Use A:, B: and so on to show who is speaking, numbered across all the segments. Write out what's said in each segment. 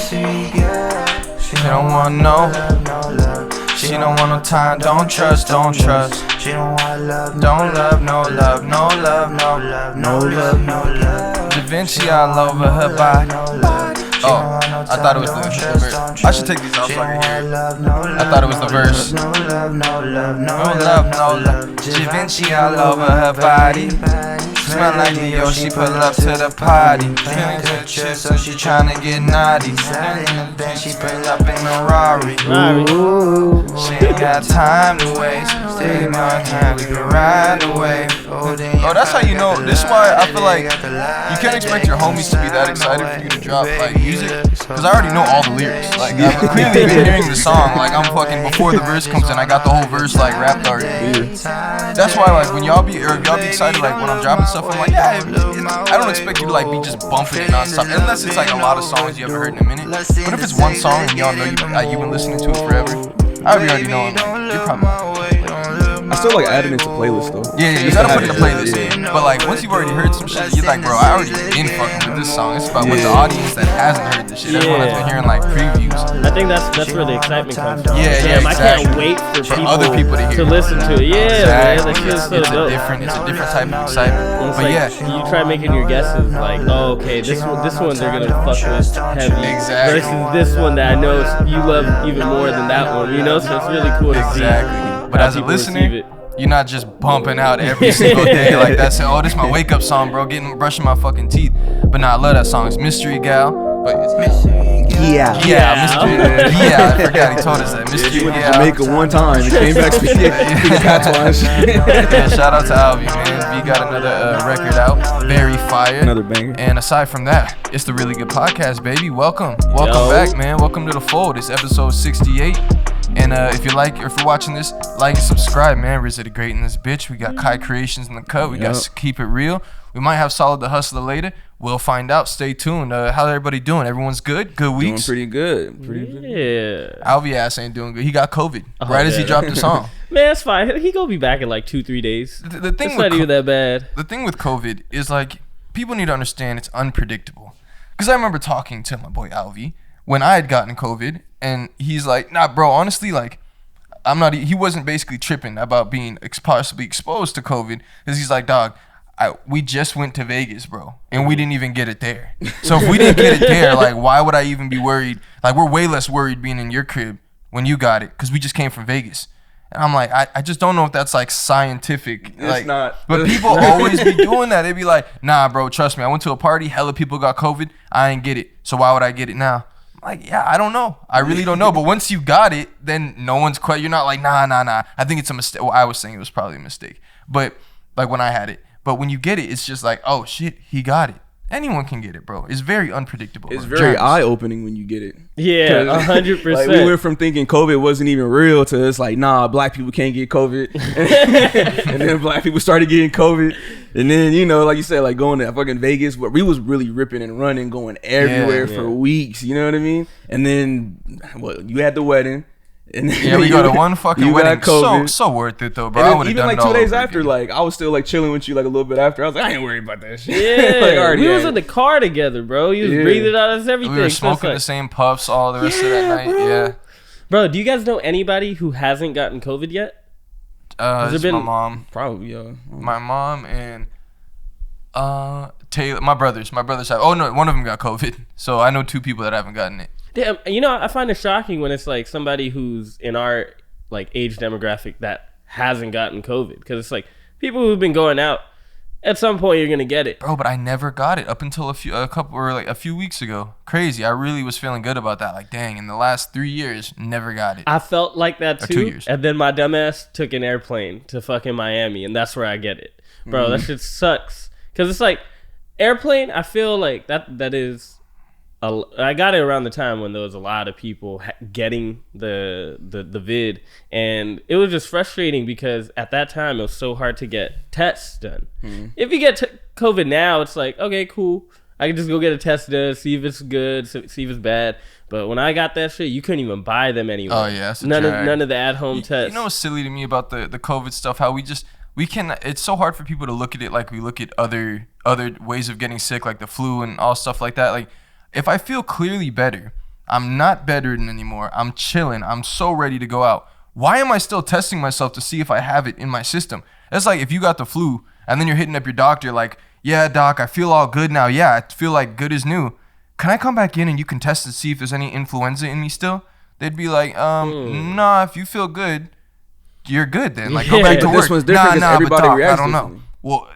A: She don't want no love. She don't want no time, don't trust. She don't want love, don't love, no love, no love, no love, no love, no love. Da Vinci all over her body. Oh, I thought it was the verse. I should take these off so I can hear it. I thought it was the verse. No love, no love, no love, no love. Da Vinci all over her body. Smell like Leo, she pull up to the party. Feeling good shit, so she tryna get naughty. Sat in the bench, she pull up in a Rari. Ooh, she ain't got time to waste. Stay in my hand, we can ride away. Oh, that's how you know. This is why I feel like you can't expect your homies to be that excited for you to drop like music, cause I already know all the lyrics. Like I've clearly been hearing the song. Like I'm fucking before the verse comes in, I got the whole verse like rapped already. That's why like when y'all be excited like when I'm dropping stuff, I'm like yeah. I don't expect you to like be just bumping it nonstop unless it's like a lot of songs you haven't heard in a minute. But if it's one song and y'all know you've been listening to it forever, I already know it. Like, you're probably.
B: I still like adding it to playlists though.
A: Yeah, you gotta put it in the playlist. Yeah. But like once you've already heard some shit, you're like, bro, I already been fucking with this song. It's about with the audience that hasn't heard this shit. Everyone has been hearing like previews.
C: I think that's where the excitement comes from.
A: Yeah,
C: exactly. I can't wait for
A: other people to hear.
C: To listen to it. Yeah,
A: exactly.
C: Man, that feels so dope.
A: It's a different type of excitement. But
C: like,
A: yeah,
C: you try making your guesses like, oh, okay, this one they're gonna fuck with heavy versus this one that I know you love even more than that one. You know, so it's really cool to see.
A: Exactly. But as a listener, you're not just bumping out every single day like that. Saying, oh, this is my wake up song, bro. Brushing my fucking teeth. But nah, I love that song. It's Mystery Gal. But it's Mystery Gal. Yeah, Mystery Gal. Yeah, I forgot he told us that. Mystery Gal.
B: Jamaica one time. It came back speaking patois.
A: Yeah, shout out to Alvy, man. We got another record out. Very fire.
B: Another banger.
A: And aside from that, it's the Really Good Podcast, baby. Welcome back, man. Welcome to the fold. It's episode 68. And if you're watching this, like and subscribe, man. Rizzy the Great in this bitch. We got Kai Creations in the cut. We got Keep It Real. We might have Solid the Hustler later. We'll find out. Stay tuned. How's everybody doing? Everyone's good? Good weeks?
B: Doing pretty good.
C: Yeah.
A: Alvy ass ain't doing good. He got COVID right as he dropped the song.
C: Man, it's fine. He gonna be back in like 2-3 days.
A: The thing
C: it's not even that bad.
A: The thing with COVID is like people need to understand it's unpredictable. Because I remember talking to my boy Alvy when I had gotten COVID, and he's like, nah, bro, honestly, like, he wasn't basically tripping about being possibly exposed to COVID, because he's like, dog, we just went to Vegas, bro, and we didn't even get it there. So if we didn't get it there, like, why would I even be worried? Like, we're way less worried being in your crib when you got it, because we just came from Vegas. And I'm like, I just don't know if that's like scientific.
B: It's
A: like,
B: not.
A: But people always be doing that. They be like, nah, bro, trust me. I went to a party. Hella people got COVID. I ain't get it. So why would I get it now? I'm like, yeah, I don't know. I really don't know. But once you got it, then no one's quite. You're not like, nah. I think it's a mistake. Well, I was saying it was probably a mistake. But like when I had it. But when you get it, it's just like, oh, shit, he got it. Anyone can get it, bro. It's very unpredictable.
B: It's very eye-opening when you get it.
C: Yeah, 100%.
B: Like we went from thinking COVID wasn't even real to it's like, nah, black people can't get COVID. And then black people started getting COVID. And then, you know, like you said, like going to fucking Vegas, where we was really ripping and running, going everywhere for weeks. You know what I mean? And then, well, you had the wedding. And then
A: we go to one fucking wedding. So worth it though, bro. I would have
B: even
A: done
B: like
A: it
B: 2 days after,
A: again.
B: like I was still like chilling with you like a little bit after. I was like, I ain't worried about that shit.
C: Yeah,
B: like,
C: we was in the car together, bro. You was breathing out us everything.
A: We were smoking the same puffs all the rest of that night. Yeah,
C: bro. Do you guys know anybody who hasn't gotten COVID yet?
A: It's my mom.
B: Probably, yeah.
A: My mom and Taylor. My brothers have. Oh no, one of them got COVID. So I know 2 people that haven't gotten it.
C: Damn, you know, I find it shocking when it's like somebody who's in our like age demographic that hasn't gotten COVID, because it's like people who've been going out. At some point, you're gonna get it,
A: bro. But I never got it up until a few weeks ago. Crazy. I really was feeling good about that. Like, dang, in the last 3 years, never got it.
C: I felt like that too.
A: 2 years.
C: And then my dumbass took an airplane to fucking Miami, and that's where I get it, bro. That shit sucks. Cause it's like airplane. I feel like that is. I got it around the time when there was a lot of people getting the vid, and it was just frustrating because at that time it was so hard to get tests done. If you get COVID now, it's like, okay, cool, I can just go get a test done, see if it's good, see if it's bad. But when I got that shit, you couldn't even buy them anywhere.
A: Oh yeah, that's
C: none of the at-home tests.
A: You know what's silly to me about the COVID stuff? How we can. It's so hard for people to look at it like we look at other ways of getting sick, like the flu and all stuff like that. Like, if I feel clearly better, I'm not bedridden anymore. I'm chilling. I'm so ready to go out. Why am I still testing myself to see if I have it in my system? It's like if you got the flu and then you're hitting up your doctor like, yeah, doc, I feel all good now. Yeah, I feel like good as new. Can I come back in and you can test to see if there's any influenza in me still? They'd be like, nah, if you feel good, you're good then. Like, go back to work.
B: This one's different because everybody
A: doc,
B: reacts
A: I don't know.
B: differently.
A: Well,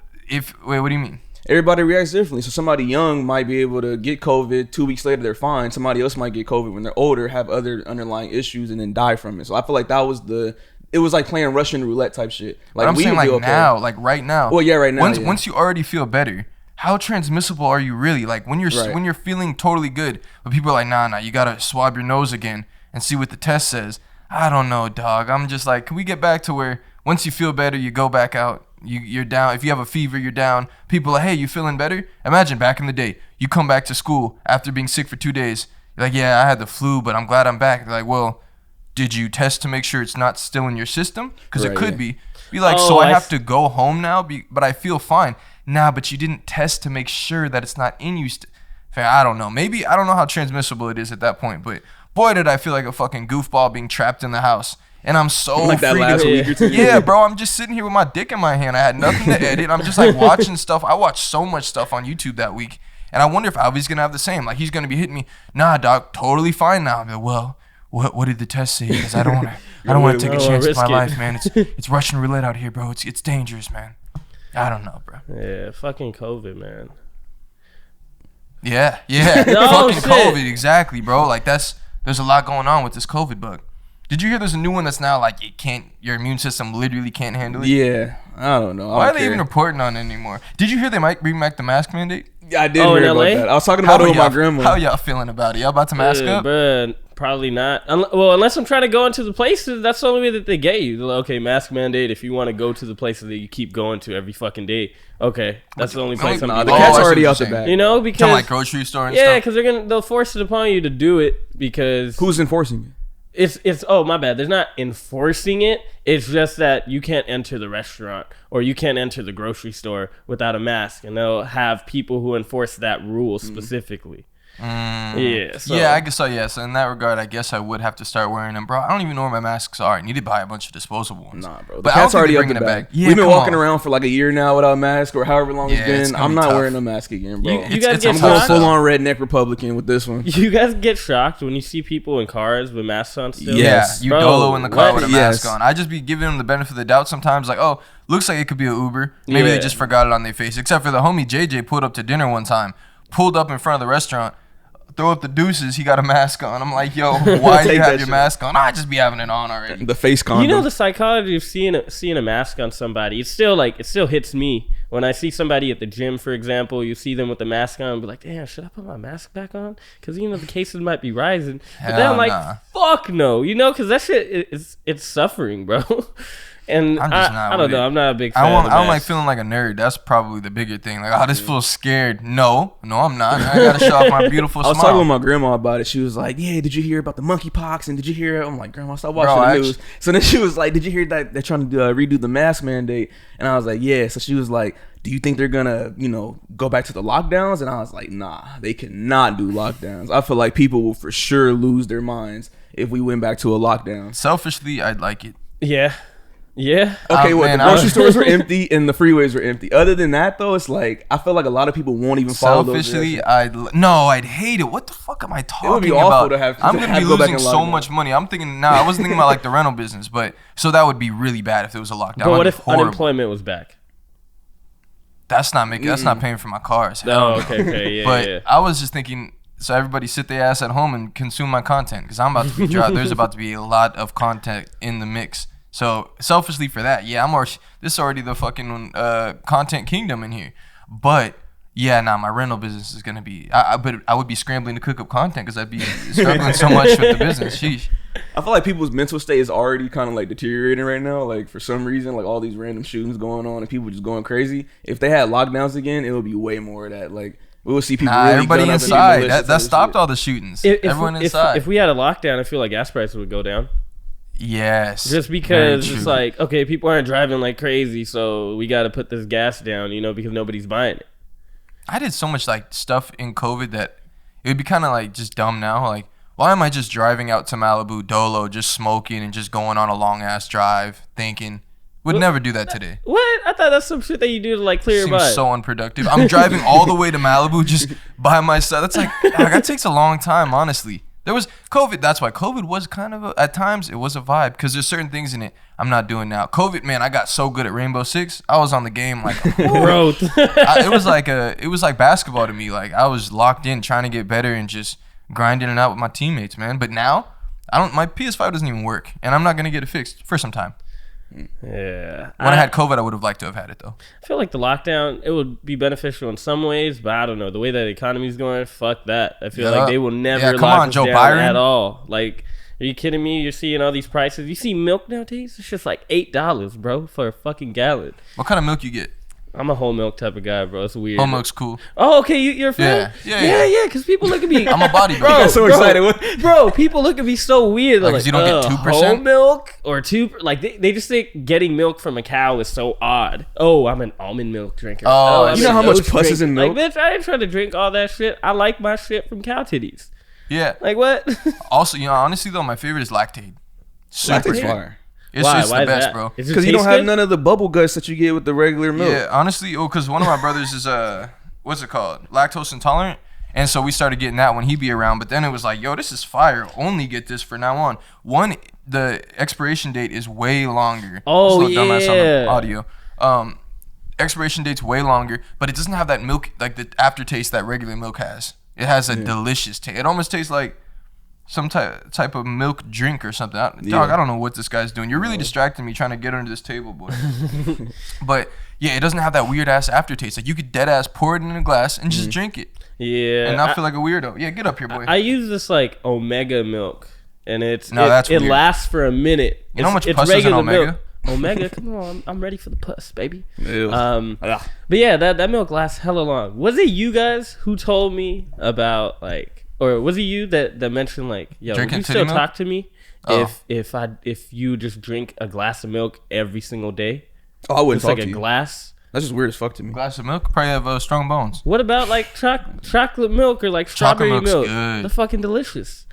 A: wait, what do you mean?
B: Everybody reacts differently. So somebody young might be able to get COVID. 2 weeks later, they're fine. Somebody else might get COVID when they're older, have other underlying issues, and then die from it. So I feel like it was like playing Russian roulette type shit. Like,
A: but I'm saying like
B: okay.
A: now, like right now.
B: Well, yeah, right now.
A: Once you already feel better, how transmissible are you really? Like when you're feeling totally good, but people are like, nah, you gotta swab your nose again and see what the test says. I don't know, dog. I'm just like, can we get back to where once you feel better, you go back out. You're down. If you have a fever, you're down. People are like, hey, you feeling better? Imagine back in the day, you come back to school after being sick for 2 days. You're like, yeah, I had the flu, but I'm glad I'm back. They're like, well, did you test to make sure it's not still in your system? Because it could be. Be like, so I have to go home now, but I feel fine. Nah, but you didn't test to make sure that it's not in you. I don't know. Maybe, I don't know how transmissible it is at that point, but boy, did I feel like a fucking goofball being trapped in the house. And I'm so
B: like that
A: free
B: last
A: to
B: week or two.
A: Yeah, bro, I'm just sitting here with my dick in my hand. I had nothing to edit. I'm just like watching stuff. I watched so much stuff on YouTube that week. And I wonder if Alvy's going to have the same. Like, he's going to be hitting me, nah, doc, totally fine now. I'm like, well, what did the test say? Because I don't want to take a chance with my life, man. It's Russian roulette out here, bro. It's dangerous, man. I don't know, bro.
C: Yeah, fucking COVID, man.
A: Yeah.
C: No,
A: fucking
C: shit.
A: COVID, exactly, bro. Like, there's a lot going on with this COVID bug. Did you hear there's a new one that's now like your immune system literally can't handle it?
B: Yeah, I don't know.
A: Why are they even reporting on it anymore? Did you hear they might bring back the mask mandate?
B: Yeah, I did hear about that. I was talking about it with my grandma.
A: How y'all feeling about it? Y'all about to mask up?
C: Bruh, probably not. Well, unless I'm trying to go into the places, that's the only way that they get you. They're like, okay, mask mandate if you want to go to the places that you keep going to every fucking day. Okay, that's the only place I'm
B: The
C: going.
B: cat's already out the bag.
C: You know, because
A: like grocery store and
C: yeah,
A: stuff.
C: because they'll force it upon you to do it because
B: Who's enforcing it?
C: It's oh my bad. There's not enforcing it. It's just that you can't enter the restaurant or you can't enter the grocery store without a mask, and they'll have people who enforce that rule specifically. Yeah. So.
A: Yeah, I guess so. Yeah. So in that regard, I guess I would have to start wearing them, bro. I don't even know where my masks are. I need to buy a bunch of disposable ones.
B: Nah, bro. The
A: But
B: cat's already out
A: bringing
B: the
A: it
B: bag.
A: back. Yeah,
B: We've been walking
A: on.
B: around for like a year now without a mask or however long
A: Yeah,
B: it's
A: it's
B: been.
A: gonna
B: I'm
A: be
B: not
A: tough.
B: wearing a mask again, bro.
C: You guys get
B: I'm going
C: shocked?
B: full on redneck Republican with this one.
C: You guys get shocked when you see people in cars with masks on still?
B: Yes.
A: Yeah, you
C: Bro,
A: dolo in the car with a mask
B: Yes.
A: on. I just be giving them the benefit of the doubt sometimes. Like, oh, looks like it could be an Uber. Maybe
C: Yeah.
A: they just forgot it on their face. Except for the homie JJ pulled up to dinner one time, pulled up in front of the restaurant, throw up the deuces. He got a mask on. I'm like, yo, why do you
B: Take
A: have
B: that
A: your
B: shit.
A: mask on? I just be having it on already.
B: The face condom.
C: You know the psychology of seeing a mask on somebody. It still hits me when I see somebody at the gym, for example. You see them with the mask on, and be like, damn, should I put my mask back on? Because the cases might be rising. But then I'm like,
A: nah.
C: fuck no, because that shit it's suffering, bro. And
A: I'm just not
C: I don't
A: with
C: know.
A: it.
C: I'm not a big fan.
A: I
C: of the
A: don't like
C: mask.
A: feeling like a nerd. That's probably the bigger thing. Like, oh, this feels scared. No, I'm not. I gotta show off my beautiful
B: I was
A: smile.
B: talking with my grandma about it. She was like, yeah, did you hear about the monkeypox? And did you hear it? I'm like, grandma, stop watching
A: Bro,
B: the news. So then she was like, did you hear that they're trying to redo the mask mandate? And I was like, yeah. So she was like, do you think they're gonna, go back to the lockdowns? And I was like, nah, they cannot do lockdowns. I feel like people will for sure lose their minds if we went back to a lockdown.
A: Selfishly, I'd like it.
C: Yeah.
B: Okay,
A: Man,
B: the grocery stores were empty and the freeways were empty. Other than that, though, it's like I feel like a lot of people won't even follow those
A: Selfishly,
B: directions.
A: I'd hate it. What the fuck am I talking
B: would be
A: about?
B: awful to have-
A: I'm
B: to
A: gonna
B: have
A: be
B: to go back
A: losing
B: and
A: so
B: lock down.
A: much money. I'm thinking I wasn't thinking about like the rental business, but so that would be really bad if there was a lockdown.
C: But what
A: That'd
C: if
A: be horrible.
C: unemployment was back?
A: That's not paying for my cars.
C: Oh, okay, yeah,
A: But
C: yeah.
A: I was just thinking, so everybody sit their ass at home and consume my content because I'm about to be dropped. There's about to be a lot of content in the mix. So selfishly for that, yeah, this is already the fucking content kingdom in here. But yeah, my rental business is gonna be. But I would be scrambling to cook up content because I'd be struggling so much with the business. Sheesh.
B: I feel like people's mental state is already kind of like deteriorating right now. Like for some reason, like all these random shootings going on and people just going crazy. If they had lockdowns again, it would be way more of that. Like we would see people. Really
A: Everybody
B: gun up and be
A: inside.
B: malicious
A: That
B: and
A: stopped
B: shit.
A: all the shootings. Everyone
C: If
A: inside.
C: we had a lockdown, I feel like gas prices would go down.
A: Yes.
C: Just because it's like, okay, people aren't driving like crazy, so we got to put this gas down, because nobody's buying it.
A: I did so much like stuff in COVID that it would be kind of like just dumb now. Like, why am I just driving out to Malibu Dolo, just smoking and just going on a long ass drive, thinking would never do that today.
C: What? I thought that's some shit that you do to like clear your mind.
A: Seems so unproductive. I'm driving all the way to Malibu just by myself. That's like that takes a long time, honestly. There was COVID. That's why COVID was kind of at times it was a vibe because there's certain things in it I'm not doing now. COVID, man, I got so good at Rainbow Six. I was on the game like
C: growth.
A: it was like basketball to me. Like I was locked in trying to get better and just grinding it out with my teammates, man. But now my PS5 doesn't even work, and I'm not gonna get it fixed for some time.
C: Yeah.
A: When I had COVID, I would have liked to have had it though.
C: I feel like the lockdown, it would be beneficial in some ways, but I don't know. The way that the economy's going, fuck that. I feel like they will never lock us down at all. Like, are you kidding me? You're seeing all these prices. You see milk nowadays? It's just like $8, bro, for a fucking gallon.
A: What kind of milk you get?
C: I'm a whole milk type of guy, bro. It's weird.
A: Whole milk's cool.
C: Oh, okay. You're a fan? Yeah. Because people look at me.
A: I'm a bodybuilder.
B: I got so excited.
C: Bro, people look at me so weird. They're
A: Like,
C: like,
A: you don't get 2%?
C: whole milk or 2%. Like, they just think getting milk from a cow is so odd. Oh, I'm an almond milk drinker.
A: Oh,
C: I'm
B: you know
C: an
B: how much
C: oat
B: pus is
C: drinker.
B: in milk?
C: Like, bitch, I ain't trying to drink all that shit. I like my shit from cow titties.
A: Yeah.
C: Like, what?
A: Also, honestly though, my favorite is Lactaid. Super
B: Lactaid's
A: good.
B: fire.
A: It's
C: Why?
A: just
C: Why
A: the
C: is
A: best,
C: that?
A: bro.
B: Because you don't have none of the bubble guts that you get with the regular milk.
A: Yeah, honestly, because one of my brothers is what's it called? Lactose intolerant. And so we started getting that when he be around. But then it was like, yo, this is fire. Only get this for now on. One, the expiration date is way longer.
C: Oh,
A: Just a little dumbass on the
C: yeah.
A: audio. Expiration date's way longer, but it doesn't have that milk, like the aftertaste that regular milk has. It has a delicious taste. It almost tastes like some type of milk drink or something. Dog, I don't know what this guy's doing. You're really distracting me trying to get under this table, boy. But yeah, it doesn't have that weird ass aftertaste. Like you could dead ass pour it in a glass and just drink it.
C: Yeah.
A: And not feel like a weirdo. Yeah, get up here, boy.
C: I use this like Omega milk, and it
A: weird.
C: lasts for a minute.
A: You know how much
C: it's
A: pus is in
C: regular
A: Omega?
C: milk. Omega, come on, I'm ready for the pus, baby.
B: Ew.
C: But yeah, that milk lasts hella long. Was it you guys who told me about like, or was it you that mentioned like, yo,
A: Drinking
C: would you
A: titty
C: still
A: milk?
C: talk to me
A: Oh.
C: if you just drink a glass of milk every single day?
B: Oh, I wouldn't
C: It's
B: talk
C: like
B: to
C: a
B: you.
C: glass.
B: That's just weird as fuck to me.
A: Glass of milk, probably have strong bones.
C: What about like chocolate milk or like strawberry
A: milk's
C: milk?
A: good.
C: They're fucking delicious.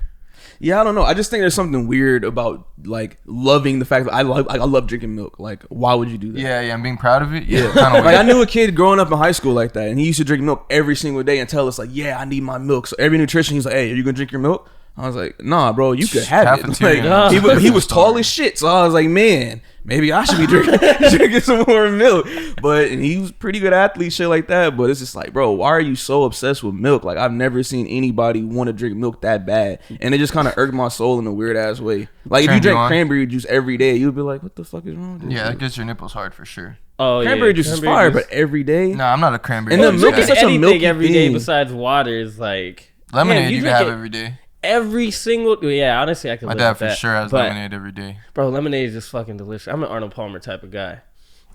B: Yeah, I don't know. I just think there's something weird about like loving the fact that I love drinking milk. Like, why would you do that?
A: Yeah, I'm being proud of it. Yeah, kind of
B: Like I
A: weird.
B: knew a kid growing up in high school like that, and he used to drink milk every single day and tell us like, "Yeah, I need my milk." So every nutrition, he's like, "Hey, are you gonna drink your milk?" I was like, "Nah, bro, you could have it."
A: Cafeteria.
B: Like, he was tall as shit, so I was like, "Man, maybe I should be drinking some more milk." And he was a pretty good athlete, shit like that. But it's just like, bro, why are you so obsessed with milk? Like I've never seen anybody want to drink milk that bad, and it just kind of irked my soul in a weird ass way. Like if you
A: Turned you
B: drank
A: on?
B: cranberry juice every day, you'd be like, "What the fuck is wrong with this?"
A: Yeah, that gets your nipples hard for sure.
C: Oh,
B: Cranberry juice is fire, but every day.
A: No, I'm not a cranberry.
B: And then
A: juice
B: milk
A: guy.
B: is such a
C: anything
B: milky
C: every day
B: thing.
C: besides water is like
A: Lemonade
C: man,
A: you can
C: drink
A: have
C: it
A: every day.
C: every single. Yeah, honestly, I could.
A: My
C: live
A: dad
C: with
A: for
C: that.
A: sure has
C: But,
A: lemonade every day.
C: bro. Lemonade is just fucking delicious. I'm an Arnold Palmer type of guy.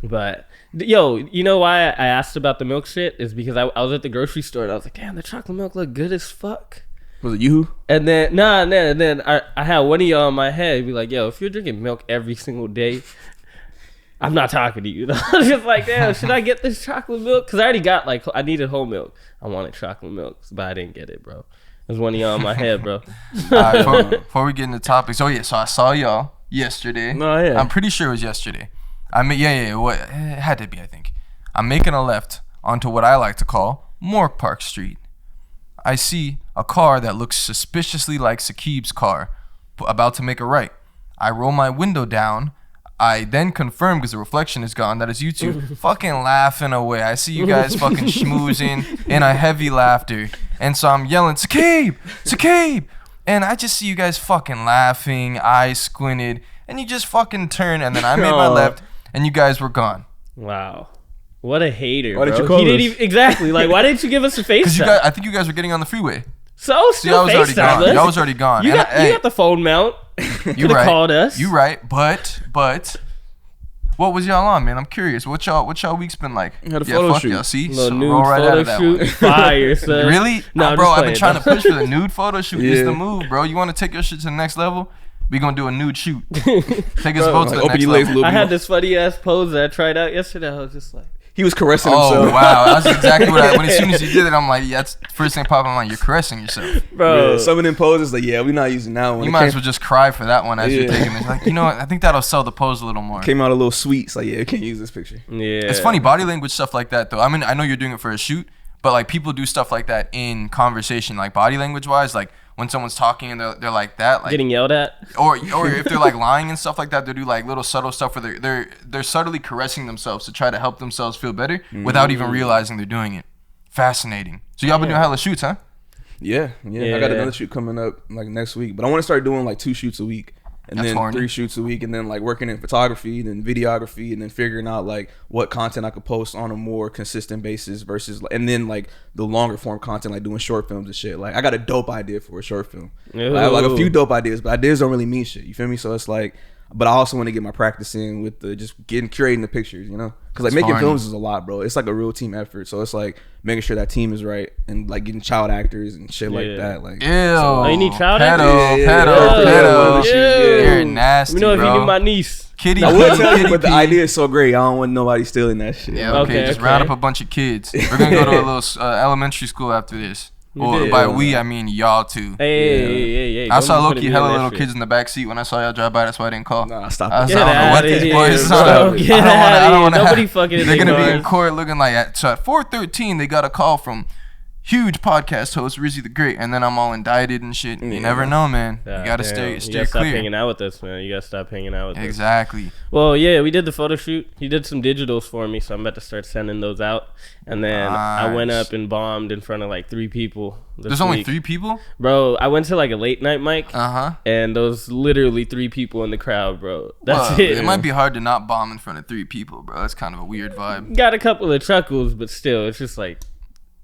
C: But yo, you know why I asked about the milk shit is because I was at the grocery store and I was like, damn, the chocolate milk look good as fuck.
B: Was it you?
C: And then then I had one of y'all in my head be like, yo, if you're drinking milk every single day, I'm not talking to you. I was just like, damn, should I get this chocolate milk? Because I already got like I needed whole milk. I wanted chocolate milk, but I didn't get it, bro. There's one of y'all in my head, bro.
A: Before we get into topics, so I saw y'all yesterday.
B: No, yeah.
A: I'm pretty sure it was yesterday. I mean, what it had to be, I think. I'm making a left onto what I like to call Mork Park Street. I see a car that looks suspiciously like Sakib's car, about to make a right. I roll my window down. I then confirm, because the reflection is gone, that it's you two fucking laughing away. I see you guys fucking schmoozing in a heavy laughter. And so I'm yelling, Sakib! Sakib! And I just see you guys fucking laughing, eyes squinted, and you just fucking turn, and then I made my left, and you guys were gone.
C: Wow. What a hater,
B: Why
C: bro.
B: didn't you call
C: He didn't
B: us?
C: even, exactly. Like, why didn't you give us a
A: Because
C: FaceTime?
A: I think you guys were getting on the freeway.
C: So
A: See, I
C: still
A: was already
C: FaceTime
A: gone.
C: us.
A: Y'all was already gone.
C: You
A: And
C: got, you got the phone mount.
A: You
C: Could've
A: right.
C: called us.
A: You right. But what was y'all on, man? I'm curious. What y'all week's been like?
B: Had a photo
A: fuck
B: shoot.
A: y'all. See,
C: Little
A: So
C: nude
A: roll right out
C: photo
A: of that
C: shoot.
A: one.
C: Fire, son.
A: Really?
C: No, I'm
A: bro,
C: just
A: I've been
C: playing,
A: trying
C: though.
A: to push for the nude photo shoot. Is
B: Yeah.
A: the move, bro. You want to take your shit to the next level? We gonna do a nude shoot. Take us both to the
B: Open
A: next
B: your legs a
A: level.
B: little
C: I
B: bit.
C: had this funny ass pose that I tried out yesterday. I was just like,
B: He was caressing
A: Oh
B: himself.
A: wow, that's exactly what I. When as soon as you did it, I'm like, yeah, that's first thing popping in my mind. You're caressing yourself,
C: bro.
B: Yeah, some of them poses like, yeah, we're not using that one.
A: You
B: It
A: might
B: came,
A: as well just cry for that one as you're
B: Yeah.
A: taking it. Like, you know what? I think that'll sell the pose a little more.
B: came out a little sweet. It's like, yeah, you can't use this picture.
C: Yeah,
A: It's funny, body language stuff like that though. I mean, I know you're doing it for a shoot, but like people do stuff like that in conversation, like body language wise, like when someone's talking and they're like that, like
C: getting yelled at.
A: or if they're like lying and stuff like that, they do like little subtle stuff where they're subtly caressing themselves to try to help themselves feel better without even realizing they're doing it. Fascinating. So y'all been doing hella shoots, huh?
B: Yeah. I got another shoot coming up like next week, but I want to start doing like 2 shoots a week. And
A: That's
B: then
A: horny.
B: 3 shoots a week, and then like working in photography, then videography, and then figuring out like what content I could post on a more consistent basis versus, and then like the longer form content, like doing short films and shit. Like I got a dope idea for a short film. I have like a few dope ideas, but ideas don't really mean shit. You feel me? So it's like, but I also want to get my practice in with the just curating the pictures, you know? Because like making films is a lot, bro. It's like a real team effort. So it's like making sure that team is right and like getting child actors and shit like that. Like,
A: Ew.
C: Oh, you need child
A: pedo,
C: actors?
A: pedo. You're nasty,
C: Let me know if
A: bro.
C: you knew my niece.
A: Kitty,
B: I would tell you,
A: kitty
B: but the
A: pee.
B: idea is so great. I don't want nobody stealing that shit.
A: Yeah, okay.
C: Okay,
A: Just
C: okay.
A: round up a bunch of kids. We're gonna go to a little elementary school after this. Well,
C: did.
A: by we, I mean y'all too.
C: Hey.
A: I saw
C: don't put
A: low-key
C: me
A: hella
C: in that
A: little
C: shit.
A: kids in the back seat when I saw y'all drive by. That's why I didn't call.
B: Nah, stop
A: I
B: it.
A: was
C: Get
A: like, I don't know what
C: outta
A: these
C: here,
A: boys
C: bro.
A: are.
C: Get
A: I
C: outta
A: don't want
C: here.
A: to.
C: Nobody fucking in
A: They're gonna be
C: their
A: in
C: cars.
A: court looking like so at 4:13 they got a call from huge podcast host Rizzy the Great, and then I'm all indicted and shit. You never know, man. You gotta
C: Damn.
A: stay
C: You gotta stop
A: clear.
C: hanging out with us, man. You gotta stop hanging out with us.
A: Exactly.
C: Well, yeah, we did the photo shoot. He did some digitals for me, so I'm about to start sending those out. And then I went
A: Nice.
C: up and bombed in front of like 3 people.
A: There's only 3 people.
C: Bro, I went to like a late night mic,
A: Uh-huh.
C: and there was literally 3 people in the crowd, bro. That's
A: Well,
C: it.
A: it might be hard to not bomb in front of 3 people, bro. That's kind of a weird vibe.
C: Got a couple of chuckles, but still, it's just like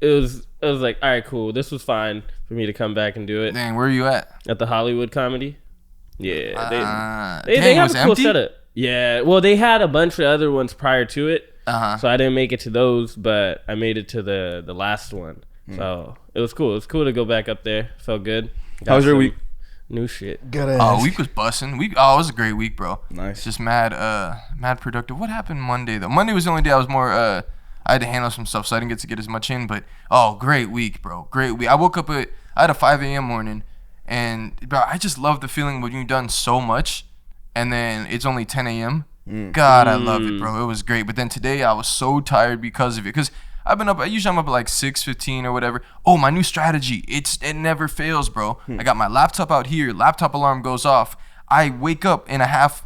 C: it was like, all right, cool. This was fine for me to come back and do it
A: Dang, where are you at?
C: at the Hollywood Comedy. Yeah, they
A: Dang,
C: have
A: was
C: a cool
A: empty?
C: setup. Yeah, well, they had a bunch of other ones prior to it,
A: Uh-huh.
C: so I didn't make it to those, but I made it to the last one. So it was cool. It was cool to go back up there. Felt good.
B: How was your
C: some
B: week?
C: New shit.
A: Week was busting. It was a great week, bro.
B: Nice.
A: Just mad productive. What happened Monday though? Monday was the only day I was more I had to handle some stuff, so I didn't get as much in. But great week, bro. Great week. I woke up I had a 5 a.m. morning, and bro, I just love the feeling when you've done so much, and then it's only 10 a.m. God, I love it, bro. It was great. But then today I was so tired because of it. Because I've been up. Usually I'm up at like 6:15 or whatever. Oh, my new strategy. It never fails, bro. I got my laptop out here. Laptop alarm goes off. I wake up in a half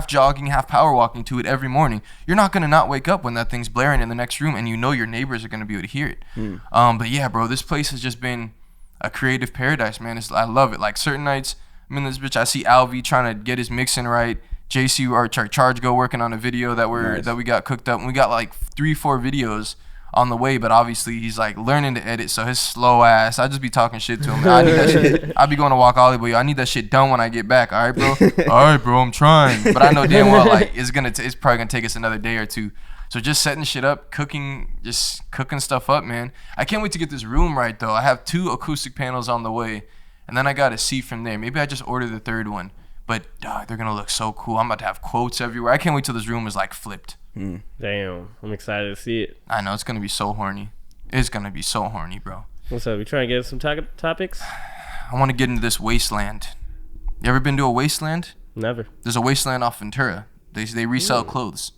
A: jogging, half power walking to it every morning. You're not gonna not wake up when that thing's blaring in the next room, and you know your neighbors are gonna be able to hear it. But yeah, bro, this place has just been a creative paradise, man. I love it. Like certain nights, I'm in this bitch. I see Alvy trying to get his mixing right. JC or Charge Go working on a video that we got cooked up. And we got like 3-4 videos on the way, but obviously he's like learning to edit, so his slow ass, I just be talking shit to him. I need that shit. I be going to walk all the way. I need that shit done when I get back. All right, bro. All right, bro. I'm trying, but I know damn well like it's probably gonna take us another day or two. So just setting shit up, cooking stuff up, man. I can't wait to get this room right though. I have 2 acoustic panels on the way, and then I gotta see from there. Maybe I just order the 3rd one. But they're gonna look so cool. I'm about to have quotes everywhere. I can't wait till this room is like flipped.
C: Damn, I'm excited to see it.
A: I know it's gonna be so horny. It's gonna be so horny, bro.
C: What's up? We trying to get some topics?
A: I want to get into this wasteland. You ever been to a wasteland?
C: Never.
A: There's a wasteland off Ventura. They resell clothes.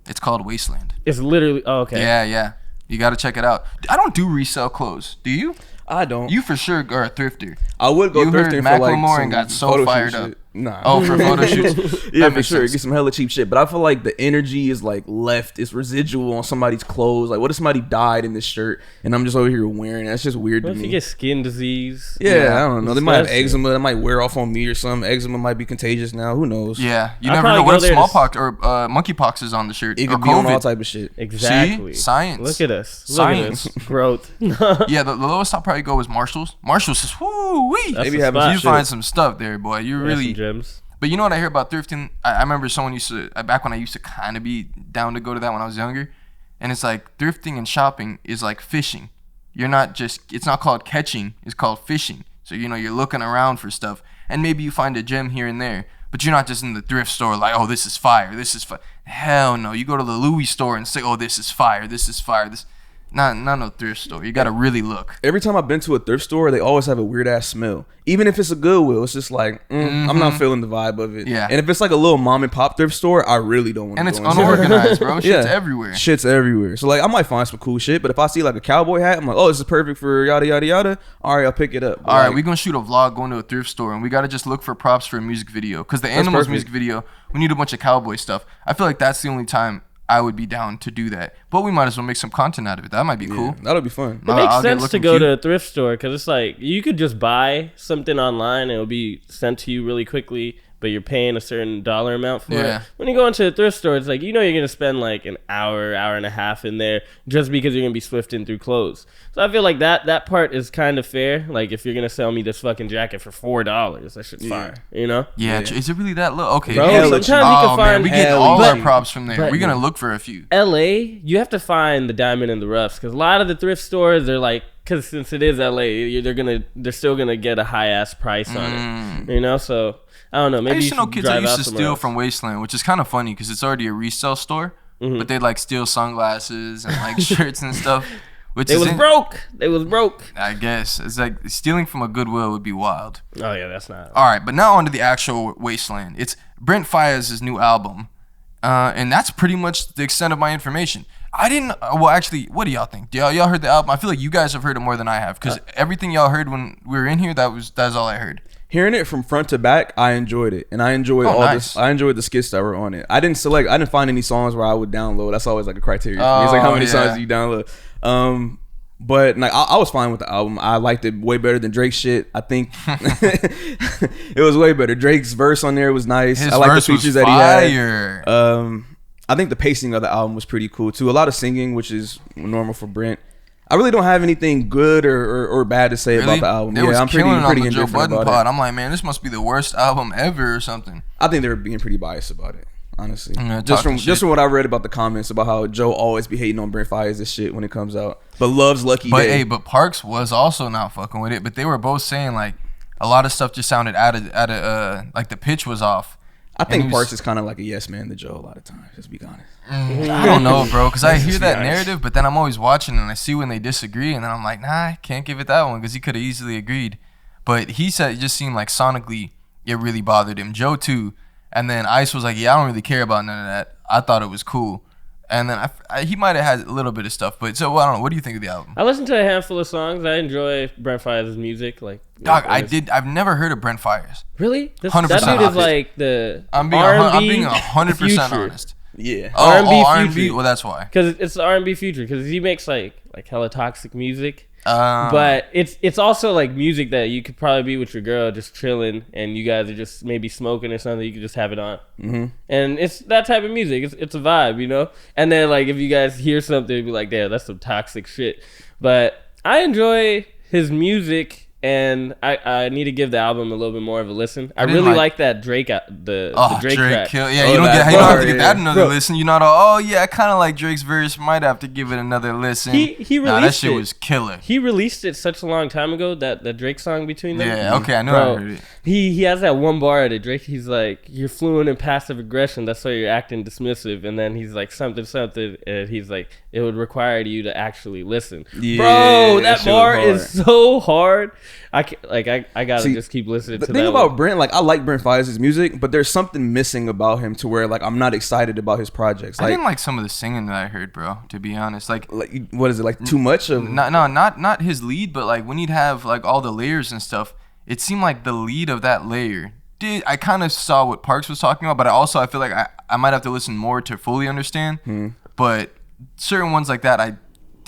A: It's called Wasteland.
C: It's literally. Oh, okay.
A: Yeah. You gotta check it out. I don't do resell clothes. Do you?
B: I don't.
A: You for sure are a thrifter.
B: I would go
A: You heard
B: thrifting for like
A: Macklemore
B: some
A: and got so
B: photo shoot
A: fired
B: shit.
A: up.
B: Nah.
A: Oh, for photo shoots?
B: Yeah,
A: That
B: for
A: makes
B: sure.
A: sense.
B: Get some hella cheap shit. But I feel like the energy is like left. It's residual on somebody's clothes. Like, what if somebody died in this shirt and I'm just over here wearing it? That's just weird
C: What
B: to
C: if
B: me.
C: you get skin disease?
B: Yeah, I don't know. They might have
C: Disgusting.
B: eczema. That might wear off on me or something. Eczema might be contagious now. Who knows?
A: Yeah, you
C: I'll
A: never
C: probably
A: know. What
C: go
A: if
C: there to
A: smallpox or monkeypox is on the shirt?
B: It
A: or
B: could be on all
A: COVID?
B: type of shit.
C: Exactly.
A: See? Science.
C: Look at us.
A: Science.
C: Look at us. Growth.
A: Yeah, the lowest I'll probably go is Marshalls. Marshalls is woo-wee.
C: That's
B: Maybe
C: the
B: having
C: spot.
A: You
B: shit.
A: find some stuff there, boy. You
C: Yeah,
A: really.
C: some gems.
A: But you know what I hear about thrifting? I remember someone used to, back when I used to kind of be down to go to that when I was younger. And it's like thrifting and shopping is like fishing. It's not called catching, it's called fishing. So, you're looking around for stuff. And maybe you find a gem here and there. But you're not just in the thrift store like, oh, this is fire. This is fire. Hell no. You go to the Louis store and say, oh, this is fire. This is fire. This. Not no thrift store. You gotta really look.
B: Every time I've been to a thrift store, they always have a weird ass smell. Even if it's a Goodwill, it's just like I'm not feeling the vibe of it.
A: Yeah.
B: And if it's like a little mom and pop thrift store, I really don't want to.
A: And it's
B: go inside.
A: unorganized, bro. Shit's everywhere.
B: Shit's everywhere. So like I might find some cool shit, but if I see like a cowboy hat, I'm like, oh, this is perfect for yada yada yada. All right, I'll pick it up. But
A: all right,
B: like,
A: we're gonna shoot a vlog going to a thrift store, and we gotta just look for props for a music video. Because the Animals music video, we need a bunch of cowboy stuff. I feel like that's the only time I would be down to do that, but we might as well make some content out of it. That might be cool.
B: That'll be fun.
C: It makes sense to go to a thrift store because it's like you could just buy something online and it'll be sent to you really quickly, but you're paying a certain dollar amount for it. When you go into a thrift store, it's like you're gonna spend like an hour and a half in there just because you're gonna be swifting through clothes. So I feel like that part is kind of fair. Like if you're gonna sell me this fucking jacket for $4, that shit's fire. You know?
A: Yeah. Is it really that low? Okay.
C: Bro, sometimes you can find.
A: We get all our props from there. We're gonna look for a few.
C: LA, you have to find the diamond in the roughs because a lot of the thrift stores are like, because since it is LA, they're still gonna get a high ass price on it. You know, so. I don't know. Maybe
A: I used to know kids that used to steal from Wasteland, which is kind of funny because it's already a resale store, but they like steal sunglasses and like shirts and stuff.
C: They was broke.
A: I guess it's like stealing from a Goodwill would be wild.
C: Oh yeah, that's not.
A: All right, but now on to the actual Wasteland. It's Brent Faiyaz's new album, and that's pretty much the extent of my information. I didn't. Well, actually, what do y'all think? Y'all heard the album? I feel like you guys have heard it more than I have because everything y'all heard when we were in here, that's all I heard.
B: Hearing it from front to back, I enjoyed it, and I enjoyed this. I enjoyed the skits that were on it. I didn't find any songs where I would download. That's always like a criteria for me. It's like how many songs do you download. But like I was fine with the album. I liked it way better than Drake's shit. I think it was way better. Drake's verse on there was nice. I like the features that he had. I think the pacing of the album was pretty cool too. A lot of singing, which is normal for Brent. I really don't have anything good or bad to say about the album. I'm pretty indifferent about it.
A: I'm like, man, this must be the worst album ever or something.
B: I think they were being pretty biased about it, honestly. Just from what I read about the comments about how Joe always be hating on Brent Faiyaz's shit when it comes out, but loves Lucky Day.
A: But Parks was also not fucking with it. But they were both saying like a lot of stuff just sounded out of like the pitch was off.
B: I think Parks is kind of like a yes man to Joe a lot of times. Just be honest.
A: I don't know, bro, because I hear that narrative, but then I'm always watching and I see when they disagree, and then I'm like, nah, I can't give it that one because he could have easily agreed. But he said it just seemed like sonically it really bothered him. Joe too, and then Ice was like, yeah, I don't really care about none of that. I thought it was cool. And then he might have had a little bit of stuff, but so I don't know. What do you think of the album?
C: I listened to a handful of songs. I enjoy Brent Faiyaz's music. Like,
A: dog, I've never heard of Brent Faiyaz.
C: Really?
A: 100%
C: that dude is like the
A: I'm being 100% honest.
B: Yeah.
A: R&B. Well, that's why.
C: Because it's R&B future. Because he makes like hella toxic music. But it's also like music that you could probably be with your girl just chilling and you guys are just maybe smoking or something. You could just have it on. Mm-hmm. And it's that type of music. It's a vibe, you know? And then like if you guys hear something, you'd be like, damn, that's some toxic shit. But I enjoy his music. And I need to give the album a little bit more of a listen. I really like that Drake the Drake track.
A: Yeah, you don't have to give that another listen. You're not all, I kind of like Drake's verse. Might have to give it another listen.
C: He released
A: that shit was killer.
C: He released it such a long time ago, that Drake song between them.
A: Yeah, okay, I know. I heard it.
C: He has that one bar at it. Drake, he's like, you're fluent in passive aggression. That's why you're acting dismissive. And then he's like, something. And he's like, it would require you to actually listen. Yeah, bro, that bar is so hard. I gotta just keep listening to that.
B: The thing about Brent, like I like Brent Faiyaz's music, but there's something missing about him to where like I'm not excited about his projects. Like,
A: I didn't like some of the singing that I heard, bro. To be honest, like
B: what is it, like too much of?
A: Not his lead, but like when he'd have like all the layers and stuff, it seemed like the lead of that layer. I kind of saw what Parks was talking about, but I feel like I might have to listen more to fully understand. But certain ones like that,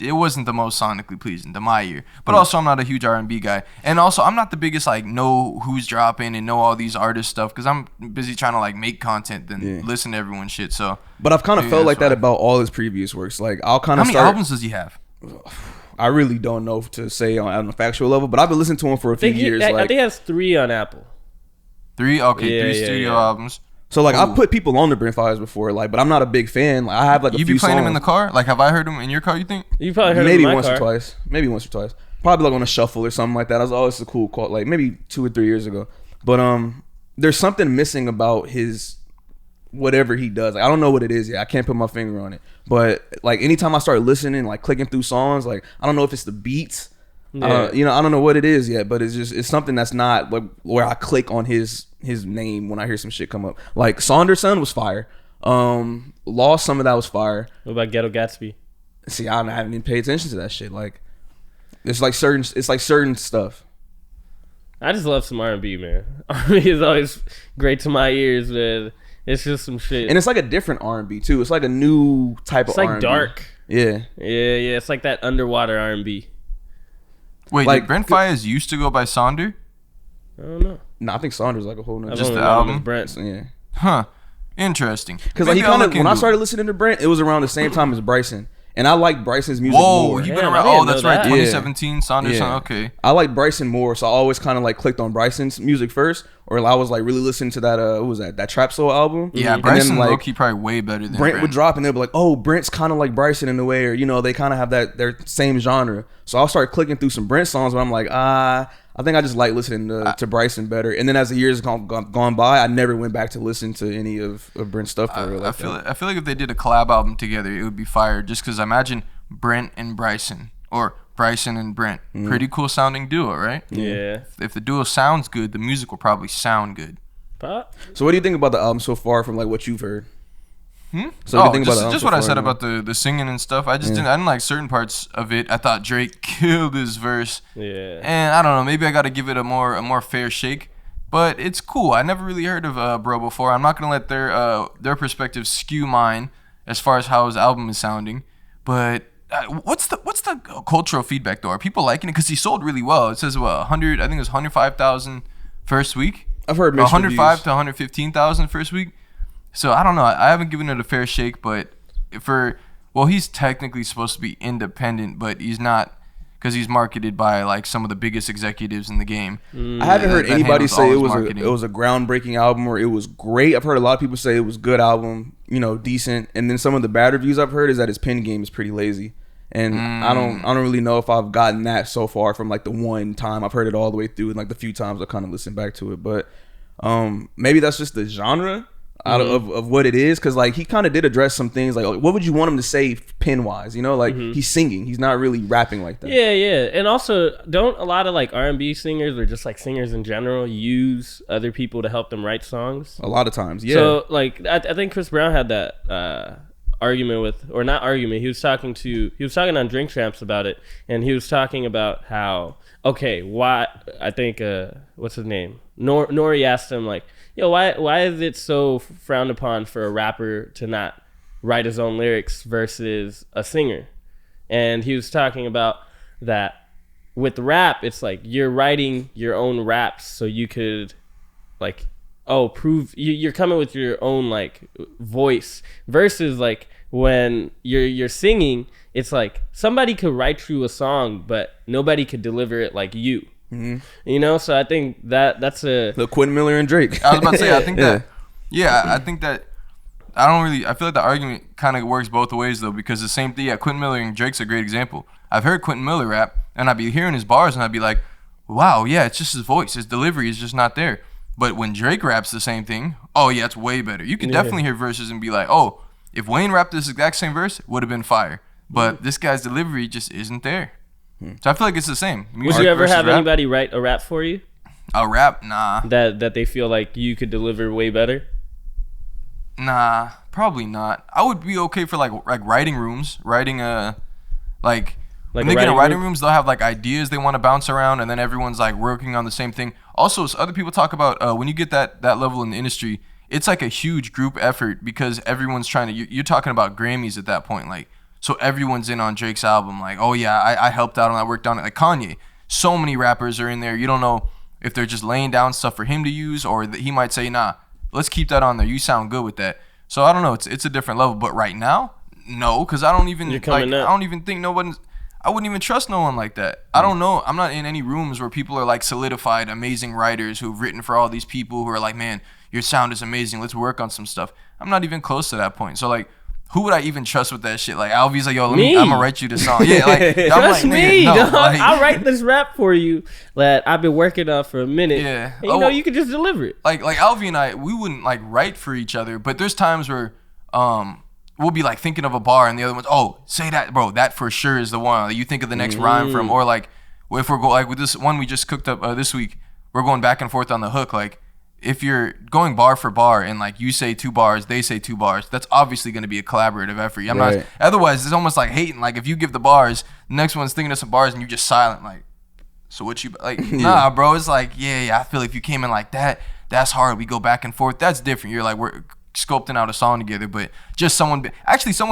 A: it wasn't the most sonically pleasing to my ear. But also, I'm not a huge R&B guy. And also, I'm not the biggest, like, know who's dropping and know all these artist stuff. Because I'm busy trying to, like, make content than listen to everyone's shit. So,
B: but I've kind of felt like that about all his previous works. Like, I'll kind of
A: How many albums does he have?
B: I really don't know to say on a factual level. But I've been listening to him for a few years.
C: I think he has 3 on Apple.
A: 3? Okay, 3 studio albums.
B: So like I've put people on the Brent Faiyaz before, like, but I'm not a big fan. Like I have like a few songs. You be playing
A: him in the car? Like have I heard him in your car? You think?
C: You probably heard
B: maybe
C: him in my
B: once
C: car.
B: or twice. Maybe once or twice. Probably like on a shuffle or something like that. I was always a cool call, like maybe 2 or 3 years ago. But there's something missing about his whatever he does. Like, I don't know what it is yet. I can't put my finger on it. But like anytime I start listening, like clicking through songs, like I don't know if it's the beats. You know, I don't know what it is yet, but it's something that's not like where I click on his name when I hear some shit come up. Like Saunderson was fire. Lost, some of that was fire.
C: What about Ghetto Gatsby?
B: See, I haven't even paid attention to that shit. Like it's like certain stuff.
C: I just love some R&B, man. R&B is always great to my ears, man. It's just some shit.
B: And it's like a different R&B too. It's like a new type of R&B.
C: It's like dark.
B: Yeah.
C: Yeah. It's like that underwater R&B.
A: Wait,
B: like,
A: did Brent Faiyaz used to go by Sonder?
C: I don't know.
B: No, I think Saunders like a whole nother.
A: Just the album?
C: Brent.
B: Yeah.
A: Huh. Interesting.
B: Because like he kind of, when I started listening to Brent, it was around the same time as Bryson. And I like Bryson's music more.
A: You've been
C: Damn,
A: around.
C: I didn't
A: Oh, that's
C: know
A: right.
C: that.
A: 2017, Saunders.
B: Yeah.
A: Okay.
B: I like Bryson more, so I always kind of like clicked on Bryson's music first, or I was like really listening to that. What was that Trap Soul album?
A: Yeah,
B: And
A: Bryson
B: then, like,
A: low-key probably way better than
B: Brent would drop, and they'd be like, "Oh, Brent's kind of like Bryson in a way," or you know, they kind of have their same genre. So I'll start clicking through some Brent songs, but I'm like, I think I just like listening to Bryson better. And then as the years gone by, I never went back to listen to any of Brent's stuff.
A: I feel like if they did a collab album together, it would be fire. Just because I imagine Brent and Bryson, or Bryson and Brent, pretty cool sounding duo, right?
C: Yeah.
A: If the duo sounds good, the music will probably sound good.
B: So what do you think about the album so far from like what you've heard? So
A: Oh,
B: you think about the album
A: just
B: so
A: what I
B: far,
A: said
B: you know?
A: about the singing and stuff. I didn't like certain parts of it. I thought Drake killed his verse.
C: Yeah.
A: And I don't know, maybe I got to give it a more fair shake. But it's cool. I never really heard of Bro before. I'm not gonna let their perspective skew mine as far as how his album is sounding. But what's the cultural feedback though? Are people liking it? Because he sold really well. It says 100. I think it was 105,000 first week.
B: I've heard mixed
A: 105
B: reviews.
A: to 115,000 first week. So I don't know. I haven't given it a fair shake, but he's technically supposed to be independent, but he's not, because he's marketed by like some of the biggest executives in the game.
B: I haven't heard anybody say it was
A: a
B: a groundbreaking album or it was great. I've heard a lot of people say it was good album, you know, decent. And then some of the bad reviews I've heard is that his pen game is pretty lazy. And I don't really know if I've gotten that so far from like the one time I've heard it all the way through, and like the few times I kind of listened back to it. But maybe that's just the genre out of what it is, because like he kind of did address some things like what would you want him to say pen wise, you know, like he's singing, he's not really rapping like that.
C: Yeah. And also, don't a lot of like R&B singers or just like singers in general use other people to help them write songs?
B: A lot of times, yeah.
C: So like I think Chris Brown had that argument with, or not argument, he was talking on Drink Champs about it, and he was talking about how, why, I think what's his name, Nori asked him like, yo, why is it so frowned upon for a rapper to not write his own lyrics versus a singer? And he was talking about that with rap, it's like you're writing your own raps so you could like prove you're coming with your own like voice, versus like when you're singing, it's like somebody could write you a song but nobody could deliver it like you. You know, so I think that's the
B: Quentin Miller and Drake.
A: I was about to say, I think I think that I feel like the argument kind of works both ways though, because the same thing, Quentin Miller and Drake's a great example. I've heard Quentin Miller rap and I'd be hearing his bars and I'd be like, wow, yeah, it's just his voice, his delivery is just not there. But when Drake raps the same thing, oh yeah, it's way better. You can definitely hear verses and be like, oh, if Wayne rapped this exact same verse, it would have been fire. But this guy's delivery just isn't there. So I feel like it's the same.
C: Would you ever have anybody write a rap for you?
A: A rap? Nah.
C: That they feel like you could deliver way better?
A: Nah, probably not. I would be okay for like writing rooms, when they get in writing rooms, they'll have like ideas they want to bounce around, and then everyone's like working on the same thing. Also, so other people talk about when you get that level in the industry, it's like a huge group effort, because everyone's trying to. You're talking about Grammys at that point, like. So everyone's in on Drake's album, like, oh yeah, I helped out and I worked on it. Like Kanye, so many rappers are in there. You don't know if they're just laying down stuff for him to use, or that he might say, nah, let's keep that on there. You sound good with that. So I don't know. It's a different level. But right now, no, because I don't even think I wouldn't even trust no one like that. I don't know. I'm not in any rooms where people are like solidified, amazing writers who've written for all these people who are like, man, your sound is amazing. Let's work on some stuff. I'm not even close to that point. So like, who would I even trust with that shit? Like Alvy's like, yo, I'm gonna write you the song. Yeah, like I'm
C: trust
A: like,
C: me,
A: no,
C: dog.
A: like,
C: I'll write this rap for you that I've been working on for a minute.
A: Yeah,
C: and, you know, you can just deliver it.
A: Like Alvy and I, we wouldn't like write for each other, but there's times where we'll be like thinking of a bar and the other one's, oh, say that, bro, that for sure is the one. Like, you think of the next rhyme from, or like if we're like with this one we just cooked up this week, we're going back and forth on the hook. Like if you're going bar for bar and like you say 2 bars, they say 2 bars, that's obviously going to be a collaborative effort. I'm not. Otherwise, it's almost like hating. Like if you give the bars, the next one's thinking of some bars and you're just silent. Like, so what you like? Nah, bro. It's like yeah. I feel if you came in like that, that's hard. We go back and forth. That's different. You're like we're sculpting out a song together. But just someone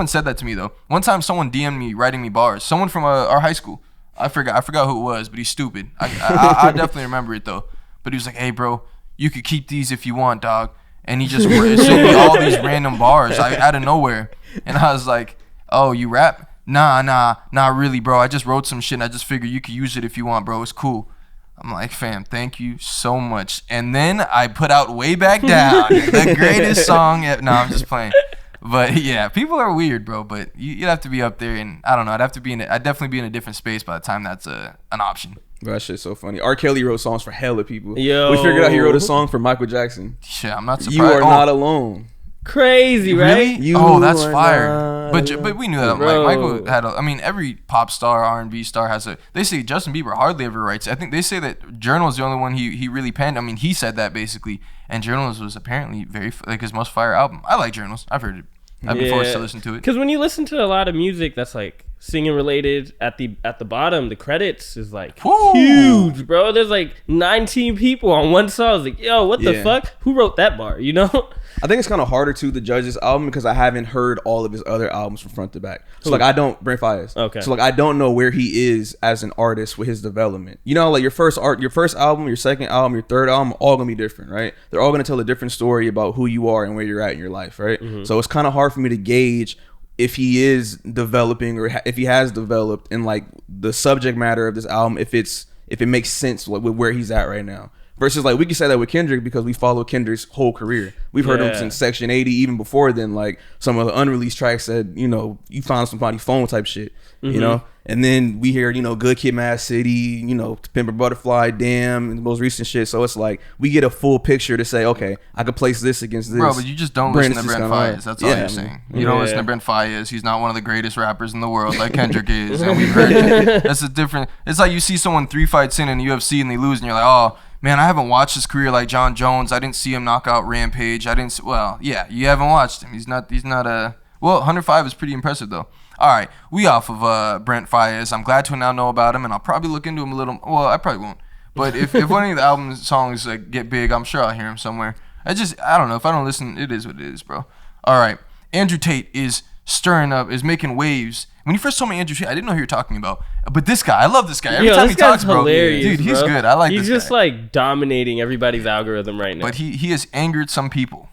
A: said that to me though. One time, someone DM'd me writing me bars. Someone from our high school. I forgot who it was, but he's stupid. I definitely remember it though. But he was like, hey, bro. You could keep these if you want, dog. And he just sent me all these random bars out of nowhere. And I was like, oh, you rap? Nah, not really, bro. I just wrote some shit and I just figured you could use it if you want, bro. It's cool. I'm like, fam, thank you so much. And then I put out Way Back Down, the greatest song ever. No, I'm just playing. But yeah, people are weird, bro. But you'd have to be up there, and I don't know. I'd definitely be in a different space by the time that's an option.
B: Bro, that shit's so funny. R. Kelly wrote songs for hella people.
C: Yo.
B: We figured out he wrote a song for Michael Jackson.
A: Yeah, I'm not surprised.
B: You are not alone.
C: Crazy, right?
A: Really? That's fire. But we knew that. Like Michael had every pop star, R&B star has a. They say Justin Bieber hardly ever writes. I think they say that Journal is the only one he really penned. I mean, he said that basically, and Journals was apparently very like his most fire album. I like Journals. I've heard it. I've been forced to listen to it.
C: Because when you listen to a lot of music that's like singing related, at the bottom, the credits is like huge, bro. There's like 19 people on one song. It's like, yo, what the fuck? Who wrote that bar? You know?
B: I think it's kind of harder to judge this album because I haven't heard all of his other albums from front to back. So like I don't Brent Faiyaz.
C: Okay.
B: So like I don't know where he is as an artist with his development. You know, like your first album, your second album, your third album, all gonna be different, right? They're all gonna tell a different story about who you are and where you're at in your life, right? Mm-hmm. So it's kind of hard for me to gauge if he is developing or if he has developed in like the subject matter of this album, if it makes sense with where he's at right now. Versus like we can say that with Kendrick because we follow Kendrick's whole career. We've heard him since Section 80, even before then. Like some of the unreleased tracks that you found somebody's phone type shit, you know. And then we hear Good Kid, Mad City, To Pimp a Butterfly, Damn, and the most recent shit. So it's like we get a full picture to say, okay, I could place this against this.
A: Bro, but you just don't listen to Brent Faiyaz. That's all you're saying. You don't listen to Brent Faiyaz. He's not one of the greatest rappers in the world like Kendrick is, and we've heard it. That's a different. It's like you see someone 3 fights in the UFC and they lose, and you're like, oh. Man, I haven't watched his career like John Jones. I didn't see him knock out Rampage. You haven't watched him. He's not 105 is pretty impressive though. All right, we off of Brent Faiyaz. I'm glad to now know about him, and I'll probably look into him a little. Well, I probably won't. But if one of the album songs get big, I'm sure I'll hear him somewhere. I don't know. If I don't listen, it is what it is, bro. All right, Andrew Tate is is making waves. When you first told me Andrew Tate, I didn't know who you were talking about. But this guy, I love this guy. Every time he talks, bro, dude, he's good. I like this guy. He's
C: just like dominating everybody's algorithm right now.
A: But he has angered some people.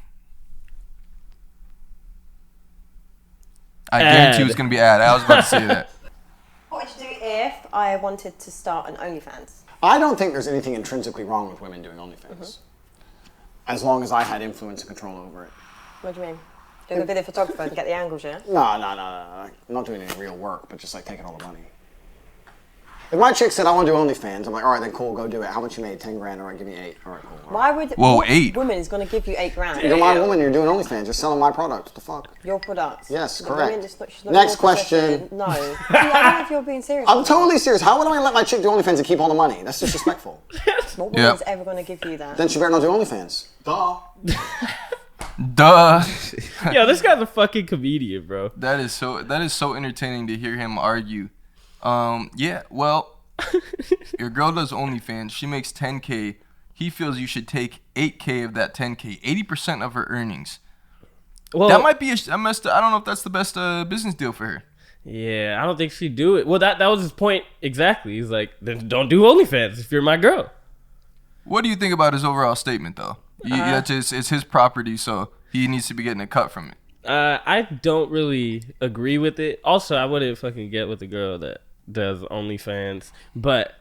A: I guarantee it was going to be ad. I was about to say that.
D: What would you do if I wanted to start an OnlyFans?
E: I don't think there's anything intrinsically wrong with women doing OnlyFans. As long as I had influence and control over it.
D: What do you mean? Doing a video photographer and get the angles, yeah?
E: No. I'm not doing any real work, but just like taking all the money. If my chick said, I want to do OnlyFans, I'm like, all right, then cool, go do it. How much you made? 10 grand, all right, give me 8. All right, cool. All right.
D: Why would...
A: Whoa, 8?
D: Woman is going to give you 8 grand.
E: You're my woman, you're doing OnlyFans. You're selling my product. What the fuck?
D: Your products?
E: Yes,
D: The
E: correct.
D: woman she's not
E: Next question.
D: No. I don't know if you're being serious.
E: I'm totally serious. How would I let my chick do OnlyFans and keep all the money? That's disrespectful.
D: What woman is ever going to give you that?
E: Then she better not do OnlyFans.
A: Duh.
C: Yo, this guy's a fucking comedian, bro.
A: That is so entertaining to hear him argue. Yeah, well, your girl does OnlyFans. She makes 10K. He feels you should take 8K of that 10K, 80% of her earnings. Well, that might be I don't know if that's the best business deal for her.
C: Yeah, I don't think she'd do it. Well, that was his point exactly. He's like, then don't do OnlyFans if you're my girl.
A: What do you think about his overall statement, though? It's his property, so he needs to be getting a cut from it.
C: I don't really agree with it. Also, I wouldn't fucking get with a girl that does OnlyFans, but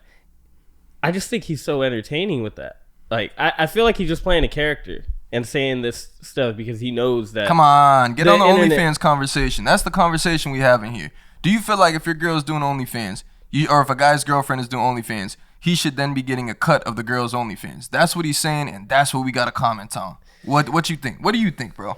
C: I just think he's so entertaining with that. Like, I feel like he's just playing a character. and saying this stuff because he knows that.
A: Come on, get on the
C: internet-
A: OnlyFans conversation. That's the conversation we having here. Do you feel like if your girl's doing OnlyFans, or if a guy's girlfriend is doing OnlyFans, he should then be getting a cut of the girl's OnlyFans? That's what he's saying, and that's what we got to comment on. What you think? What do you think, bro?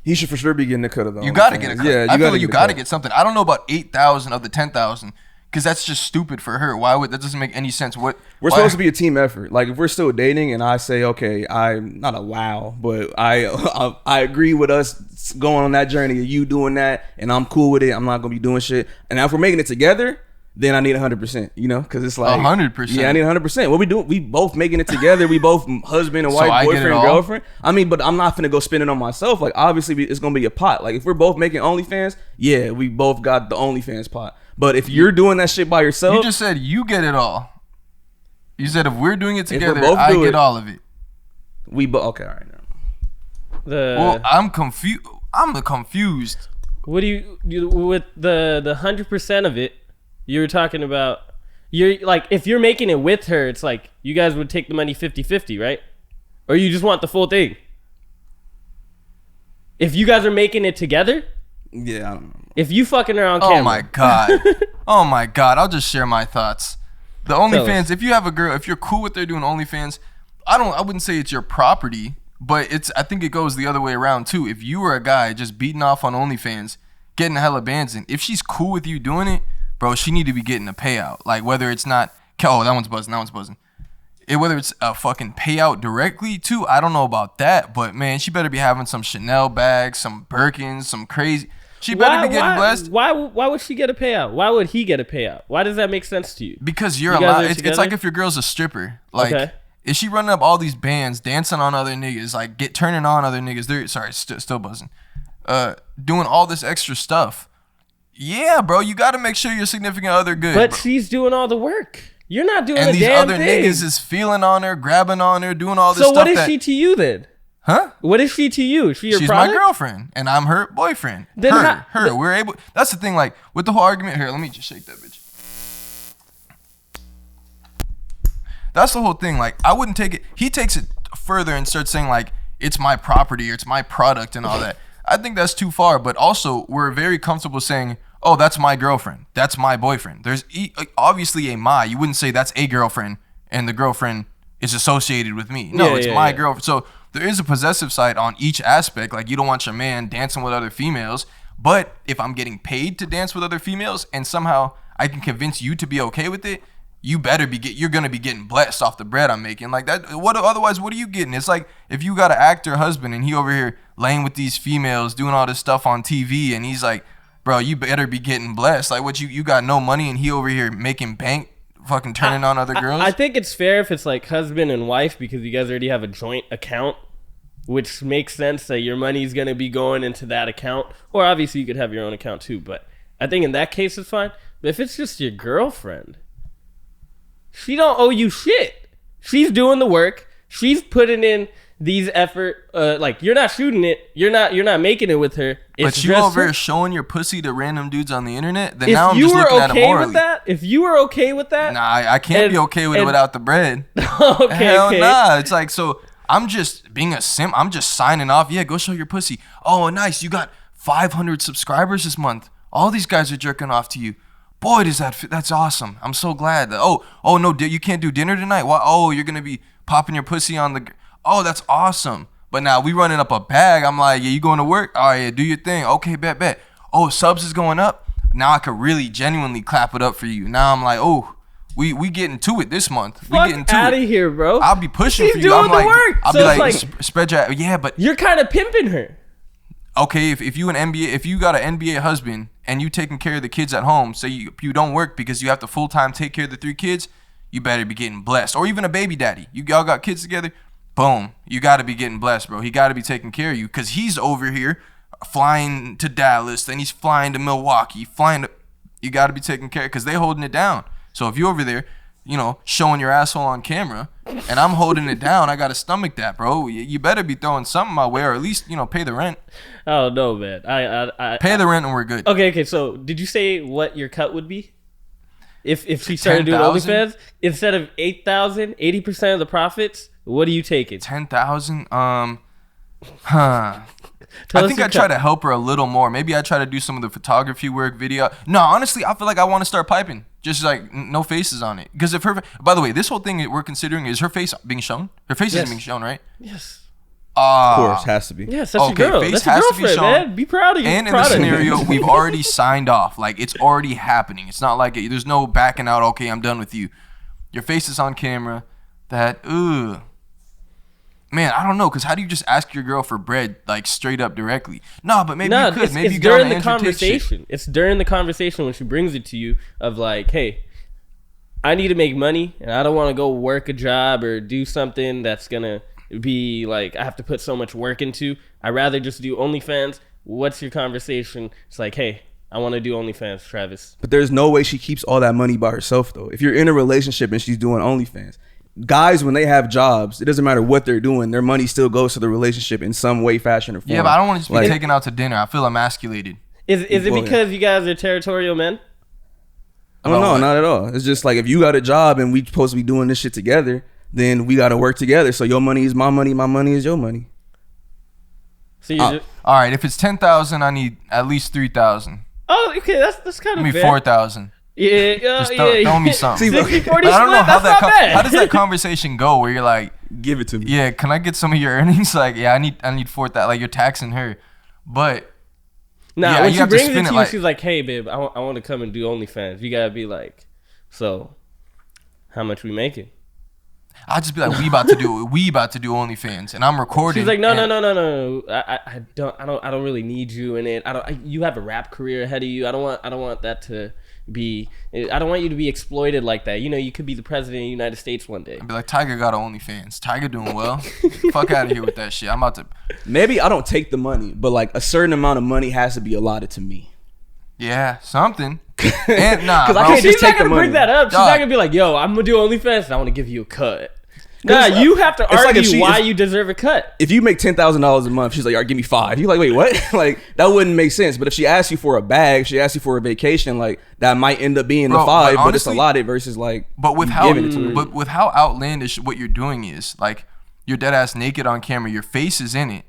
B: He should for sure be getting a cut of the
A: You got to
B: OnlyFans.
A: get a cut.
B: Yeah,
A: I feel like
B: get
A: you
B: a
A: got to
B: cut.
A: get something. I don't know about 8,000 of the 10,000 because that's just stupid for her. Why would that doesn't make any sense? We're
B: Supposed to be a team effort. Like if we're still dating and I say, okay, I'm not allow, but I agree with us going on that journey, you doing that, and I'm cool with it. I'm not gonna be doing shit. And now if we're making it together, then I need 100%. You know, because it's like
A: 100%.
B: Yeah, I need 100%. What we doing? We both making it together. We both husband and
A: So
B: wife,
A: I get it
B: boyfriend,
A: all?
B: girlfriend. I mean, but I'm not finna go spend it on myself. Like obviously, it's gonna be a pot. Like if we're both making OnlyFans, yeah, we both got the OnlyFans pot. But if you're doing that shit by yourself,
A: You just said you get it all. You said if we're doing it
B: we're
A: together,
B: both
A: I
B: do
A: get
B: it.
A: all of it.
B: we both okay. All right, now.
A: Well, I'm confused. I'm confused.
C: What do you with the 100% of it? You were talking about. You're like if you're making it with her, it's like you guys would take the money 50-50, right? Or you just want the full thing. If you guys are making it together,
B: Yeah, I don't know.
C: if you fucking her on camera,
A: Oh my god. Oh my god. I'll just share my thoughts. The OnlyFans.
C: us.
A: If you have a girl, if you're cool with her doing OnlyFans, I wouldn't say it's your property, but I think it goes the other way around too. If you were a guy just beating off on OnlyFans, getting hella bands in, if she's cool with you doing it, bro, she need to be getting a payout. Like whether it's not, oh, that one's buzzing. Whether it's a fucking payout directly too, I don't know about that, but man, she better be having some Chanel bags, some Birkins, some crazy. She better be getting blessed.
C: Why would she get a payout? Why would he get a payout? Why does that make sense to you?
A: Because you're
C: You guys
A: allowed.
C: are
A: It's
C: together?
A: like if your girl's a stripper. Like,
C: Okay.
A: is she running up all these bands, dancing on other niggas, like turning on other niggas? They're still buzzing. Doing all this extra stuff. Yeah, bro, you got to make sure your significant other good.
C: But
A: bro.
C: she's doing all the work. You're not doing
A: And
C: a
A: these
C: damn
A: other
C: thing.
A: niggas is feeling on her, grabbing on her, doing all this
C: So
A: stuff.
C: what is she to you then?
A: Huh?
C: What is she to you? Is she your
A: She's
C: product?
A: my girlfriend, and I'm her boyfriend.
C: Then
A: her. We're able. That's the thing. Like with the whole argument here. Let me just shake that bitch. That's the whole thing. Like I wouldn't take it. He takes it further and starts saying like it's my property or it's my product and all that. I think that's too far. But also we're very comfortable saying, oh, that's my girlfriend. That's my boyfriend. There's obviously a my. You wouldn't say that's a girlfriend and the girlfriend is associated with me. No, it's my girlfriend. So there is a possessive side on each aspect. Like you don't want your man dancing with other females. But if I'm getting paid to dance with other females and somehow I can convince you to be okay with it, you better you're gonna be getting blessed off the bread I'm making. Like that. Otherwise, what are you getting? It's like if you got an actor husband and he over here laying with these females, doing all this stuff on TV, and he's like, bro, you better be getting blessed. Like what you got no money and he over here making bank, fucking turning on other girls.
C: I think it's fair if it's like husband and wife because you guys already have a joint account, which makes sense that your money's gonna be going into that account. Or obviously you could have your own account too, but I think in that case it's fine. But if it's just your girlfriend, she don't owe you shit. She's doing the work. She's putting in these effort. Like you're not shooting it. You're not making it with her. It's
A: but you
C: just
A: over
C: her.
A: here showing your pussy to random dudes on the internet, then
C: If
A: now I'm
C: you
A: just
C: were
A: looking at it
C: okay
A: morally.
C: with that, if you were okay with that,
A: Nah, I can't be okay with it without the bread.
C: okay,
A: Hell
C: okay.
A: nah. It's like, so I'm just being a simp. I'm just signing off. Yeah, go show your pussy. Oh, nice. You got 500 subscribers this month. All these guys are jerking off to you. Boy, that's awesome. I'm so glad. Oh no, you can't do dinner tonight. Why? Oh, you're gonna be popping your pussy on the. Oh, that's awesome. But now we running up a bag. I'm like, yeah, you going to work? All right, yeah, do your thing. Okay, bet. Oh, subs is going up. Now I could really genuinely clap it up for you. Now I'm like, oh, we getting to it this month. We getting
C: Fuck
A: to
C: out
A: it.
C: of here, bro.
A: I'll be pushing
C: She's
A: for you.
C: doing
A: I'm
C: the
A: like,
C: work.
A: I'll
C: So
A: be
C: it's
A: like,
C: like-
A: spread your. Yeah, but
C: You're kind of pimping her.
A: okay, if you if you got an NBA husband and you taking care of the kids at home, say you don't work because you have to full time take care of the 3 kids, you better be getting blessed. Or even a baby daddy, y'all got kids together, boom, you got to be getting blessed, bro. He got to be taking care of you because he's over here flying to Dallas, then he's flying to Milwaukee, you got to be taking care because they holding it down. So if you over there, showing your asshole on camera, and I'm holding it down, I gotta stomach that, bro. You better be throwing something my way, or at least pay the rent.
C: Oh no, man. I
A: Pay the rent, and we're good.
C: Okay. So did you say what your cut would be? If she started doing
A: 10,000?
C: OnlyFans instead of 8,000, 80% of the profits, what are you taking?
A: 10,000.
C: Tell
A: I
C: us
A: think
C: your
A: I try
C: cut.
A: to help her a little more. Maybe I try to do some of the photography work, video. No, honestly, I feel like I want to start piping. Just like no faces on it. Because if her, by the way, this whole thing that we're considering, is her face being shown? Her face
C: Yes.
A: isn't being shown, right?
C: Yes.
B: Of course, has to be.
C: Yes, that's
A: Okay,
C: your girl.
A: face
C: That's your
A: has to be
C: girlfriend,
A: shown.
C: man. Be proud of you.
A: And in the
C: Proud of you.
A: scenario, we've already signed off. Like, it's already happening. It's not like there's no backing out. Okay, I'm done with you. Your face is on camera. Man, I don't know, because how do you just ask your girl for bread, like, straight up directly? No, but maybe you could. Maybe
C: it's
A: you get on
C: during
A: the
C: the
A: Andrew Tate shit.
C: conversation. It's during the conversation when she brings it to you of like, hey, I need to make money, and I don't want to go work a job or do something that's going to be like, I have to put so much work into. I'd rather just do OnlyFans. What's your conversation? It's like, hey, I want to do OnlyFans, Travis.
B: But there's no way she keeps all that money by herself, though. If you're in a relationship and she's doing OnlyFans, guys, when they have jobs, it doesn't matter what they're doing, their money still goes to the relationship in some way, fashion, or form.
A: Yeah, but I don't want to just be
B: Like-
A: taken out to dinner. I feel emasculated.
C: Is it
B: Well,
C: because you guys are territorial men?
B: Oh, no,
A: About what?
B: not at all. It's just like if you got a job and we supposed to be doing this shit together, then we got to work together. So your money is my money is your money.
C: So you're just,
A: All right, if it's 10,000, I need at least 3,000.
C: oh, okay, that's kind of
A: Give me
C: fair.
A: 4,000.
C: Yeah,
A: Just throw me something.
B: See,
C: 60, 40
A: But I don't know
C: split,
A: how
C: that's not bad.
A: how does that conversation go where you're like,
B: Give it to me.
A: yeah, can I get some of your earnings? Like, yeah, I need 4,000. Like, you're taxing her, but
C: Nah,
A: yeah,
C: when
A: you
C: she
A: have to
C: brings it
A: spin
C: to
A: it
C: you,
A: like-
C: she's like, hey, babe, I want to come and do OnlyFans. You got to be like, so how much we making?
A: I'll just be like, we about to do OnlyFans, and I'm recording.
C: She's like, no. I don't really need you in it. You have a rap career ahead of you. I don't want that to be. I don't want you to be exploited like that. You know, you could be the president of the United States one day.
A: I'd be like, Tiger got OnlyFans. Tiger doing well. Fuck out of here with that shit. I'm about to.
B: Maybe I don't take the money, but like a certain amount of money has to be allotted to me.
A: Yeah, something. And nah,
B: 'Cause I
A: bro.
B: can't
C: She's
B: just
C: not
B: take the
C: gonna bring
B: money.
C: that up. She's
A: Dog.
C: not gonna be like, yo, I'm gonna do OnlyFans and I want to give you a cut. Nah,
B: it's
C: you have to
B: like
C: argue
B: if she-
C: why
B: if-
C: you deserve a cut.
B: If you make $10,000 a month, she's like, all right, give me 5. You're like, wait, what? Like that wouldn't make sense. But if she asks you for a bag, she asks you for a vacation, like that might end up being
A: Bro,
B: the 5,
A: but
B: but it's
A: honestly-
B: allotted versus like.
A: But with
B: you
A: how
B: giving it to her.
A: with how outlandish what you're doing is, like, you're dead ass naked on camera, your face is in it.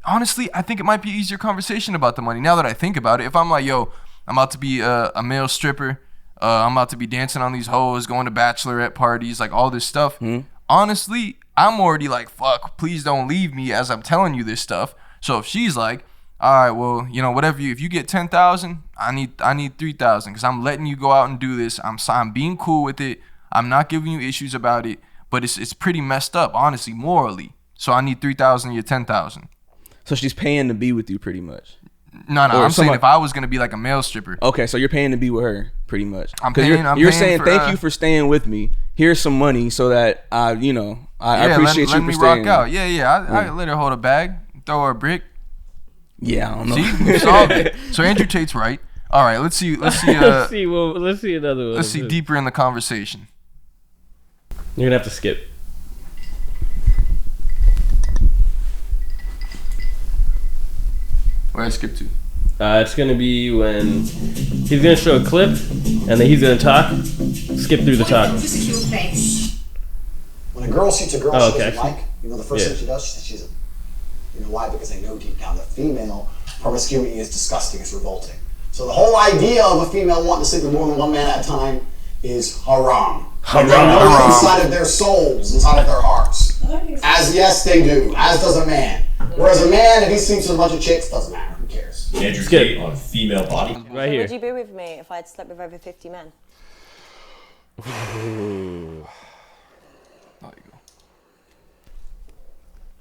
A: Honestly, I think it might be an easier conversation about the money. Now that I think about it, if I'm like, yo, I'm about to be a male stripper, I'm about to be dancing on these hoes, going to bachelorette parties, like all this stuff. Honestly, I'm already like, fuck, please don't leave me as I'm telling you this stuff. So if she's like, all right, well, you know, whatever if you get 10,000, I need 3,000 because I'm letting you go out and do this. I'm being cool with it. I'm not giving you issues about it, but it's pretty messed up, honestly, morally. So I need 3,000, you're 10,000.
B: So she's paying to be with you pretty much.
A: No,
B: Or
A: I'm saying
B: somebody-
A: if I was gonna be like a male stripper,
B: Okay, so you're paying to be with her pretty much.
A: I'm
B: 'Cause
A: paying-
B: You're,
A: I'm
B: you're
A: paying
B: saying
A: for,
B: thank you for staying with me. Here's some money so that I appreciate
A: let
B: you
A: me
B: for staying.
A: rock out. Yeah. I let her hold a bag, throw her a brick.
B: Yeah, I don't know.
A: See, we solved it. So Andrew Tate's right. All right, let's see.
C: Let's see another one.
A: Let's see deeper in the conversation.
C: You're gonna have to skip.
A: Where I skip to?
C: It's gonna be when he's gonna show a clip and then he's gonna talk. Skip through the talk.
E: When a girl shoots a girl
C: Oh,
E: she
C: okay.
E: doesn't like, you know the first
C: Yeah.
E: thing she does? She says she's a... You know why? Because they know deep down that female promiscuity is disgusting, it's revolting. So the whole idea of a female wanting to sleep with more than one man at a time is haram.
C: Haram.
E: They know
A: Haram.
E: inside of their souls, inside of their hearts. As yes, they do. As does a man. Whereas a man, if he sleeps with a bunch of chicks, doesn't matter. Who cares?
F: Andrew
C: Skip.
F: Tate on female body.
C: Right here.
D: Would you be with me if I'd slept with over 50 men?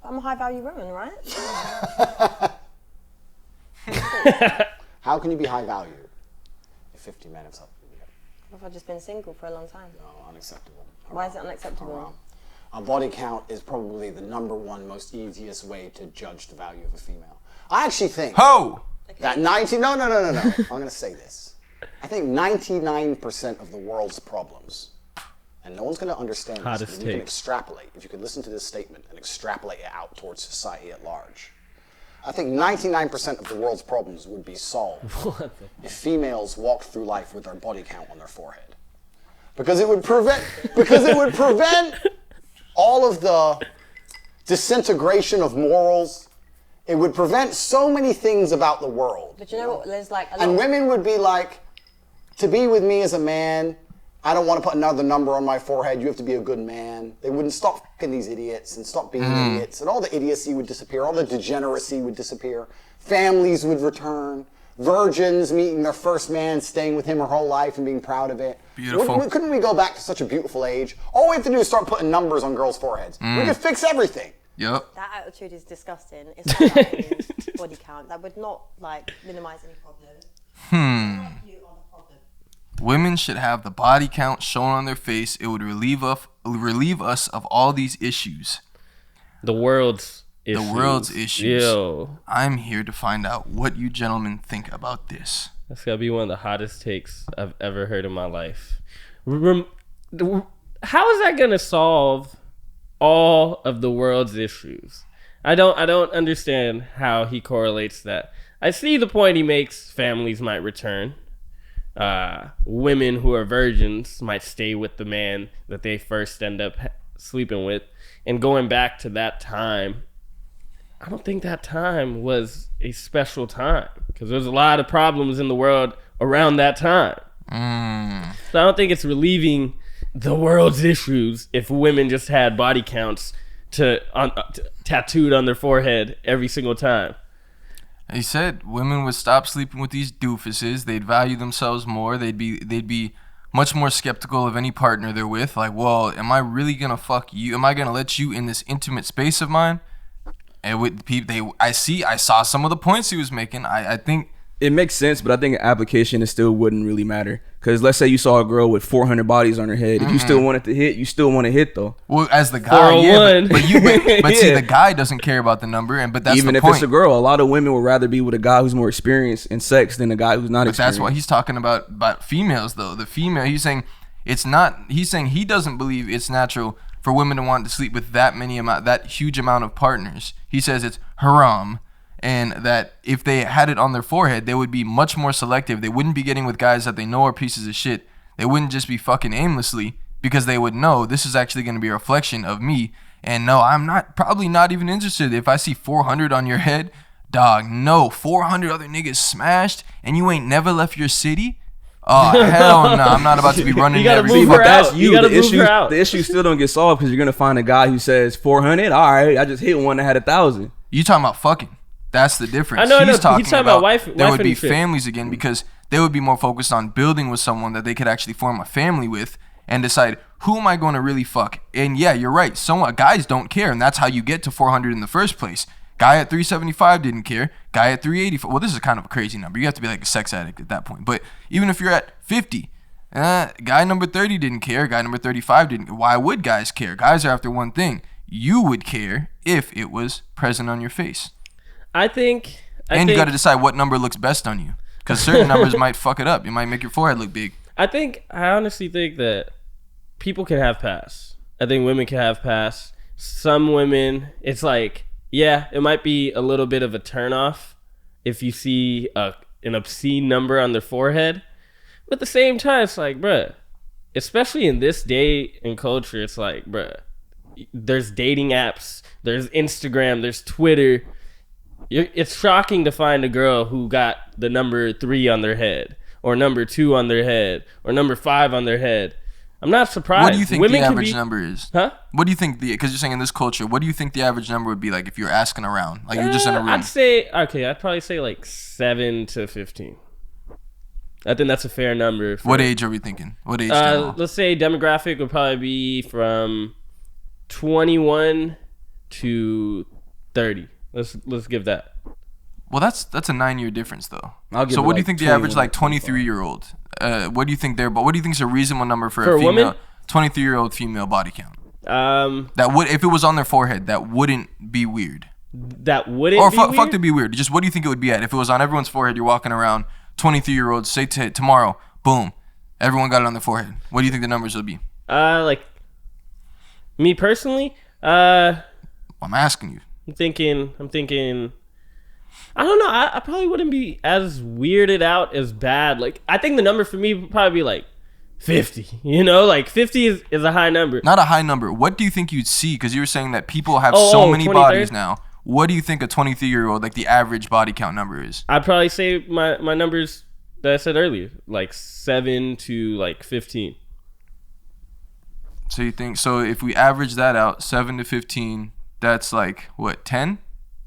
D: I'm a high value woman, right?
E: How can you be high value if 50 men have something?
D: What if I've just been single for a long time?
E: No, unacceptable.
D: Why is it unacceptable?
E: Haram. A body count is probably the #1 most easiest way to judge the value of a female. I actually think
A: Ho!
E: that 90. No. I'm going to say this. I think 99% of the world's problems, and no one's going to understand this,
C: Hottest
E: but you can
C: take.
E: extrapolate. If you could listen to this statement and extrapolate it out towards society at large, I think 99% of the world's problems would be solved if females walked through life with their body count on their forehead, because it would prevent all of the disintegration of morals It would prevent so many things about the world.
D: But you know what? There's like a lot.
E: And women would be like, to be with me as a man, I don't want to put another number on my forehead. You have to be a good man. They wouldn't stop fucking these idiots and stop being idiots. And all the idiocy would disappear. All the degeneracy would disappear. Families would return. Virgins meeting their first man, staying with him her whole life and being proud of it.
A: Beautiful.
E: Couldn't we go back to such a beautiful age? All we have to do is start putting numbers on girls' foreheads. We could fix everything.
A: Yep.
D: That attitude is disgusting. It's not like body count. That would not like minimize any problem. You are the problem.
A: Women should have the body count shown on their face. It would relieve us of all these issues.
C: The world's issues.
A: The world's issues.
C: Yo.
A: I'm here to find out what you gentlemen think about this.
C: That's gotta be one of the hottest takes I've ever heard in my life. How is that gonna solve all of the world's issues? I don't understand how he correlates that. I see the point he makes. Families might return. Women who are virgins might stay with the man that they first end up sleeping with. And going back to that time, I don't think that time was a special time because there's a lot of problems in the world around that time. So I don't think it's relieving the world's issues if women just had body counts tattooed on their forehead every single time.
A: He said women would stop sleeping with these doofuses. They'd value themselves more. They'd be much more skeptical of any partner they're with. Like, well, am I really gonna fuck you? Am I gonna let you in this intimate space of mine? And with people, I saw some of the points he was making. I think
B: it makes sense, but I think application it still wouldn't really matter. Because let's say you saw a girl with 400 bodies on her head. If you still wanted to hit, you still want to hit though.
A: Well, as the guy, yeah, but see,
B: Yeah.
A: the guy doesn't care about the number, but that's
B: even
A: the
B: if
A: point.
B: it's a girl, a lot of women would rather be with a guy who's more experienced in sex than a guy who's not
A: But
B: experienced.
A: that's why he's talking about females though. The female, he's saying it's not. He's saying he doesn't believe it's natural for women to want to sleep with that huge amount of partners. He says it's haram. And that if they had it on their forehead, they would be much more selective. They wouldn't be getting with guys that they know are pieces of shit. They wouldn't just be fucking aimlessly because they would know this is actually going to be a reflection of me. And no, I'm probably not even interested. If I see 400 on your head, dog, no, 400 other niggas smashed and you ain't never left your city? Oh, hell no. I'm not about to be running
C: You gotta
A: every
C: move
A: fucking-
C: her
B: That's
C: out.
B: you.
C: You gotta
B: The
C: move her out.
B: The issue still don't get solved because you're gonna find a guy who says 400. All right, I just hit one that had 1,000.
A: You talking about fucking. That's the difference.
C: I know,
A: He's talking
C: about wife
A: there would be
C: and shit.
A: families again because they would be more focused on building with someone that they could actually form a family with and decide who am I going to really fuck. And yeah, you're right. Guys don't care, and that's how you get to 400 in the first place. Guy at 375 didn't care. Guy at 385. Well, this is kind of a crazy number. You have to be like a sex addict at that point. But even if you're at 50, guy number 30 didn't care. Guy number 35 didn't. Why would guys care? Guys are after one thing. You would care if it was present on your face.
C: I think
A: You got to decide what number looks best on you, because certain numbers might fuck it up. It might make your forehead look big.
C: I honestly think that people can have past. I think women can have past. Some women, it's like, yeah, it might be a little bit of a turnoff if you see an obscene number on their forehead. But at the same time, it's like, bruh, especially in this day and culture, it's like, bruh, there's dating apps, there's Instagram, there's Twitter. It's shocking to find a girl who got the number 3 on their head, or number 2 on their head, or number 5 on their head. I'm not surprised.
A: What do you think
C: Women
A: the
C: can
A: average number is?
C: Huh?
A: What do you think because you're saying in this culture, what do you think the average number would be like if you're asking around? Like you're just in a room.
C: I'd probably say like 7 to 15. I think that's a fair number.
A: What age are we thinking? What age? demo?
C: Let's say demographic would probably be from 21 to 30. Let's give that.
A: Well, that's a 9-year difference though.
B: I'll give
A: So
B: it
A: what do you
B: like
A: think the average
B: 21,
A: like 23-year-old? What do you think what do you think is a reasonable number for
C: For
A: a
C: a
A: female
C: woman?
A: 23-year-old female body count?
C: That
A: That would, if it was on their forehead, that wouldn't be weird.
C: wouldn't
A: Or
C: be
A: fuck
C: weird?
A: to be weird. Just what do you think it would be at if it was on everyone's forehead? You're walking around, 23-year-olds. Say tomorrow, boom, everyone got it on their forehead. What do you think the numbers would be?
C: Like me personally,
A: I'm asking you.
C: I'm thinking. I don't know. I probably wouldn't be as weirded out as bad. Like I think the number for me would probably be like 50. You know, like 50 is a high number.
A: Not a high number. What do you think you'd see? Because you were saying that people have
C: Oh,
A: so many
C: 23rd?
A: bodies now. what do you think a 23-year-old, like the average body count number is?
C: I'd probably say my numbers that I said earlier, like 7 to like 15.
A: So you think, so if we average that out, 7 to 15, that's like, what, 10?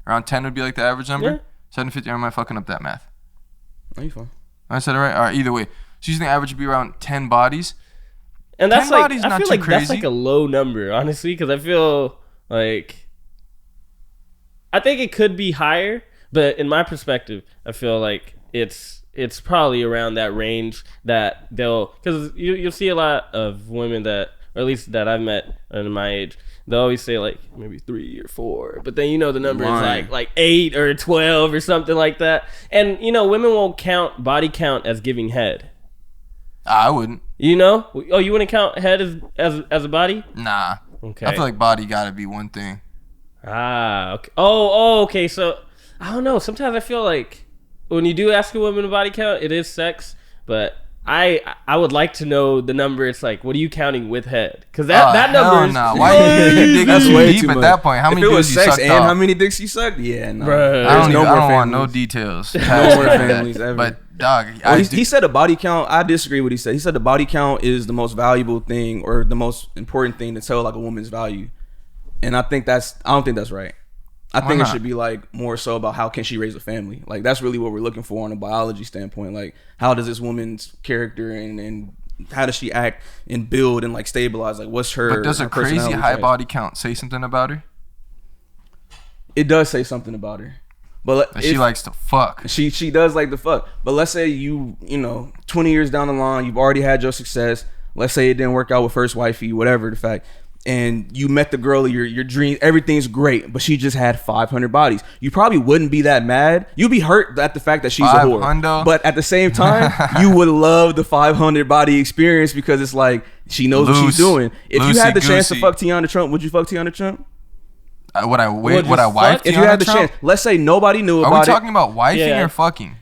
A: Around 10 would be like the average number?
C: Yeah.
A: 7 to 15, or am I fucking up that math?
B: No, you fine.
A: I said it right? All right, either way. So you think the average would be around 10 bodies?
C: And that's
A: 10
C: like,
A: bodies
C: I
A: not
C: feel
A: too
C: like that's
A: crazy.
C: like a low number, honestly, because I feel like, I think it could be higher, but in my perspective, I feel like it's probably around that range that they'll, because you'll see a lot of women that, or at least that I've met in my age, they'll always say like maybe 3 or 4, but then the number is like 8 or 12 or something like that. And women won't count body count as giving head.
A: I wouldn't.
C: Oh, you wouldn't count head as a body?
A: Nah.
C: Okay.
A: I feel like body gotta be one thing.
C: Ah, okay. Oh, okay. So I don't know. Sometimes I feel like when you do ask a woman a body count, it is sex, but I would like to know the number. It's like, what are you counting with head? Because that number is
A: Why you dig
B: That's
A: too
B: way
A: deep
B: too
A: at
B: much.
A: that point? How many
B: if it was
A: dudes you
B: sex
A: sucked
B: and
A: off?
B: how many dicks you sucked? Yeah, no.
C: Bruh.
A: I
B: There's
A: don't want
B: families.
A: no details.
B: No more families ever.
A: But dog,
B: Well, he said a body count. I disagree with what he said. He said the body count is the most valuable thing or the most important thing to tell like a woman's value. And I don't think that's right. I think it
A: not?
B: should be like more so about how can she raise a family. Like that's really what we're looking for on a biology standpoint. Like how does this woman's character and how does she act and build and like stabilize? Like what's her?
A: But does a
B: her
A: crazy
B: personality
A: high
B: type?
A: body count say something about her?
B: It does say something about her. But
A: That she likes to fuck.
B: She does like the fuck. But let's say you 20 years down the line, you've already had your success. Let's say it didn't work out with first wifey, whatever the fact. And you met the girl of your dream, everything's great, but she just had 500 bodies. You probably wouldn't be that mad. You'd be hurt at the fact that she's a whore.
A: 500?
B: But at the same time, you would love the 500 body experience because it's like she knows what she's doing. If you had the chance to fuck Tiana Trump, would you fuck Tiana Trump?
A: Would I
C: Would you
A: wife
C: fuck?
B: If you had the
A: Trump?
B: chance, let's say nobody knew
A: Are
B: about
A: we talking about wifing
C: Yeah.
A: or fucking?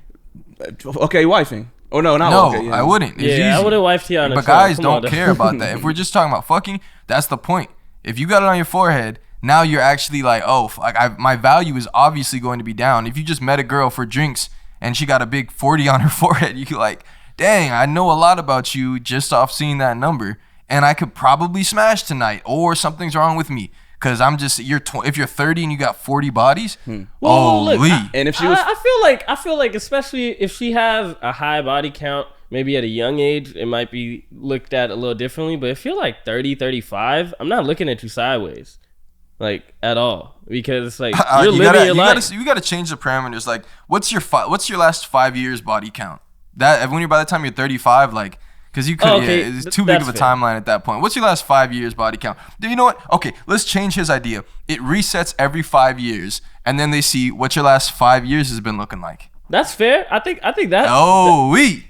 B: it. Okay, wifing. Oh no, not
A: No,
B: okay. Yeah.
A: I wouldn't. It's
C: Yeah, I
A: easy.
C: would have wifed Tiana.
A: But
C: Trump.
A: guys
C: Come on,
A: don't
C: though.
A: care about that. If we're just talking about fucking, that's the point. If you got it on your forehead, now you're actually like, oh, my value is obviously going to be down. If you just met a girl for drinks and she got a big 40 on her forehead, you could like, dang, I know a lot about you just off seeing that number, and I could probably smash tonight, or something's wrong with me. Cause I'm just if you're 30 and you got 40 bodies,
C: Well, look,
B: And if she was
C: I feel like especially if she has a high body count, maybe at a young age, it might be looked at a little differently. But if you're like 30, 35, I'm not looking at you sideways, like at all, because it's like you're living your life.
A: You gotta change the parameters. Like, what's your last 5 years body count? That when you're by the time you're 35, like. Because you could, it's too big of a timeline at that point. What's your last 5 years body count? You know what? Okay, let's change his idea. It resets every 5 years, and then they see what your last 5 years has been looking like.
C: That's fair. I think that.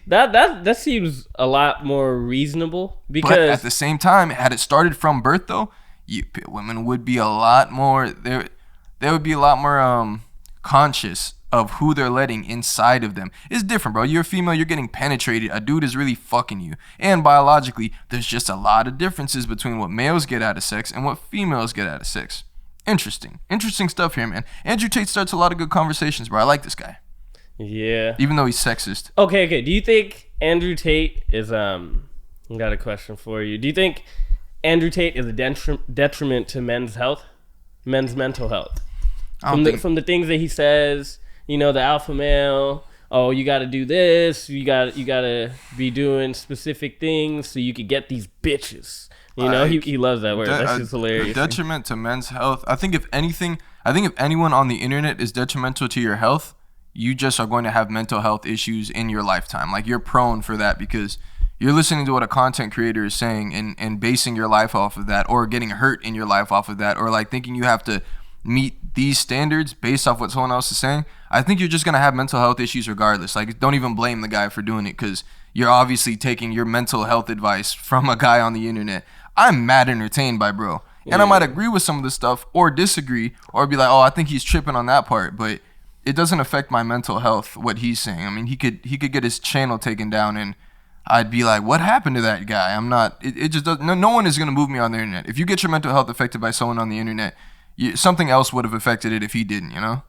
C: That seems a lot more reasonable because
A: But at the same time, had it started from birth though, women would be a lot more. They would be a lot more conscious of who they're letting inside of them. It's different, bro. You're a female, you're getting penetrated. A dude is really fucking you. And biologically, there's just a lot of differences between what males get out of sex and what females get out of sex. Interesting stuff here, man. Andrew Tate starts a lot of good conversations, bro. I like this guy.
C: Yeah.
A: Even though he's sexist.
C: Okay. Do you think Andrew Tate is I got a question for you. Do you think Andrew Tate is a detriment to men's mental health? From the things that he says, the alpha male, oh, you got to do this, you got to be doing specific things so you could get these bitches. He loves that word. That's just hilarious.
A: Detriment to men's health. I think if anyone on the internet is detrimental to your health, you just are going to have mental health issues in your lifetime. Like, you're prone for that because you're listening to what a content creator is saying and basing your life off of that, or getting hurt in your life off of that, or like thinking you have to meet these standards based off what someone else is saying. I think you're just going to have mental health issues regardless. Like, don't even blame the guy for doing it because you're obviously taking your mental health advice from a guy on the internet. I'm mad entertained by bro. And I might agree with some of the stuff or disagree or be like, oh, I think he's tripping on that part. But it doesn't affect my mental health, what he's saying. I mean, he could get his channel taken down and I'd be like, what happened to that guy? I'm not, it just doesn't, no one is going to move me on the internet. If you get your mental health affected by someone on the internet, something else would have affected it if he didn't, you know?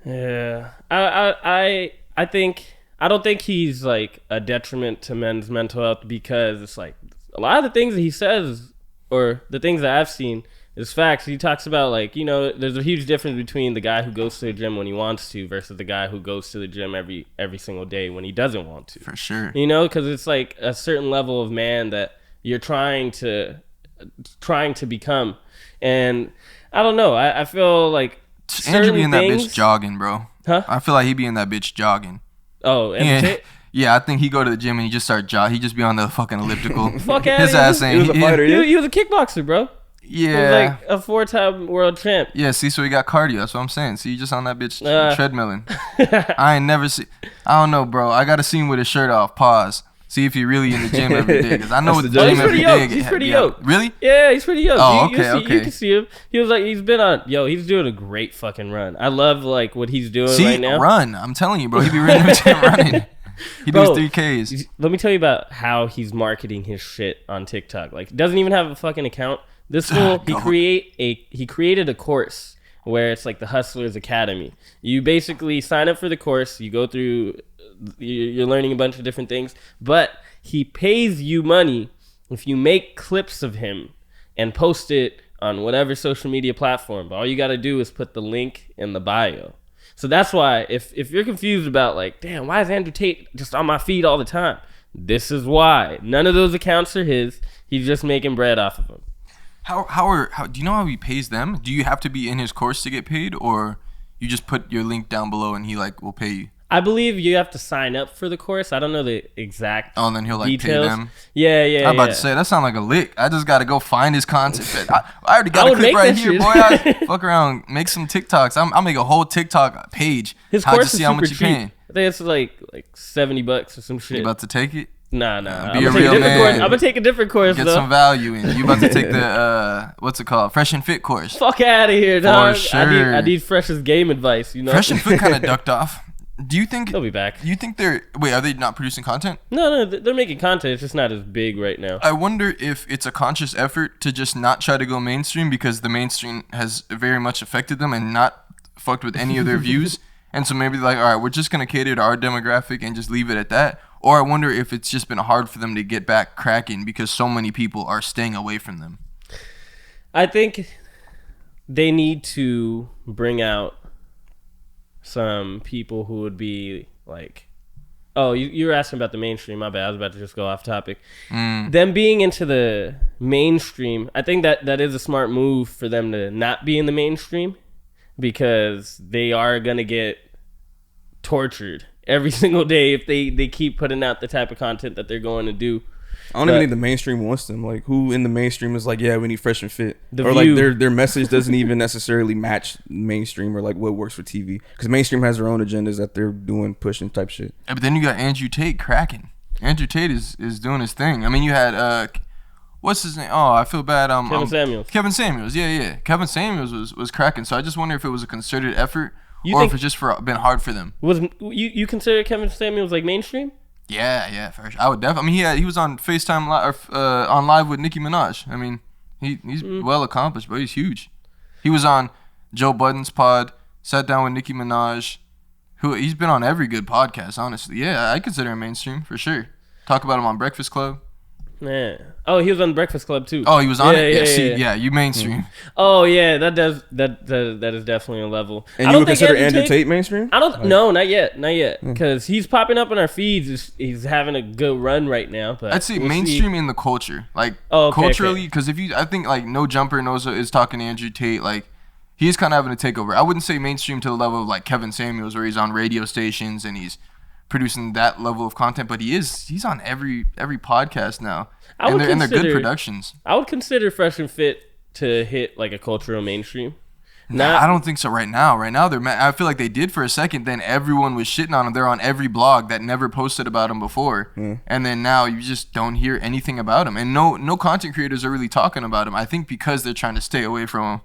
C: Yeah. I think I don't think he's like a detriment to men's mental health, because it's like a lot of the things that he says, or the things that I've seen, is facts. He talks about, like, you know, there's a huge difference between the guy who goes to the gym when he wants to versus the guy who goes to the gym every single day when he doesn't want to.
A: For sure.
C: You know, because it's like a certain level of man that you're trying to become. And I don't know. I feel like
A: Andrew be in that
C: things,
A: bitch jogging, bro.
C: Huh?
A: I feel like he be in that bitch jogging.
C: Oh, and
A: Yeah, I think he go to the gym and he just start jogging. He just be on the fucking elliptical.
C: Fuck out
A: His
C: of here.
A: ass ain't.
B: He was a fighter, yeah?
C: He was a kickboxer, bro. He was
A: Yeah.
C: like a 4-time world champ.
A: Yeah, see, so he got cardio. That's what I'm saying. See, you just on that bitch treadmilling. I ain't never see. I don't know, bro. I gotta see him with his shirt off. Pause. See if he really in the gym every day. Cause I know with the
C: Oh,
A: gym
C: he's
A: every
C: pretty
A: day.
C: yoked. He's pretty
A: yeah.
C: yoked.
A: Really?
C: Yeah, he's pretty yoked.
A: Oh,
C: You
A: okay.
C: can see him. He was like, he's been on. He's doing a great fucking run. I love like what he's doing
A: See,
C: right now.
A: run. I'm telling you, bro. He be running the gym running. He
C: Bro,
A: does 3Ks.
C: Let me tell you about how he's marketing his shit on TikTok. Like, doesn't even have a fucking account. This fool, he created a course where it's like the Hustlers Academy. You basically sign up for the course. You go through. You're learning a bunch of different things, but he pays you money if you make clips of him and post it on whatever social media platform. But all you got to do is put the link in the bio. So that's why if you're confused about, like, damn, why is Andrew Tate just on my feed all the time? This is why. None of those accounts are his. He's just making bread off of them.
A: How do you know how he pays them? Do you have to be in his course to get paid, or you just put your link down below and he like will pay you?
C: I believe you have to sign up for the course. I don't know the exact
A: Oh, and then he'll like
C: details.
A: pay them.
C: Yeah.
A: I'm about to say that sound like a lick. I just gotta go find his content. I already got
C: I
A: a
C: would
A: clip
C: make
A: right
C: that
A: here,
C: shit.
A: boy. I fuck around, make some TikToks. I'll make a whole TikTok page.
C: His
A: I'll
C: course
A: just
C: is
A: see how
C: super
A: much you
C: cheap.
A: paying.
C: I think it's like $70 or some shit.
A: You about to take it?
C: Nah.
A: Be a
C: I'm
A: real man.
C: I'm gonna take a different course
A: Get
C: though.
A: some value in. You about to take the what's it called? Fresh and Fit course.
C: Fuck out of here, dog.
A: sure.
C: I need Fresh's game advice. You know.
A: Fresh and Fit kind of ducked off. Do you think
C: He'll be back.
A: You think are they not producing content?
C: No, they're making content. It's just not as big right now.
A: I wonder if it's a conscious effort to just not try to go mainstream because the mainstream has very much affected them and not fucked with any of their views. And so maybe like, all right, we're just going to cater to our demographic and just leave it at that. Or I wonder if it's just been hard for them to get back cracking because so many people are staying away from them.
C: I think they need to bring out some people who would be like, oh, you were asking about the mainstream. My bad. I was about to just go off topic. Them being into the mainstream, I think that is a smart move for them to not be in the mainstream, because they are going to get tortured every single day if they keep putting out the type of content that they're going to do.
B: I don't even think the mainstream wants them. Like, who in the mainstream is like, yeah, we need Fresh and Fit, or
C: View.
B: like their message doesn't even necessarily match mainstream or like what works for TV, because mainstream has their own agendas that they're doing, pushing type shit.
A: Yeah, but then you got Andrew Tate cracking. Andrew Tate is doing his thing. I mean, you had what's his name? Oh, I feel bad.
C: Kevin Samuels.
A: Kevin Samuels. Yeah. Kevin Samuels was cracking. So I just wonder if it was a concerted effort
C: You
A: or
C: think-
A: if it's just been hard for them.
C: Was you consider Kevin Samuels like mainstream?
A: Yeah, for sure. I would definitely. I mean, he was on FaceTime on live with Nicki Minaj. I mean, he's well accomplished, but he's huge. He was on Joe Budden's pod, sat down with Nicki Minaj. He's been on every good podcast, honestly. Yeah, I consider him mainstream for sure. Talk about him on Breakfast Club.
C: Yeah. Oh, he was on Breakfast Club too.
A: Oh, he was on it. Yeah, see,
C: yeah.
A: you mainstream.
C: Oh yeah, that is definitely a level.
B: And
C: I
B: you
C: don't
B: would
C: think
B: consider Andrew Tate mainstream?
C: I don't. No, not yet, because he's popping up in our feeds. He's having a good run right now. But
A: I'd say
C: we'll
A: mainstream
C: see.
A: in the culture, like
C: Okay,
A: culturally,
C: okay.
A: because I think like No Jumper is talking to Andrew Tate, like he's kind of having a takeover. I wouldn't say mainstream to the level of like Kevin Samuels, where he's on radio stations and he's producing that level of content, but he's on every podcast now, and they're good productions.
C: I would consider Fresh and Fit to hit like a cultural mainstream.
A: Nah, I don't think so right now. Right now, I feel like they did for a second. Then everyone was shitting on them. They're on every blog that never posted about them before. And then now you just don't hear anything about them. And no content creators are really talking about them. I think because they're trying to stay away from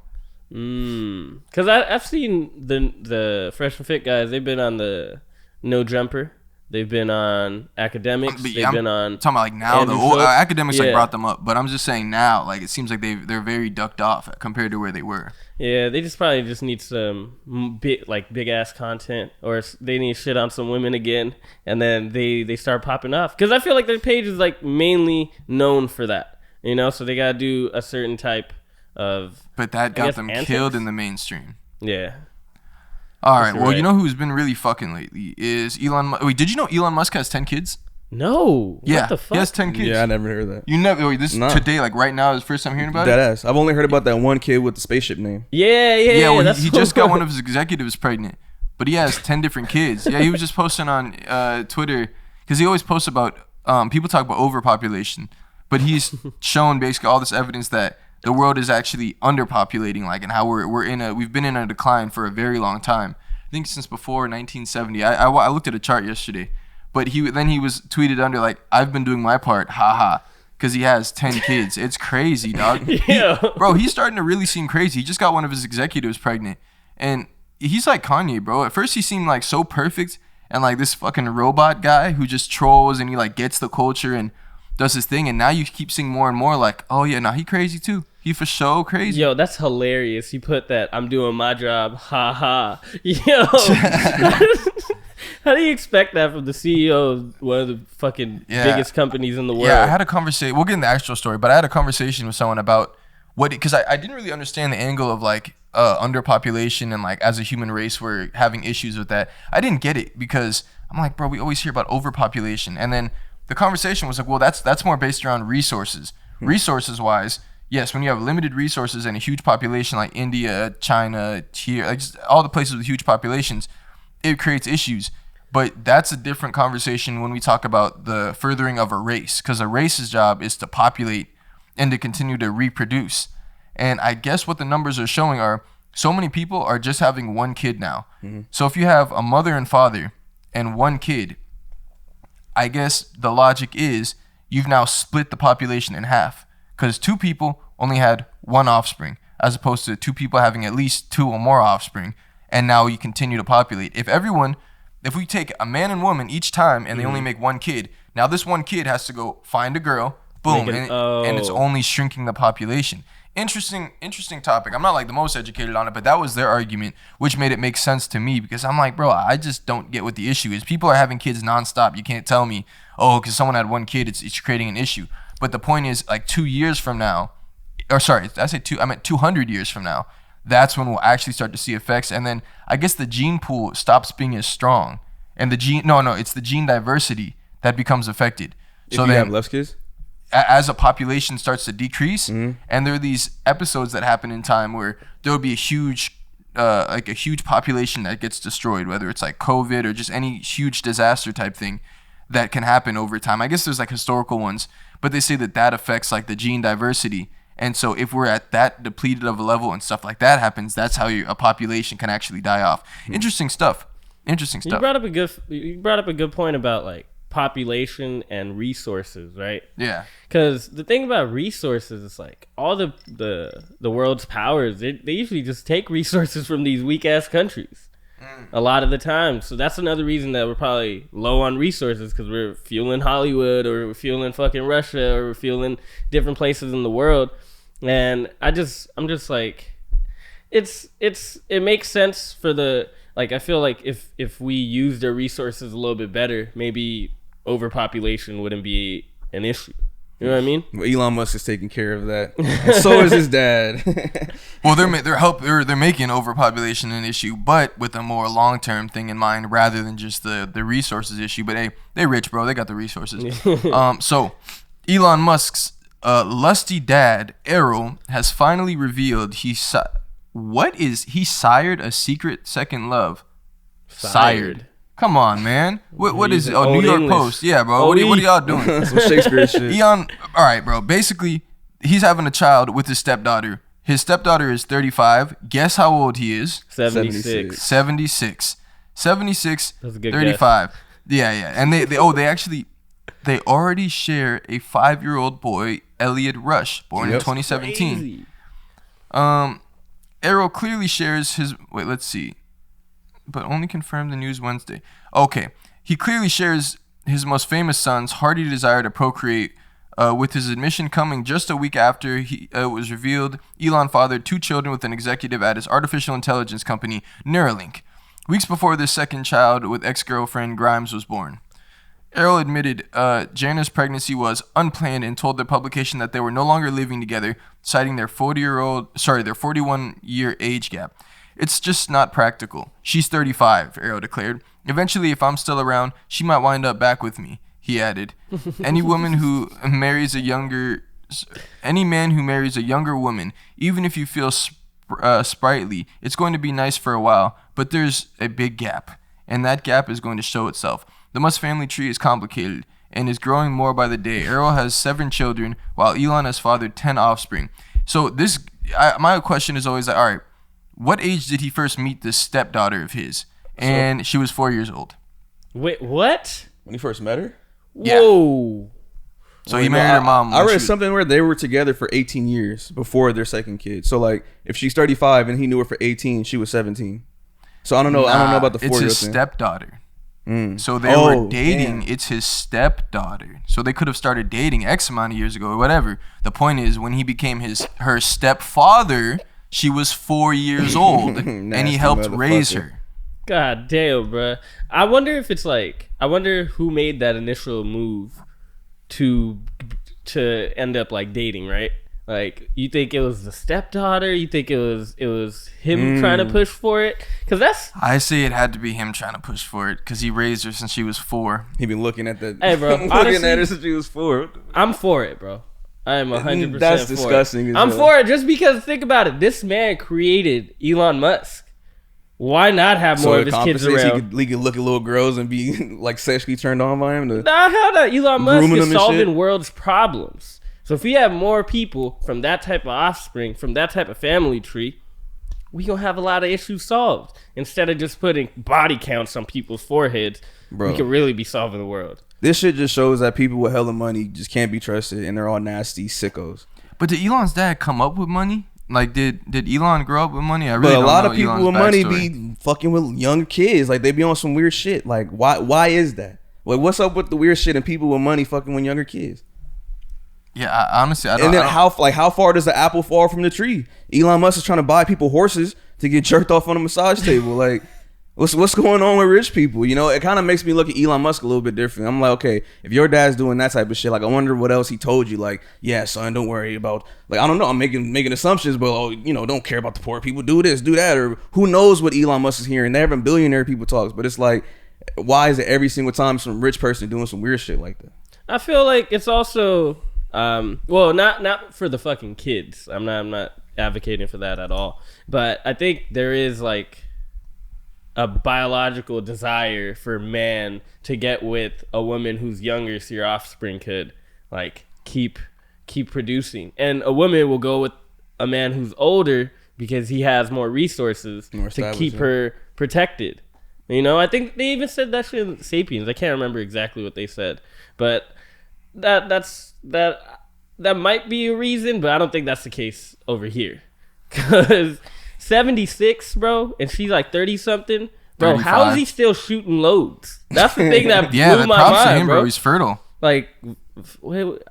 A: them.
C: Because I've seen the Fresh and Fit guys. They've been on the No Jumper. They've been on academics.
A: But
C: They've been on
A: talking about like now.
C: Andrew
A: The old
C: Schultz.
A: academics like
C: Yeah.
A: brought them up, but I'm just saying now, like it seems like they're very ducked off compared to where they were.
C: Yeah, they just probably just need some big ass content, or they need shit on some women again, and then they start popping off. Because I feel like their page is like mainly known for that, you know. So they gotta do a certain type of.
A: But that
C: I
A: got
C: guess
A: them
C: antics?
A: killed in the mainstream.
C: Yeah.
A: All right.
C: you're
A: Well, you
C: right.
A: know who's been really fucking lately is Elon. Wait, did you know Elon Musk has 10 kids?
C: No.
A: Yeah,
C: What the fuck?
A: he has 10 kids.
B: Yeah, I never heard that.
A: You never. Wait, this
B: Nah.
A: today, like right now, is the first time hearing about
B: Dead
A: it.
B: ass. I've only heard about that one kid with the spaceship name.
C: Yeah.
A: Yeah, well,
C: that's
A: he just got one of his executives pregnant, but he has 10 different kids. Yeah, he was just posting on Twitter because he always posts about people talk about overpopulation, but he's shown basically all this evidence that the world is actually underpopulating, like, and how we've been in a decline for a very long time. I think since before 1970. I looked at a chart yesterday, but he was tweeted under like, I've been doing my part, haha, because he has 10 kids. It's crazy, dog.
C: Yeah.
A: Bro, he's starting to really seem crazy. He just got one of his executives pregnant, and he's like Kanye, bro. At first he seemed like so perfect and like this fucking robot guy who just trolls and he like gets the culture and does his thing, and now you keep seeing more and more like, oh yeah, nah, he crazy too. He for sure crazy.
C: Yo, that's hilarious. He put that, I'm doing my job, ha ha. Yo. How do you expect that from the CEO of one of the fucking
A: Yeah.
C: biggest companies in the world?
A: Yeah, I had a conversation. We'll get in the actual story, but I had a conversation with someone about because I didn't really understand the angle of like underpopulation and like as a human race we're having issues with that. I didn't get it because I'm like, bro, we always hear about overpopulation, and then the conversation was like, well, that's more based around resources. Resources wise, yes, when you have limited resources and a huge population like India, China, here, like just all the places with huge populations, it creates issues. But that's a different conversation when we talk about the furthering of a race, because a race's job is to populate and to continue to reproduce. And I guess what the numbers are showing are so many people are just having one kid now. So if you have a mother and father and one kid, I guess the logic is you've now split the population in half, because two people only had one offspring as opposed to two people having at least two or more offspring, and now you continue to populate. If we take a man and woman each time and they only make one kid, now this one kid has to go find a girl, boom, and it's only shrinking the population. Interesting topic. I'm not like the most educated on it, but that was their argument, which made it make sense to me, because I'm like, bro, I just don't get what the issue is. People are having kids nonstop. You can't tell me, oh, because someone had one kid, it's creating an issue. But the point is, like 2 years from now, or sorry, I meant 200 years from now, that's when we'll actually start to see effects. And then I guess the gene pool stops being as strong, and it's the gene diversity that becomes affected.
B: If you have less kids?
A: As a population starts to decrease, and there are these episodes that happen in time where there will be a huge population that gets destroyed, whether it's like COVID or just any huge disaster type thing that can happen over time. I guess there's like historical ones, but they say that affects like the gene diversity. And so if we're at that depleted of a level and stuff like that happens, that's how a population can actually die off. Interesting stuff.
C: You brought up a good point about like population and resources, right?
A: Yeah.
C: Because the thing about resources is like all the world's powers, they usually just take resources from these weak ass countries a lot of the time. So that's another reason that we're probably low on resources, because we're fueling Hollywood, or we're fueling fucking Russia, or we're fueling different places in the world. And I'm just like, it makes sense for the, like, I feel like if we used their resources a little bit better, maybe overpopulation wouldn't be an issue. You know what I mean?
B: Well, Elon Musk is taking care of that. And so is his dad.
A: Well, they're making overpopulation an issue, but with a more long-term thing in mind rather than just the resources issue. But hey, they rich, bro. They got the resources. So Elon Musk's lusty dad, Errol, has finally revealed he sired a secret second love. Sired. Come on, man. What is it? Oh, New York
C: English.
A: Post. Yeah, bro. What are y'all doing?
B: Some Shakespeare shit.
A: All right, bro. Basically, he's having a child with his stepdaughter. His stepdaughter is 35. Guess how old he is?
C: 76.
A: 76. 76,
C: That's a good
A: 35. Guess. Yeah. And they already share a 5-year-old boy, Elliot Rush, born in 2017.
C: Crazy.
A: Errol clearly shares his... Wait, let's see. But only confirmed the news Wednesday. Okay. He clearly shares his most famous son's hearty desire to procreate, with his admission coming just a week after it was revealed Elon fathered 2 children with an executive at his artificial intelligence company, Neuralink. Weeks before this second child with ex-girlfriend Grimes was born. Errol admitted Jana's pregnancy was unplanned and told the publication that they were no longer living together, citing their 41-year age gap. It's just not practical. She's 35, Errol declared. Eventually, if I'm still around, she might wind up back with me, he added. Any man who marries a younger woman, even if you feel sprightly, it's going to be nice for a while, but there's a big gap, and that gap is going to show itself. The Musk family tree is complicated and is growing more by the day. Errol has 7 children, while Elon has fathered 10 offspring. So my question is always like, all right, what age did he first meet this stepdaughter of his? And she was 4 years old.
C: Wait, what?
B: When he first met her?
A: Yeah.
C: Whoa.
A: So he married her mom.
B: I read something where they were together for 18 years before their second kid. So like, if she's 35 and he knew her for 18, she was 17. So I don't know. I don't know about the 4-year-old
A: It's his
B: thing.
A: stepdaughter. So they were dating. Damn. It's his stepdaughter. So they could have started dating X amount of years ago or whatever. The point is, when he became her stepfather, she was 4 years old, and he helped raise her.
C: God damn, bruh. I wonder if it's like, I wonder who made that initial move to end up like dating, right? Like, you think it was the stepdaughter? You think it was him trying to push for it? Because
A: I say it had to be him trying to push for it, because he raised her since she was 4.
B: He been looking at that.
C: Hey, bro.
B: Looking
C: Honestly,
B: at her since she was 4.
C: I'm for it, bro. I am 100%
B: That's
C: for
B: disgusting.
C: it. I'm for it just because, think about it. This man created Elon Musk. Why not have more of his kids around?
B: He could look at little girls and be like sexually turned on by him.
C: Nah, hell no. Elon Musk is solving
B: shit.
C: world's problems. So if we have more people from that type of offspring, from that type of family tree, we gonna have a lot of issues solved. Instead of just putting body counts on people's foreheads, we could really be solving the world.
B: This shit just shows that people with hella money just can't be trusted, and they're all nasty sickos.
A: But did Elon's dad come up with money? Like, did Elon grow up with money? I really
B: but a
A: don't
B: lot
A: know
B: of people
A: Elon's
B: with money
A: backstory.
B: be fucking with young kids. Like, they be on some weird shit. Like, why is that? Like, what's up with the weird shit and people with money fucking with younger kids?
A: Yeah, honestly, I don't.
B: And then how far does the apple fall from the tree? Elon Musk is trying to buy people horses to get jerked off on a massage table. Like, what's going on with rich people? You know, it kind of makes me look at Elon Musk a little bit different. I'm like, okay, if your dad's doing that type of shit, like, I wonder what else he told you. Like, yeah, son, don't worry about. Like, I don't know. I'm making assumptions, but don't care about the poor people. Do this, do that, or who knows what Elon Musk is hearing? They're having billionaire people talks, but it's like, why is it every single time some rich person doing some weird shit like that?
C: I feel like it's also. Well, not for the fucking kids. I'm not advocating for that at all. But I think there is like a biological desire for man to get with a woman who's younger, so your offspring could like keep producing. And a woman will go with a man who's older because he has more resources to keep her protected. You know, I think they even said that shit in Sapiens. I can't remember exactly what they said, but that might be a reason, but I don't think that's the case over here. Cause 76, bro, and she's like 30 something, bro. 35. How is he still shooting loads? That's the thing that blew my mind,
A: to him, bro. He's fertile.
C: Like,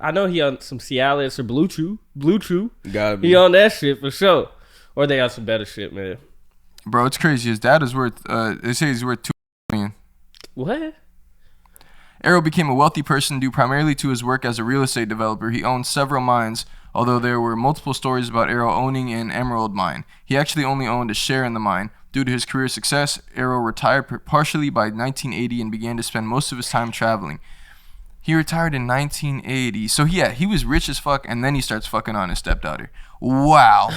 C: I know he on some Cialis or Blue Chew.
B: Gotta be.
C: He on that shit for sure. Or they got some better shit, man.
A: Bro, it's crazy. His dad is worth. They say he's worth $2 million.
C: What?
A: Errol became a wealthy person due primarily to his work as a real estate developer. He owned several mines, although there were multiple stories about Errol owning an emerald mine. He actually only owned a share in the mine. Due to his career success, Errol retired partially by 1980 and began to spend most of his time traveling. He retired in 1980. So yeah, he was rich as fuck, and then he starts fucking on his stepdaughter. Wow.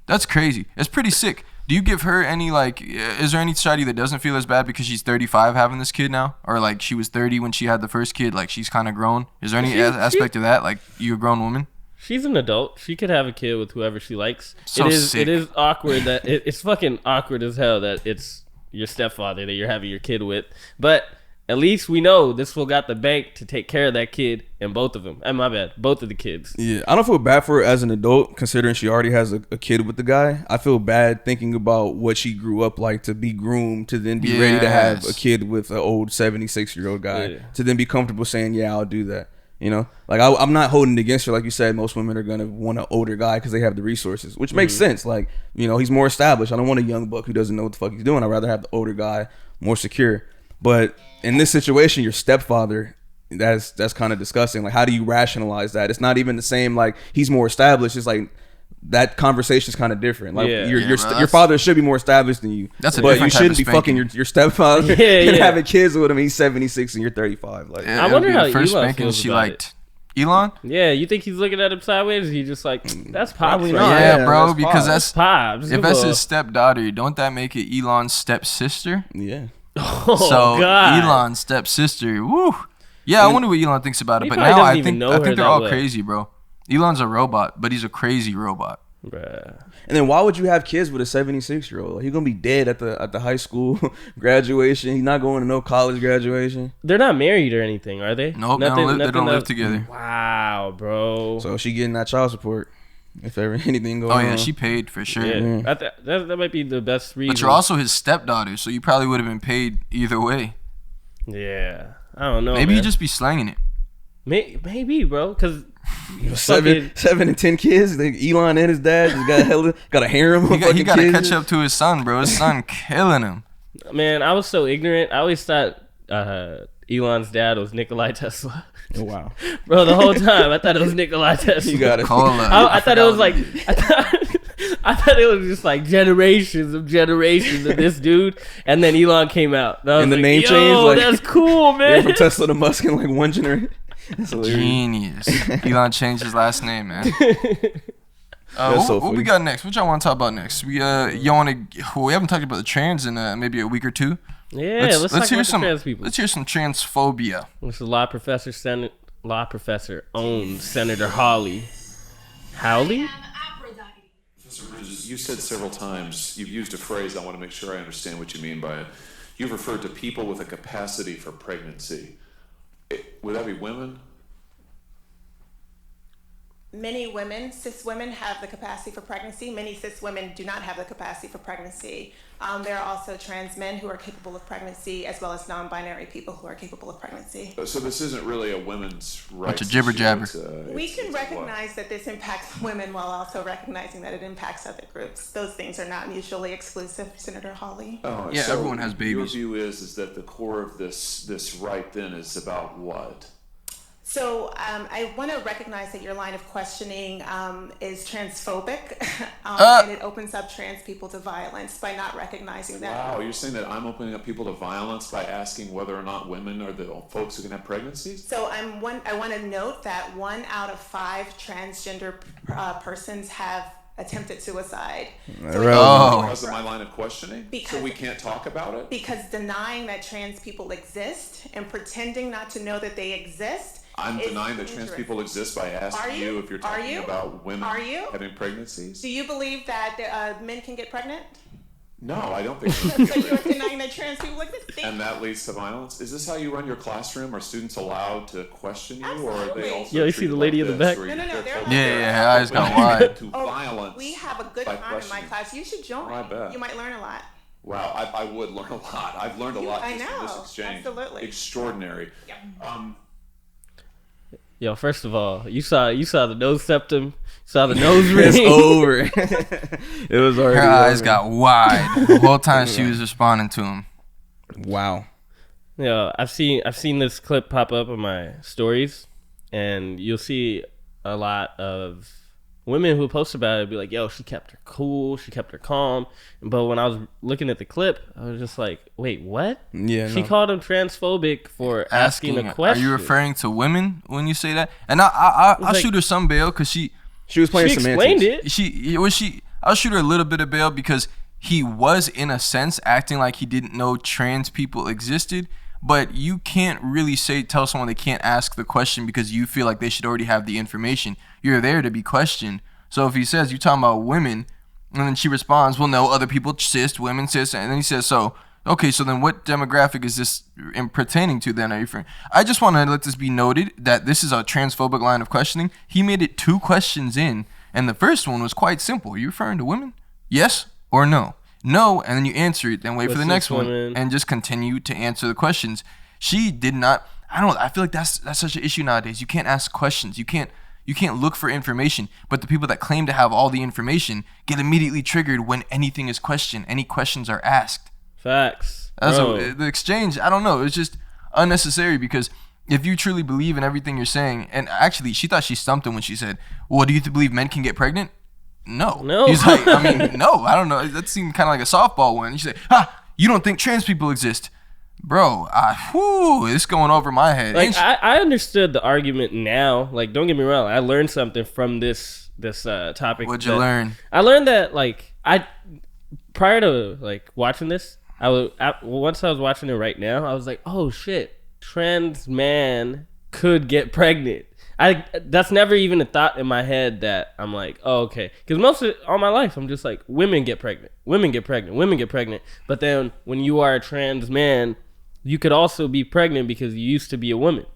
A: That's crazy. It's pretty sick. Do you give her any, like, is there any society that doesn't feel as bad because she's 35 having this kid now? Or, like, she was 30 when she had the first kid, like, she's kind of grown? Is there any aspect of that, like, you a grown woman?
C: She's an adult. She could have a kid with whoever she likes.
A: So sick.
C: It is awkward that, it's fucking awkward as hell that it's your stepfather that you're having your kid with. But at least we know this fool got the bank to take care of that kid and both of them. My bad, both of the kids.
B: Yeah, I don't feel bad for her as an adult, considering she already has a kid with the guy. I feel bad thinking about what she grew up like to be groomed, to then be ready to have a kid with an old 76-year-old guy, to then be comfortable saying, yeah, I'll do that. You know, like I'm not holding it against her. Like you said, most women are gonna want an older guy because they have the resources, which makes sense. Like, you know, he's more established. I don't want a young buck who doesn't know what the fuck he's doing. I'd rather have the older guy, more secure. But in this situation, your stepfather, that's kind of disgusting. Like, how do you rationalize that? It's not even the same. Like, he's more established. It's like that conversation is kind of different. Like, your father should be more established than you.
F: That's a
B: but
F: different
B: you shouldn't
F: type
B: be
F: of
B: fucking your stepfather and
C: Yeah.
B: having kids with him. He's 76 and you're 35. Like,
C: I wonder how
F: the first
C: Elon
F: spanking
C: feels
F: she
C: about
F: liked. Elon?
C: Yeah, you think he's looking at him sideways? Or he just like, that's Pops.
B: Probably
C: right
B: not.
C: there.
F: Yeah, bro,
B: that's
F: because
B: Pops.
F: that's
C: Pops.
F: if that's his stepdaughter, don't that make it Elon's stepsister?
B: yeah.
C: Oh,
F: So
C: God.
F: Elon's stepsister, woo. Yeah, I wonder what Elon thinks about it.
C: He
F: But
C: probably
F: now
C: doesn't
F: I
C: even
F: think
C: know her
F: they're
C: that
F: all
C: well.
F: crazy, bro. Elon's a robot, but he's a crazy robot.
C: Bruh.
B: And then why would you have kids with a 76-year-old? Like, he's gonna be dead at the high school graduation. He's not going to no college graduation.
C: They're not married or anything, are they?
F: Nope, they don't live together.
C: Wow, bro.
B: So she getting that child support if ever anything goes
F: Oh
B: on.
F: yeah, she paid for sure.
C: Yeah, that might be the best reason.
F: But you're also his stepdaughter, so you probably would have been paid either way.
C: Yeah, I don't know.
F: Maybe
C: man.
F: you just be slanging it.
C: Maybe, bro, because
B: seven and 10 kids. Like, Elon and his dad just got a harem of
F: He
B: fucking
F: got to
B: kids.
F: catch up to his son, bro. His son killing him.
C: man, I was so ignorant. I always thought Elon's dad was Nikolai Tesla.
B: Oh, wow.
C: Bro, the whole time I thought it was Nikolai Tesla.
B: You got it.
F: Cola.
C: I thought it was like I thought it was just like generations of this dude, and then Elon came out. And I was
B: And the
C: like,
B: name
C: yo,
B: changed, like-
C: that's cool,
B: Yeah,
C: man.
B: from Tesla to Musk in like one generation. That's hilarious.
F: Genius. Elon changed his last name, man.
B: That's so
F: What we
B: funny.
F: got next? What y'all want to talk about next? We we haven't talked about the trans in maybe a week or two.
C: Yeah, let's talk
F: hear
C: about
F: some
C: the trans people.
F: Let's hear some transphobia.
C: This is law professor owns Senator Hawley. Howley?
G: Professor Bridges, you said several times, you've used a phrase, I want to make sure I understand what you mean by it. You've referred to people with a capacity for pregnancy. Would that be women?
H: Many women, cis women, have the capacity for pregnancy. Many cis women do not have the capacity for pregnancy. There are also trans men who are capable of pregnancy, as well as non-binary people who are capable of pregnancy.
G: So this isn't really a women's rights
F: Bunch of jibber jabber.
H: We can recognize that this impacts women while also recognizing that it impacts other groups. Those things are not mutually exclusive, Senator Hawley.
F: Yeah, everyone has babies.
G: Your view is that the core of this right then is about what?
H: So I want to recognize that your line of questioning is transphobic, and it opens up trans people to violence by not recognizing that.
G: Wow, you're saying that I'm opening up people to violence by asking whether or not women are the folks who can have pregnancies?
H: So I want to note that 1 out of 5 transgender persons have attempted suicide.
G: Because of my line of questioning?
H: Because-
G: So we can't talk about it?
H: Because denying that trans people exist and pretending not to know that they exist.
G: I'm
H: is
G: denying that trans
H: dangerous.
G: people exist by asking
H: Are you?
G: if you're
H: Are
G: talking
H: you?
G: about women
H: Are you?
G: having pregnancies.
H: Do you believe that men can get pregnant?
G: No, I don't think
H: So you're denying that trans people exist?
G: And that leads to violence. Is this how you run your classroom? Are students allowed to question you, or are
H: Absolutely.
G: they also?
C: Yo, you see
G: treated
C: the lady
G: like
C: in the
G: this,
C: back?
G: where
H: No,
G: you're
H: they're
G: focused
F: Yeah, her eyes got wide.
G: to violence?
H: We have a good
G: by
H: time in my
G: questioning.
H: class. You should join.
G: Oh, I bet.
H: You might learn a lot.
G: Wow, I would learn a lot. I've learned a lot
H: I
G: just from this
H: know,
G: exchange.
H: absolutely.
G: Extraordinary.
C: Yo, first of all, you saw the nose septum, saw the nose ring.
B: It's over. It was already
F: Her eyes
B: over.
F: got wide the whole time she was responding to him.
B: Wow.
C: Yo, I've seen this clip pop up on my stories, and you'll see a lot of women who post about it be like, yo, she kept her cool, she kept her calm. But when I was looking at the clip, I was just like, wait, what?
B: Yeah,
C: She
B: no.
C: called him transphobic for asking a question.
F: Are you referring to women when you say that? And I'll
C: like-
F: shoot her some bail because she
B: was playing
C: She explained
B: semantics.
C: it.
F: I'll shoot her a little bit of bail because he was in a sense acting like he didn't know trans people existed. But you can't really tell someone they can't ask the question because you feel like they should already have the information. You're there to be questioned. So if he says, you're talking about women, and then she responds, well, no, other people, cis, women, cis, and then he says, so Okay, so then what demographic is this pertaining to then? Are you referring? I just want to let this be noted that this is a transphobic line of questioning. He made it 2 questions in, and the first one was quite simple. Are you referring to women? Yes or no? No, and then you answer it, then wait for the next one, and just continue to answer the questions. She did not. I feel like that's such an issue nowadays. You can't ask questions. You can't look for information. But the people that claim to have all the information get immediately triggered when anything is questioned. Any questions are asked.
C: Facts.
F: The exchange, I don't know. It's just unnecessary because if you truly believe in everything you're saying, and actually, she thought she stumped him when she said, "Well, do you believe men can get pregnant?" No. He's like, no, I don't know. That seemed kind of like a softball one. You say, you don't think trans people exist? Bro, it's going over my head.
C: Like, I understood the argument now. Like, don't get me wrong. I learned something from this topic.
F: What'd you learn?
C: I learned that, like, prior to, like, watching this, once I was watching it right now, I was like, oh, shit. Trans man could get pregnant. That's never even a thought in my head that I'm like, oh, okay. Because all my life, I'm just like, women get pregnant. But then when you are a trans man, you could also be pregnant because you used to be a woman.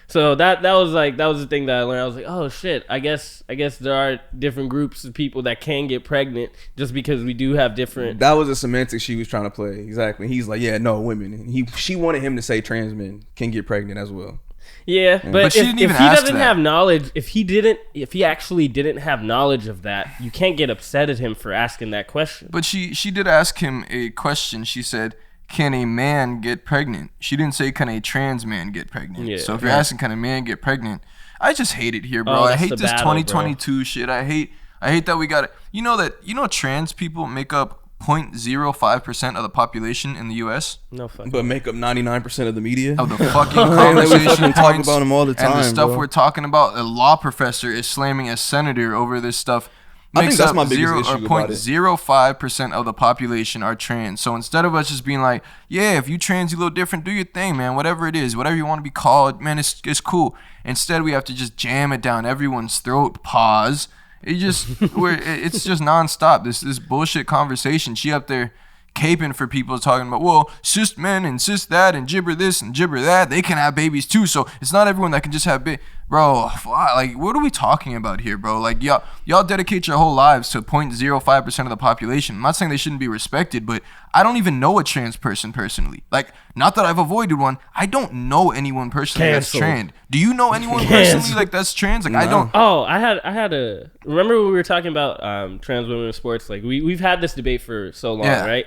C: So that was the thing that I learned. I was like, oh shit, I guess there are different groups of people that can get pregnant just because we do have different.
B: That was a semantics she was trying to play. Exactly. He's like, yeah, no, women. And she wanted him to say trans men can get pregnant as well.
C: Yeah, but if he doesn't have knowledge, if he actually didn't have knowledge of that, you can't get upset at him for asking that question.
F: But she did ask him a question. She said, can a man get pregnant? She didn't say, can a trans man get pregnant? Yeah, so if you're asking, can a man get pregnant? I just hate it here, bro. I hate this 2022 shit. I hate that we got it. You know trans people make up 0.05% of the population in the U.S.
C: No fucking.
B: But make up 99% of the media
F: of the fucking conversation.
B: Talk about them all the time.
F: And the stuff we're talking about, a law professor is slamming a senator over this stuff.
B: I think that's my biggest issue about it.
F: 0.05% of the population are trans. So instead of us just being like, yeah, if you trans, you a little different, do your thing, man. Whatever it is, whatever you want to be called, man, it's cool. Instead, we have to just jam it down everyone's throat. Pause. It's just nonstop. This bullshit conversation. She up there caping for people talking about, well, cis men and cis that and gibber this and gibber that. They can have babies too. So it's not everyone that can just have bro, like, what are we talking about here, bro? Like, y'all dedicate your whole lives to 0.05% of the population. I'm not saying they shouldn't be respected, but I don't even know a trans person personally. Like, not that I've avoided one. I don't know anyone personally that's trans. Do you know anyone personally like that's trans? Like, no. I don't.
C: Oh, I had a. Remember when we were talking about trans women in sports? Like, we've had this debate for so long, right?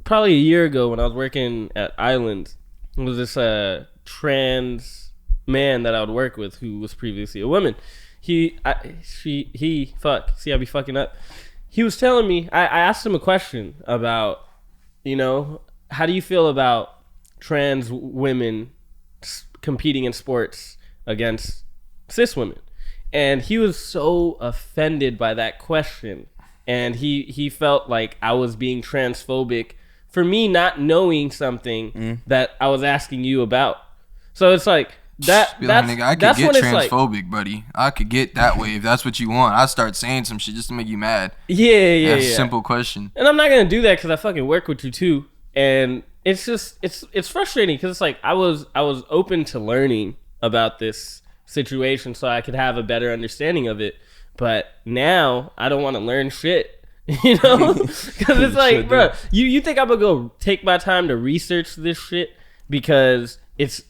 C: Probably a year ago when I was working at Island, there was this trans man that I would work with who was previously a woman. See, I be fucking up. He was telling me, I asked him a question about, how do you feel about trans women competing in sports against cis women? And he was so offended by that question. And he felt like I was being transphobic for me not knowing something that I was asking you about. So it's like, I could get
F: transphobic, buddy. I could get that way if that's what you want. I'd start saying some shit just to make you mad.
C: Yeah.
F: That's a simple question.
C: And I'm not gonna do that because I fucking work with you too. And it's just it's frustrating because it's like I was open to learning about this situation so I could have a better understanding of it. But now I don't want to learn shit. Because it's like, bro, you think I'm gonna go take my time to research this shit because it's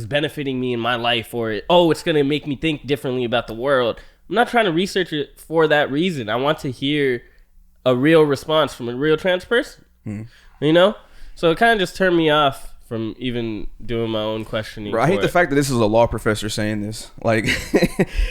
C: benefiting me in my life, or it's gonna make me think differently about the world. I'm not trying to research it for that reason. I want to hear a real response from a real trans person. So it kind of just turned me off from even doing my own questioning.
B: Bro, I hate the fact that this is a law professor saying this. Like,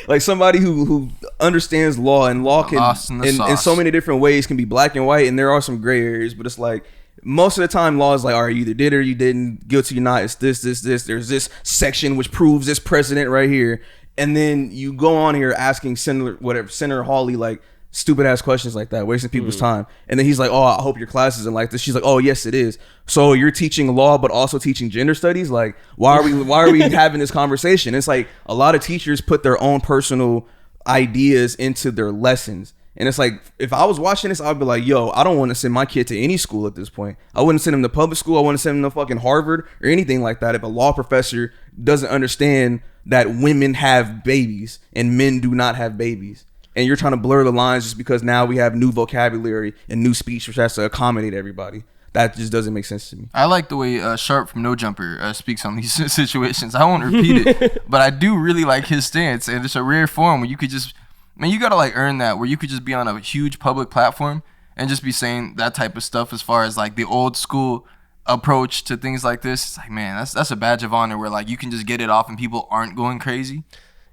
B: like somebody who understands law, and law can in so many different ways can be black and white, and there are some gray areas, but it's like, most of the time, law is like, all right, you either did or you didn't, guilty or not, it's this. There's this section which proves this precedent right here. And then you go on here asking Senator Hawley, like, stupid ass questions like that, wasting people's time. And then he's like, oh, I hope your class isn't like this. She's like, oh, yes, it is. So you're teaching law, but also teaching gender studies? Like, why are we having this conversation? It's like a lot of teachers put their own personal ideas into their lessons. And it's like, if I was watching this, I'd be like, yo, I don't want to send my kid to any school at this point. I wouldn't send him to public school. I wouldn't send him to fucking Harvard or anything like that if a law professor doesn't understand that women have babies and men do not have babies. And you're trying to blur the lines just because now we have new vocabulary and new speech which has to accommodate everybody. That just doesn't make sense to me.
F: I like the way Sharp from No Jumper speaks on these situations. I won't repeat it, but I do really like his stance. And it's a rare form where you could just, man, you gotta like earn that, where you could just be on a huge public platform and just be saying that type of stuff as far as like the old school approach to things like this. It's like, man, that's a badge of honor where like you can just get it off and people aren't going crazy.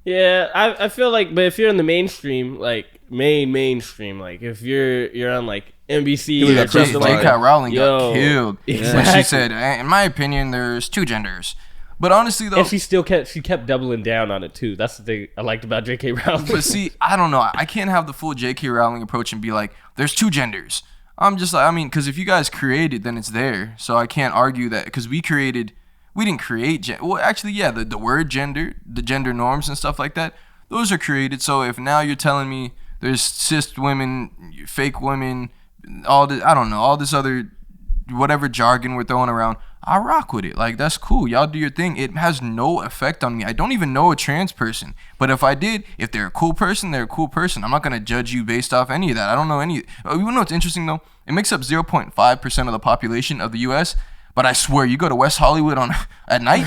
C: Yeah, I feel like, but if you're in the mainstream, like mainstream, like if you're on like NBC or something like that.
F: J.K. Rowling got
C: Yo,
F: killed
C: exactly.
F: when she said, in my opinion, there's two genders. But honestly, though,
C: and she kept doubling down on it too. That's the thing I liked about J.K. Rowling.
F: But see, I don't know. I can't have the full J.K. Rowling approach and be like, there's two genders. I'm just like, I mean, because if you guys created, then it's there. So I can't argue that because we didn't create, well, actually, yeah, the word gender, the gender norms and stuff like that, those are created. So if now you're telling me there's cis women, fake women, all this, I don't know, all this other, whatever jargon we're throwing around, I rock with it. Like, that's cool. Y'all do your thing. It has no effect on me. I don't even know a trans person. But if I did, if they're a cool person, they're a cool person. I'm not going to judge you based off any of that. I don't know any. You know what's interesting, though? It makes up 0.5% of the population of the U.S., but I swear, you go to West Hollywood at night,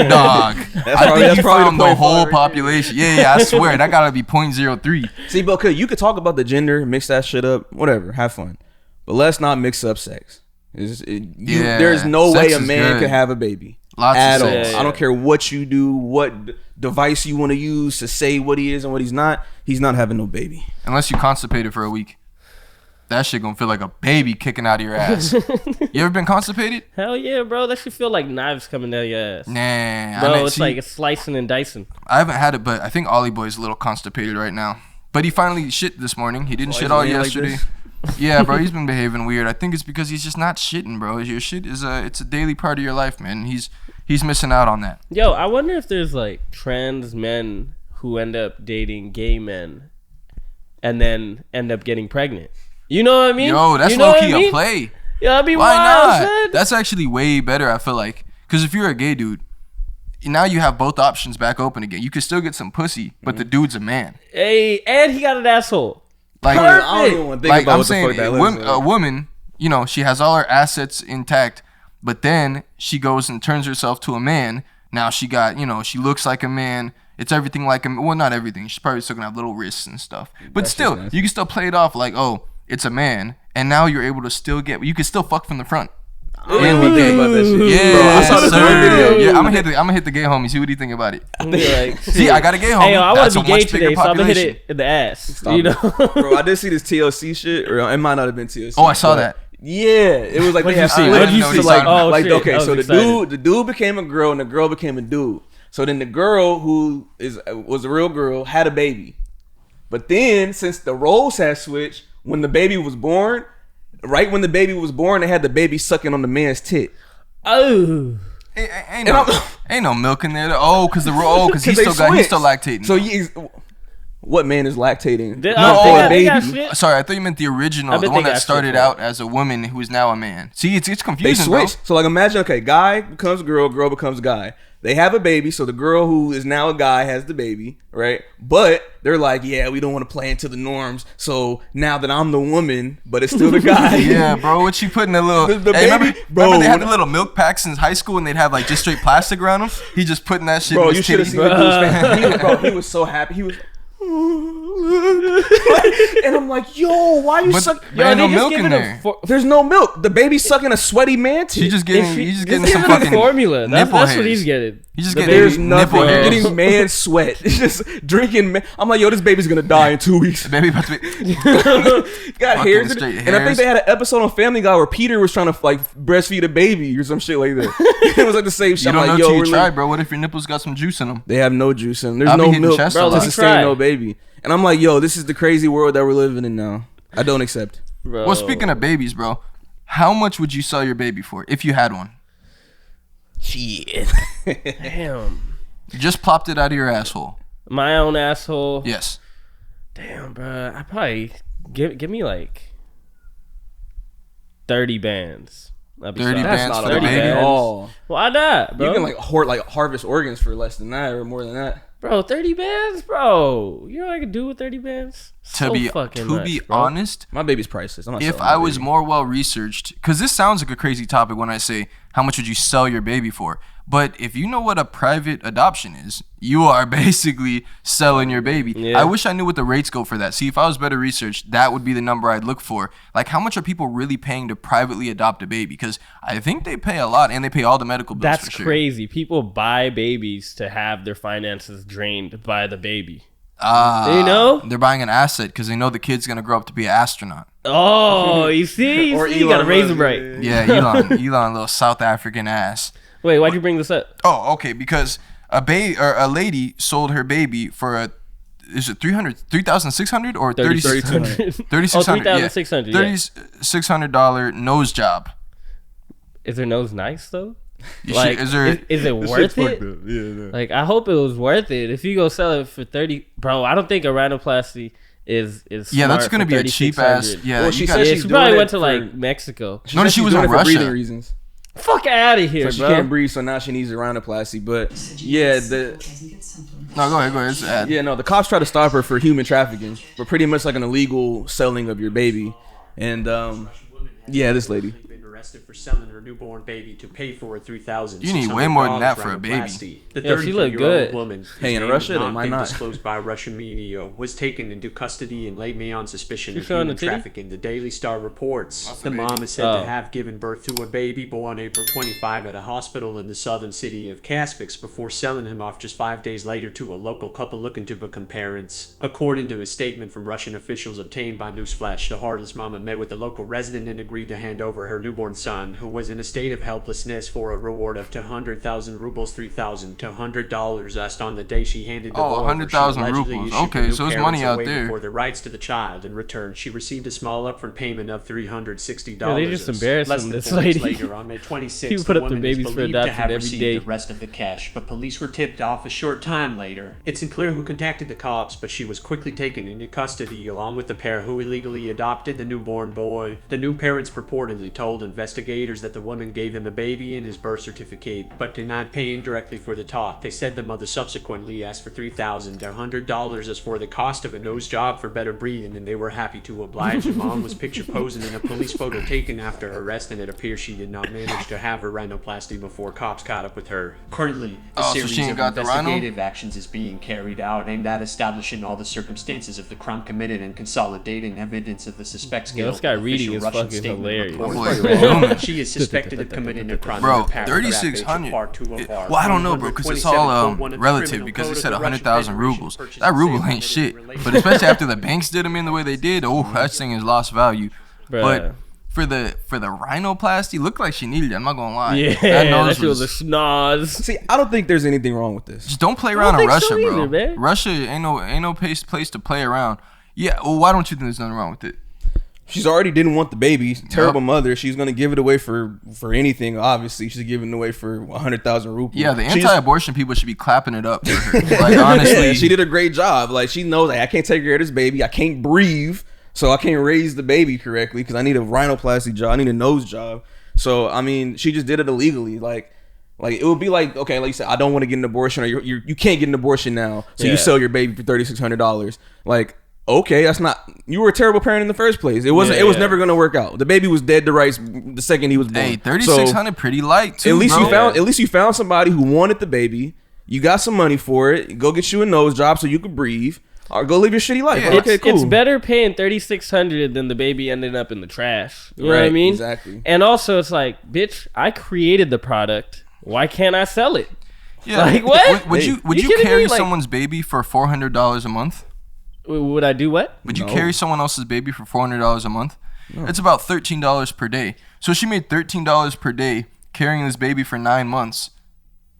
F: dog. I think you found the whole population. Yeah, I swear, that gotta be 0.03.
B: See, but you could talk about the gender, mix that shit up, whatever, have fun. But let's not mix up sex. There's no way a man could have a baby.
F: Lots
B: at
F: of
B: all.
F: sex.
B: I don't care what you do, what device you want to use to say what he is and what he's not. He's not having no baby.
F: Unless you constipated for a week. That shit gonna feel like a baby kicking out of your ass. You ever been constipated?
C: Hell yeah, bro. That should feel like knives coming down your ass.
F: Nah.
C: Bro, it's like it's slicing and dicing.
F: I haven't had it, but I think Ollie Boy's a little constipated right now. But he finally shit this morning. He didn't shit all yesterday. Like yeah, bro, he's been behaving weird. I think it's because he's just not shitting, bro. Your shit is it's a daily part of your life, man. He's missing out on that.
C: Yo, I wonder if there's like trans men who end up dating gay men and then end up getting pregnant. You know what I mean?
F: Yo, that's low-key a play.
C: Yeah, I mean,
F: why
C: wild,
F: not?
C: son.
F: That's actually way better, I feel like. Because if you're a gay dude, now you have both options back open again. You could still get some pussy, but the dude's a man.
C: Hey, and he got an asshole.
F: Like,
C: Perfect.
B: I don't even want to think about what the fuck that looks like.
F: A woman, you know, she has all her assets intact, but then she goes and turns herself to a man. Now she got, you know, she looks like a man. It's everything like a man. Well, not everything. She's probably still going to have little wrists and stuff. But still, nice. You can still play it off like, oh, it's a man, and now you're able to still you can still fuck from the front.
B: About that shit.
F: Yeah,
B: bro, I saw this one video.
F: Yeah, I'm gonna hit the gay homie. See what do you think about it?
C: Like,
F: see, I got a gay homie.
C: Hey, yo, I want to be gay today, so I'm gonna hit it in the ass.
B: Stop you know, bro. I did see this TLC shit, or it might not have been TLC.
F: Oh, I saw that.
B: Yeah, it was like
C: what
B: they
C: did you see?
B: What
C: did you see?
B: Like,
C: oh,
B: like
C: shit.
B: okay, so the dude became a girl, and the girl became a dude. So then the girl who was a real girl had a baby, but then since the roles had switched, when the baby was born. Right when the baby was born, they had the baby sucking on the man's tit.
C: Oh,
F: ain't no milk in there. Oh, because he's still lactating.
B: So what man is lactating?
F: Baby. Sorry, I thought you meant the original, the one that started out as a woman who is now a man. See, it's confusing.
B: They switch. So like, imagine, okay, guy becomes girl, girl becomes guy. They have a baby, so the girl who is now a guy has the baby, right? But they're like, yeah, we don't want to play into the norms. So now that I'm the woman, but it's still the guy.
F: Yeah, bro. What she put in a little?
B: The baby,
F: remember they had the little milk packs in high school, and they'd have like just straight plastic around them. He just putting that shit.
B: Bro,
F: in his
B: you should have seen the dude's face. He was so happy. He was. And I'm like, yo, why you suck?
F: There ain't no milk in there.
B: There's no milk. The baby's sucking a sweaty man tit.
F: He's just getting some fucking
C: formula. That's
F: hairs.
C: what he's getting.
F: He's just
B: there's
F: getting
B: nothing.
F: nipple hairs.
B: Getting man sweat. It's just drinking. Man. I'm like, yo, this baby's gonna die in 2 weeks.
F: The baby about to be
B: got hairs in it. And I think they had an episode on Family Guy where Peter was trying to like breastfeed a baby or some shit like that. It was like the same shit.
F: You don't
B: like,
F: know till you try, bro. What if your nipples got some juice in them?
B: They have no juice in them. There's no milk to sustain no baby. And I'm like, yo, this is the crazy world that we're living in now. I don't accept.
C: Bro.
F: Well, speaking of babies, bro, how much would you sell your baby for if you had one?
B: Shit.
C: Damn.
F: You just plopped it out of your asshole.
C: My own asshole.
F: Yes.
C: Damn, bro. I probably Give me like 30 bands. That'd be
F: 30
C: solid.
F: bands
B: Not
F: for
B: a
F: the
B: lot
F: baby.
B: at all.
C: Why not, bro?
B: You can like harvest organs for less than that or more than that.
C: Bro, 30 bands, bro. You know what I could do with 30 bands?
F: To be honest,
B: My baby's priceless. I'm not
F: if
B: selling my
F: I was
B: baby.
F: more well researched, because this sounds like a crazy topic when I say how much would you sell your baby for, but if you know what a private adoption is, you are basically selling your baby.
C: Yeah.
F: I wish I knew what the rates go for that. See, if I was better researched, that would be the number I'd look for. Like, how much are people really paying to privately adopt a baby? Because I think they pay a lot, and they pay all the medical bills.
C: That's
F: for sure.
C: crazy. People buy babies to have their finances drained by the baby.
F: You
C: know?
F: They're buying an asset because they know the kid's gonna grow up to be an astronaut.
C: Oh, you see?
B: Or
C: You gotta
B: Elon
C: raise him
B: Musk,
C: right.
F: Yeah, Elon, little South African ass.
C: Wait, why'd you bring this up?
F: Oh, okay, because a lady sold her baby for is it 3,600 or
C: 3,600.
F: 3,600?
C: Oh, $3,600, yeah.
F: $3,600 nose job.
C: Is her nose nice though?
F: You
C: Like,
F: should- is there?
C: is it worth it? Like, I hope it was worth it. If you go sell it for 30, bro, I don't think a rhinoplasty is
F: Yeah, that's
C: smart
F: gonna
C: for
F: be a cheap ass.
C: 3,600.
F: Yeah,
B: Well,
F: you
B: she
F: gotta-
B: said
C: Yeah,
B: she's
C: she probably
B: doing
C: went
B: it
C: to like
B: for-
C: Mexico.
B: She
F: No,
B: said
F: she
B: she's
F: was
B: doing
F: in
B: it for breathing
F: Russia.
B: reasons.
C: Fuck out of here,
B: So she
C: bro.
B: can't breathe, so now she needs a rhinoplasty. But yeah,
F: No, go ahead. It's ad.
B: the cops try to stop her for human trafficking, but pretty much like an illegal selling of your baby. And this lady.
I: Been arrested for selling her newborn baby to pay for a $3,000.
F: You need way more than that for a baby.
I: The
C: Yeah, she looked
I: 33-year-old
C: good.
I: woman,
B: Hey, in
I: whose name
B: Russia,
I: has
B: they might
I: been
B: not.
I: disclosed by Russian media, was taken into custody and laid on suspicion
C: She
I: of
C: showing
I: human
C: the titty?
I: trafficking. The Daily Star reports the
F: baby.
I: mom is said
C: Oh.
I: to have given birth to a baby born April 25 at a hospital in the southern city of Kaspix before selling him off just 5 days later to a local couple looking to become parents. According to a statement from Russian officials obtained by Newsflash, the heartless mama met with a local resident and agreed to hand over her newborn son, who was in a state of helplessness, for a reward of 200,000 rubles, $3,200. Asked on the day she handed the
F: Oh,
I: boy over, she
F: 100,000
I: allegedly
F: rubles.
I: issued the
F: Okay,
I: new
F: so it's
I: parents
F: money
I: a
F: out
I: waiver
F: there.
I: for the rights to the child. In return, she received a small upfront payment of $360.
C: Yeah, they just embarrassing
I: Less than
C: this
I: 4 weeks
C: lady.
I: later, on May 26th,
C: People put up
I: the
C: their
I: woman is
C: babies for
I: believed to
C: adoption
I: have
C: every
I: received
C: day.
I: the rest of the cash, but police were tipped off a short time later. It's unclear who contacted the cops, but she was quickly taken into custody along with the pair who illegally adopted the newborn boy. The new parents purportedly told investigators that the woman gave him a baby and his birth certificate, but denied paying directly for the tot. They said the mother subsequently asked for $3,100 as for the cost of a nose job for better breathing, and they were happy to oblige. The mom was pictured posing in a police photo taken after her arrest, and it appears she did not manage to have her rhinoplasty before cops caught up with her. Currently, a
F: Oh, so
I: series
F: she ain't
I: of
F: got the rhino?
I: investigative actions is being carried out aimed at establishing all the circumstances of the crime committed and consolidating evidence of the suspect's
C: Yeah,
I: guilt.
C: this guy
I: An
C: reading
I: official
C: is
I: Russian
C: fucking
I: statement
C: hilarious.
I: reports.
F: Boy,
I: She is suspected of committing a crime.
F: Bro,
I: under paragraph H of
F: 3,600.
I: Part 2 of our
F: Well, I don't know, bro, because it's all
I: 127.1 of the
F: relative.
I: Criminal
F: Because
I: Code
F: it
I: of
F: said
I: the Russian
F: 100,000
I: Federation
F: rubles.
I: purchased
F: That
I: and
F: ruble
I: sale
F: ain't shit.
I: related-
F: But especially after the banks did them in the way they did, that thing has lost value.
C: Bruh.
F: But for the rhinoplasty, looked like she needed it. I'm not gonna lie.
C: Yeah,
F: that nose
C: that shit was a schnoz.
B: See, I don't think there's anything wrong with this.
F: Just don't play
C: I
F: around
C: don't
F: in
C: think
F: Russia,
C: so
F: bro.
C: either, man.
F: Russia ain't no place to play around. Yeah, well, why don't you think there's nothing wrong with it?
B: She's already didn't want the baby. Terrible mother. She's gonna give it away for anything. Obviously, she's giving it away for 100,000 rupees.
F: Yeah, the
B: She's-
F: anti-abortion people should be clapping it up for her. Like, honestly,
B: Yeah, she did a great job. Like, she knows, like, I can't take care of this baby. I can't breathe, so I can't raise the baby correctly because I need a rhinoplasty job. I need a nose job. So I mean, she just did it illegally. Like it would be like, okay, like you said, I don't want to get an abortion, or you can't get an abortion now, so
C: Yeah.
B: you sell your baby for $3,600. Like, okay, that's not. You were a terrible parent in the first place. It wasn't.
C: Yeah,
B: it was
C: yeah.
B: never gonna work out. The baby was dead to rights the second he was born.
F: hey, 3,600 pretty light too.
B: At least
F: bro.
B: you found. At least you found somebody who wanted the baby. You got some money for it. Go get you a nose job so you could breathe, or go live your shitty life.
F: Yeah.
B: Okay, cool.
C: It's better paying $3,600 than the baby ending up in the trash. You know what I
B: Right,
C: mean?
B: exactly.
C: And also, it's like, bitch, I created the product. Why can't I sell it?
F: Yeah.
C: Like, what?
F: Would
C: You
F: you
C: kidding
F: carry
C: me? Like-
F: someone's baby for $400 a month?
C: Would I do what?
F: Would you
B: No.
F: carry someone else's baby for $400 a month? It's about $13 per day. So she made $13 per day carrying this baby for 9 months.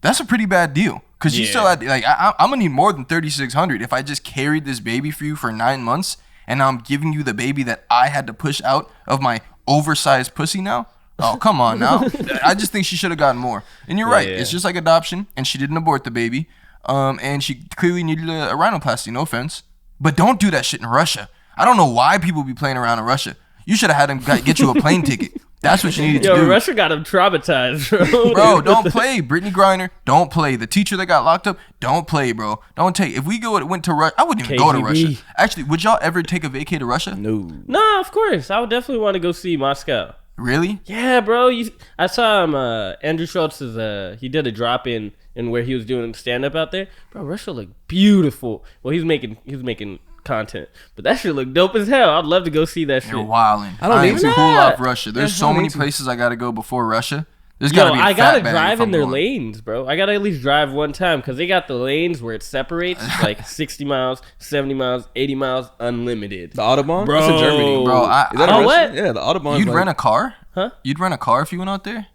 F: That's a pretty bad deal. Cause you
C: Yeah.
F: still had like I'm gonna need more than 3,600 if I just carried this baby for you for 9 months and now I'm giving you the baby that I had to push out of my oversized pussy now. Oh, come on now. I just think she should have gotten more. And you're right.
C: yeah.
F: It's just like adoption, and she didn't abort the baby. And she clearly needed a rhinoplasty. No offense, but don't do that shit in Russia. I don't know why people be playing around in Russia. You should have had them get you a plane ticket. That's what you needed to do.
C: Russia got him traumatized, bro.
F: Bro, don't play. Brittany Griner, don't play. The teacher that got locked up, don't play, bro. Don't take. If we went to Russia, I wouldn't even go to Russia. Actually, would y'all ever take a vacay to Russia?
B: No.
C: No, of course. I would definitely want to go see Moscow.
F: Really?
C: Yeah, bro. I saw him. Andrew Schultz's. He did a drop in where he was doing stand up out there. Bro, Russia looked beautiful. Well, he was making content, but that shit look dope as hell. I'd love to go see that shit.
F: You're wilding.
B: I don't
F: I
B: need
F: ain't
B: to.
F: cool off Russia. There's so many places I gotta go before Russia. There's
C: Yo,
F: gotta be a
C: I
F: fat
C: gotta
F: bag
C: drive
F: if I'm
C: in their
F: going.
C: lanes, bro. I gotta at least drive one time because they got the lanes where it separates like 60 miles, 70 miles, 80 miles, unlimited.
B: The Autobahn?
C: Bro.
B: That's in Germany.
F: Bro,
B: Is that in
C: Oh,
B: Russia?
C: what?
B: Yeah, the Autobahn.
F: You'd rent a car?
C: Huh?
F: You'd rent a car if you went out there?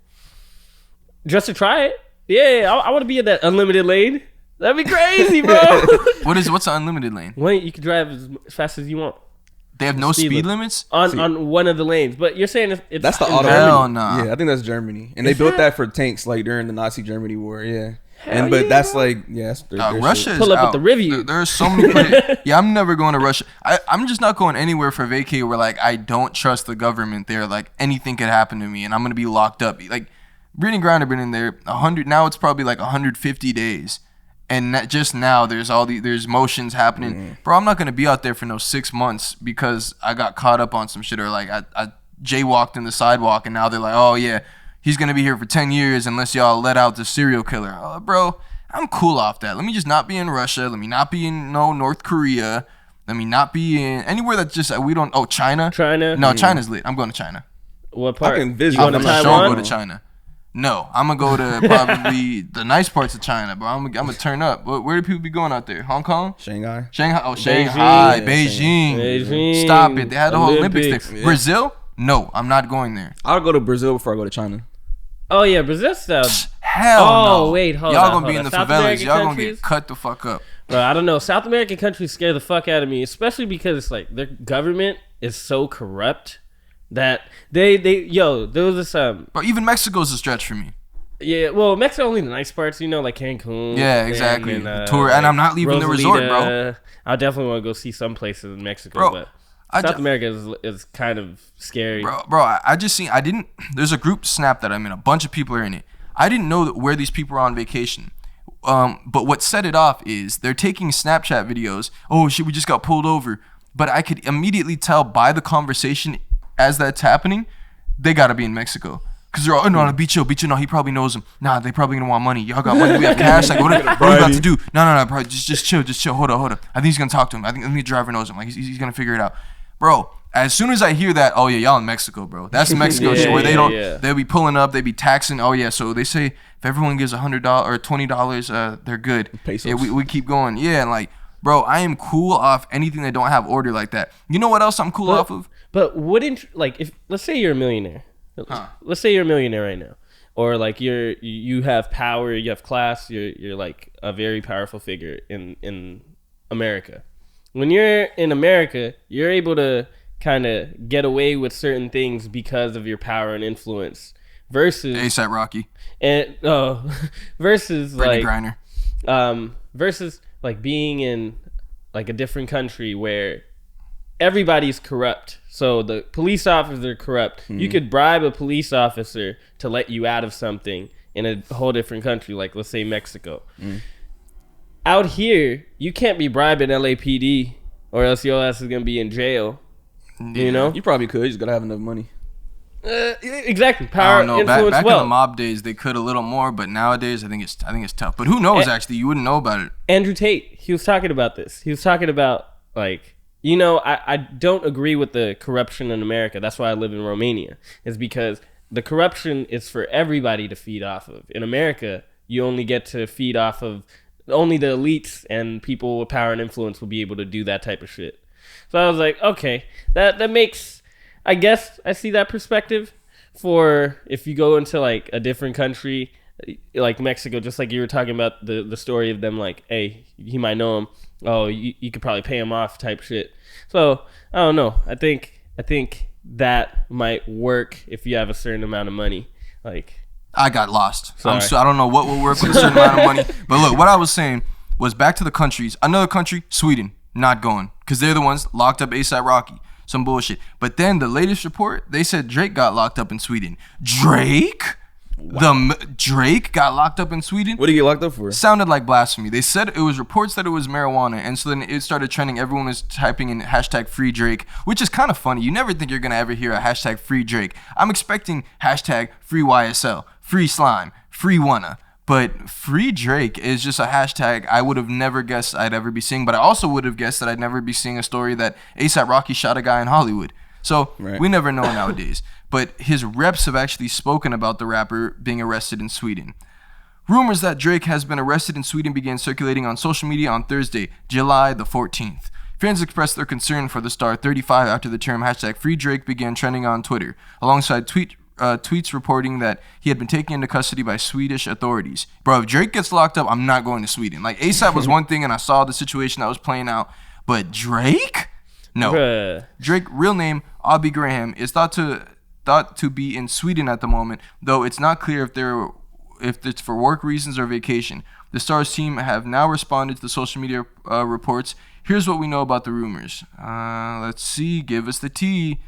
C: Just to try it? Yeah, I want to be in that unlimited lane. That'd be crazy, bro.
F: What's an unlimited lane?
C: Wait, you can drive as fast as you want
F: They have no speed limits?
C: on one of the lanes. But you're saying it's
B: That's the
C: in
B: Autobahn.
C: Germany.
F: Hell nah.
B: Yeah, I think that's Germany. And they
C: Is
B: built
C: it?
B: that for tanks like during the Nazi Germany war, yeah.
C: Hell
B: But
C: yeah,
B: that's
C: bro.
B: like, yeah, that's their
F: Russia
B: shit.
F: is
C: Pull up
F: out.
C: with the review.
F: There's so many places. Yeah, I'm never going to Russia. I'm just not going anywhere for vacay where like I don't trust the government there. Like anything could happen to me and I'm gonna be locked up. Like Brittany Griner been in there 100. Now it's probably like 150 days. And just now, there's motions happening, bro. I'm not gonna be out there for no 6 months because I got caught up on some shit or like I jaywalked in the sidewalk and now they're like, oh yeah, he's gonna be here for 10 years unless y'all let out the serial killer. Bro, I'm cool off that. Let me just not be in Russia. Let me not be in North Korea. Let me not be in anywhere that's just we don't. Oh, China.
C: China?
F: No, China's lit. I'm going to China.
C: What part?
B: I can visit.
C: You going to
F: I'm not sure
C: Taiwan?
F: I'll go to China. No, I'm gonna go to probably the nice parts of China, bro. I'm gonna turn up. Where do people be going out there? Hong Kong?
B: Shanghai.
F: Shanghai. Oh, Shanghai. Beijing.
C: Beijing.
F: Stop it. They had the whole Olympics
C: Olympics.
F: there. Brazil? No, I'm not going there.
B: I'll go to Brazil before I go to China.
C: Oh yeah, Brazil stuff.
F: Hell
C: Oh,
F: no.
C: wait, hold
F: Y'all
C: on,
F: gonna be
C: hold
F: in
C: on.
F: the
C: South
F: favelas.
C: American
F: Y'all gonna
C: countries?
F: get cut the fuck up.
C: Bro, I don't know. South American countries scare the fuck out of me, especially because it's like their government is so corrupt that there was this
F: Bro, even Mexico's a stretch for me.
C: yeah, well, Mexico only the nice parts, like Cancun.
F: Yeah, exactly.
C: And
F: Tour, and I'm not leaving the resort, bro.
C: Rosalita. I definitely want to go see some places in Mexico,
F: Bro,
C: but
F: I
C: South
F: ju-
C: America is kind of scary.
F: Bro, I just seen. There's a group snap that I'm in. A bunch of people are in it. I didn't know where these people are on vacation. But what set it off is they're taking Snapchat videos. Oh shit, we just got pulled over. But I could immediately tell by the conversation as that's happening, they gotta be in Mexico. Cause they're all, oh, no, Bicho, no, he probably knows him. Nah, they probably gonna want money. Y'all got money, we have cash. Like, what are we about to do? No, bro, just chill. Hold up. I think he's gonna talk to him. I think the driver knows him. Like, he's gonna figure it out. Bro, as soon as I hear that, oh yeah, y'all in Mexico, bro. That's Mexico shit where they'll be pulling up, they be taxing. Oh yeah, so they say if everyone gives $100 or $20, they're good.
B: Pesos.
F: Yeah, we keep going. Yeah, and like, bro, I am cool off anything that don't have order like that. You know what else I'm cool off of?
C: But wouldn't if let's say you're a millionaire, let's say you're a millionaire right now, or like you have power, you have class, you're like a very powerful figure in America. When you're in America, you're able to kind of get away with certain things because of your power and influence. Versus
F: ASAP Rocky,
C: versus
F: Brittany
C: like
F: Griner.
C: versus like being in like a different country where everybody's corrupt. So the police officers are corrupt. You could bribe a police officer to let you out of something in a whole different country, like let's say Mexico. Out here, you can't be bribing LAPD or else your ass is gonna be in jail. You know?
B: You probably could. You just gotta have enough money.
C: Exactly.
F: I
C: Power,
F: don't know.
C: influence,
F: Back in
C: wealth.
F: the mob days, they could a little more, but nowadays, I think it's tough. But who knows? Actually, you wouldn't know about it.
C: Andrew Tate, he was talking about this. He was talking about like, I don't agree with the corruption in America. That's why I live in Romania. Is because the corruption is for everybody to feed off of. In America, you only get to feed off of only the elites, and people with power and influence will be able to do that type of shit. So I was like, okay, that makes, I guess I see that perspective for if you go into like a different country like Mexico, just like you were talking about the story of them like, hey, he might know him. Oh, you could probably pay him off type shit. So I don't know. I think that might work if you have a certain amount of money. Like,
F: I got lost.
C: Sorry.
F: I don't know what will work with a certain amount of money. But look, what I was saying was back to the countries. Another country, Sweden, not going. because they're the ones locked up ASAP Rocky. Some bullshit. But then the latest report, they said Drake got locked up in Sweden. Drake? Wow. Drake got locked up in Sweden?
B: What did he get locked up for?
F: Sounded like blasphemy. They said it was reports that it was marijuana, and so then it started trending. Everyone was typing in hashtag free Drake, which is kind of funny. You never think you're going to ever hear a hashtag free Drake. I'm expecting hashtag free YSL, free slime, free wanna. But free Drake is just a hashtag I would have never guessed I'd ever be seeing. But I also would have guessed that I'd never be seeing a story that ASAP Rocky shot a guy in Hollywood. So we never know nowadays. But his reps have actually spoken about the rapper being arrested in Sweden. Rumors that Drake has been arrested in Sweden began circulating on social media on Thursday, July the 14th. Fans expressed their concern for the star 35 after the term hashtag free Drake began trending on Twitter, alongside tweets reporting that he had been taken into custody by Swedish authorities. Bro, if Drake gets locked up, I'm not going to Sweden. Like, ASAP was one thing, and I saw the situation that was playing out. But Drake? No.
C: Bruh.
F: Drake, real name, Abby Graham, is thought to be in Sweden at the moment, though it's not clear if it's for work reasons or vacation. The star's team have now responded to the social media reports. Here's what we know about the rumors. Let's see. Give us the tea.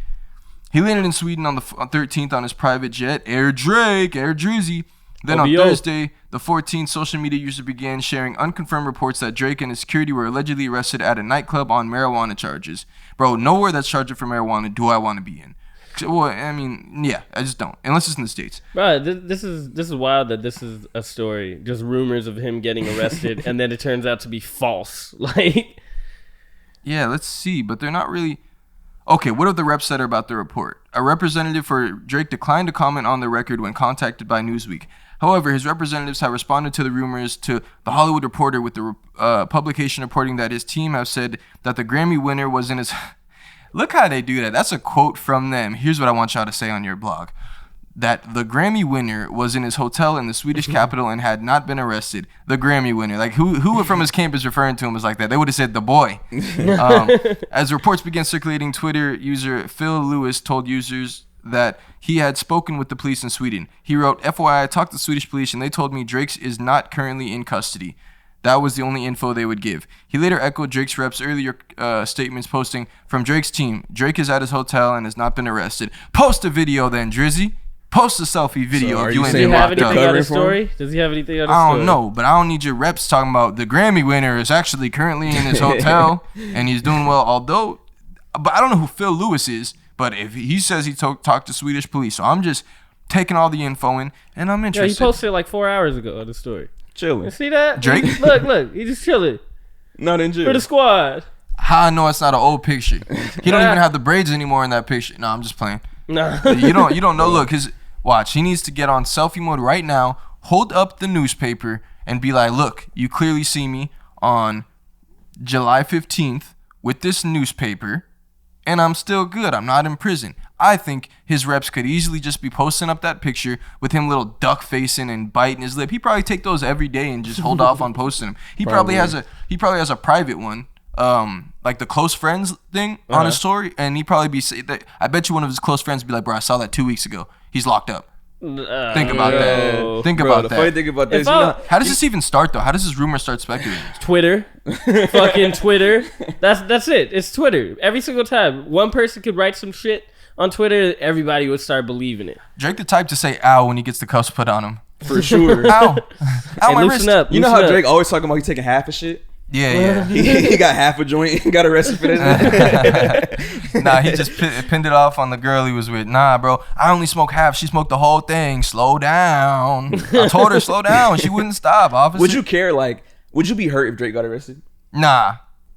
F: He landed in Sweden on the 13th on his private jet, Air Drizzy. Then on Thursday, the 14th, social media users began sharing unconfirmed reports that Drake and his security were allegedly arrested at a nightclub on marijuana charges. Bro, nowhere that's charged for marijuana do I want to be in. Well, I mean, yeah, I just don't. Unless it's in the States.
C: Bro, this is wild that this is a story. Just rumors of him getting arrested, and then it turns out to be false. Like,
F: yeah, let's see. But they're not really... Okay, what have the reps said about the report? A representative for Drake declined to comment on the record when contacted by Newsweek. However, his representatives have responded to the rumors to The Hollywood Reporter, with the publication reporting that his team have said that the Grammy winner was in his... Look how they do that. That's a quote from them. Here's what I want y'all to say on your blog. That the Grammy winner was in his hotel in the Swedish capital and had not been arrested. The Grammy winner. Like, who from his campus referring to him was like that? They would have said the boy. As reports began circulating, Twitter user Phil Lewis told users that he had spoken with the police in Sweden. He wrote, FYI, I talked to the Swedish police and they told me Drake is not currently in custody. That was the only info they would give. He later echoed Drake's reps' earlier statements, posting, from Drake's team, Drake is at his hotel and has not been arrested. Post a video then, Drizzy. Post a selfie video if you ain't been locked up.
C: Does he have anything on his story? Does he have anything on his story?
F: I don't know, but I don't need your reps talking about the Grammy winner is actually currently in his hotel and he's doing well. Although, but I don't know who Phil Lewis is, but if he says he talked to Swedish police, so I'm just taking all the info in and I'm interested.
C: Yeah, he posted like 4 hours ago on the story.
B: Chilling.
C: You see that?
F: Drake?
C: Look, he's just chilling.
B: Not in jail.
C: For the squad.
F: How I know it's not an old picture? He don't even have the braids anymore in that picture. No, I'm just playing.
C: Nah.
F: You don't know. Look, watch. He needs to get on selfie mode right now. Hold up the newspaper and be like, look, you clearly see me on July 15th with this newspaper, and I'm still good. I'm not in prison. I think his reps could easily just be posting up that picture with him little duck facing and biting his lip. He probably take those every day and just hold off on posting them. He probably has a private one, like the close friends thing on his story, and he probably be that. I bet you one of his close friends be like, bro, I saw that 2 weeks ago. He's locked up. Think about that. Think about that.
B: Funny thing about this,
F: how does this even start though? How does this rumor start speculating?
C: Twitter. Fucking Twitter. That's it. It's Twitter. Every single time one person could write some shit on Twitter, everybody would start believing it.
F: Drake the type to say ow when he gets the cuffs put on him.
B: For sure.
F: Ow. Ow, my
C: loosen
F: wrist.
C: up.
B: You know how Drake always talking about he taking half of shit?
F: Yeah.
B: He got half a joint. Got arrested for this.
F: Nah, he just pinned it off on the girl he was with. Nah, bro, I only smoke half. She smoked the whole thing. Slow down. I told her slow down. She wouldn't stop, officer.
B: Would you care? Like, would you be hurt if Drake got arrested?
F: Nah.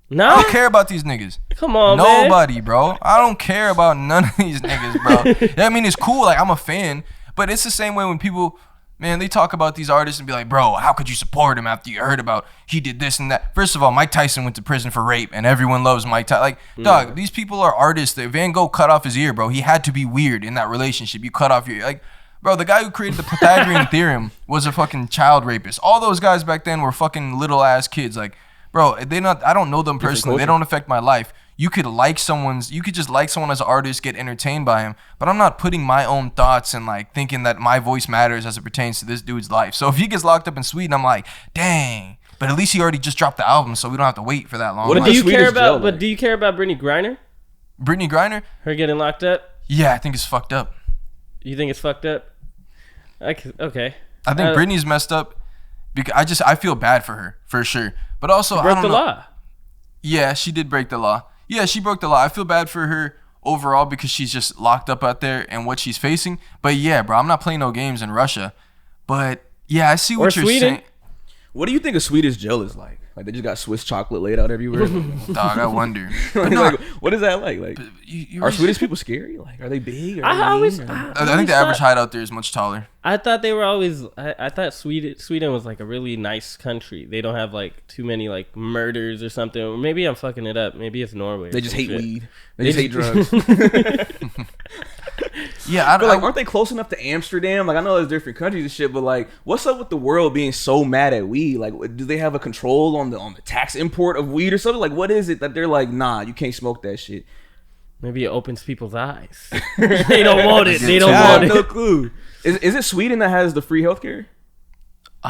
C: No?
F: I don't care about these niggas.
C: Come on,
F: Nobody, bro. I don't care about none of these niggas, bro. I mean, it's cool. Like, I'm a fan. But it's the same way when people... Man, they talk about these artists and be like, bro, how could you support him after you heard about he did this and that? First of all, Mike Tyson went to prison for rape, and everyone loves Mike Tyson. Like, dog, these people are artists. Van Gogh cut off his ear, bro. He had to be weird in that relationship. You cut off your ear. Like, bro, the guy who created the Pythagorean theorem was a fucking child rapist. All those guys back then were fucking little-ass kids. Like, bro, I don't know them personally. They don't affect my life. You could just like someone as an artist, get entertained by him, but I'm not putting my own thoughts and like thinking that my voice matters as it pertains to this dude's life. So if he gets locked up in Sweden, I'm like, dang. But at least he already just dropped the album, so we don't have to wait for that long.
B: What if
C: Do
B: the
C: you
B: Swedish
C: care about?
B: Joe,
C: But
B: like?
C: do you care about Brittany Griner?
F: Brittany Griner?
C: Her getting locked up?
F: Yeah, I think it's fucked up.
C: You think it's fucked up? Okay.
F: I think Brittany's messed up because I feel bad for her for sure. But also, I
C: Broke
F: don't
C: the
F: know.
C: law.
F: Yeah, she did break the law. Yeah, she broke the law. I feel bad for her overall because she's just locked up out there and what she's facing. But yeah, bro, I'm not playing no games in Russia. But yeah, I see what
C: Or
F: you're
C: Sweden.
F: saying.
B: What do you think a Swedish jail is like? Like they just got Swiss chocolate laid out everywhere.
F: Dog, I wonder.
B: Like, what is that like? Like,
F: You
B: are Swedish people scary? Like, are they big? Are they
C: I always.
B: mean?
F: I think the average height out there is much taller.
C: I thought they were always. I thought Sweden was like a really nice country. They don't have like too many like murders or something. Or maybe I'm fucking it up. Maybe it's Norway.
B: They just hate
C: shit.
B: weed. They just hate drugs.
F: Yeah,
B: But like, aren't they close enough to Amsterdam? Like, I know there's different countries and shit, but like, what's up with the world being so mad at weed? Like, do they have a control on the tax import of weed or something? Like, what is it that they're like, nah, you can't smoke that shit?
C: Maybe it opens people's eyes. They don't want it. They don't
B: I
C: want
B: have
C: it.
B: no clue. Is it Sweden that has the free healthcare?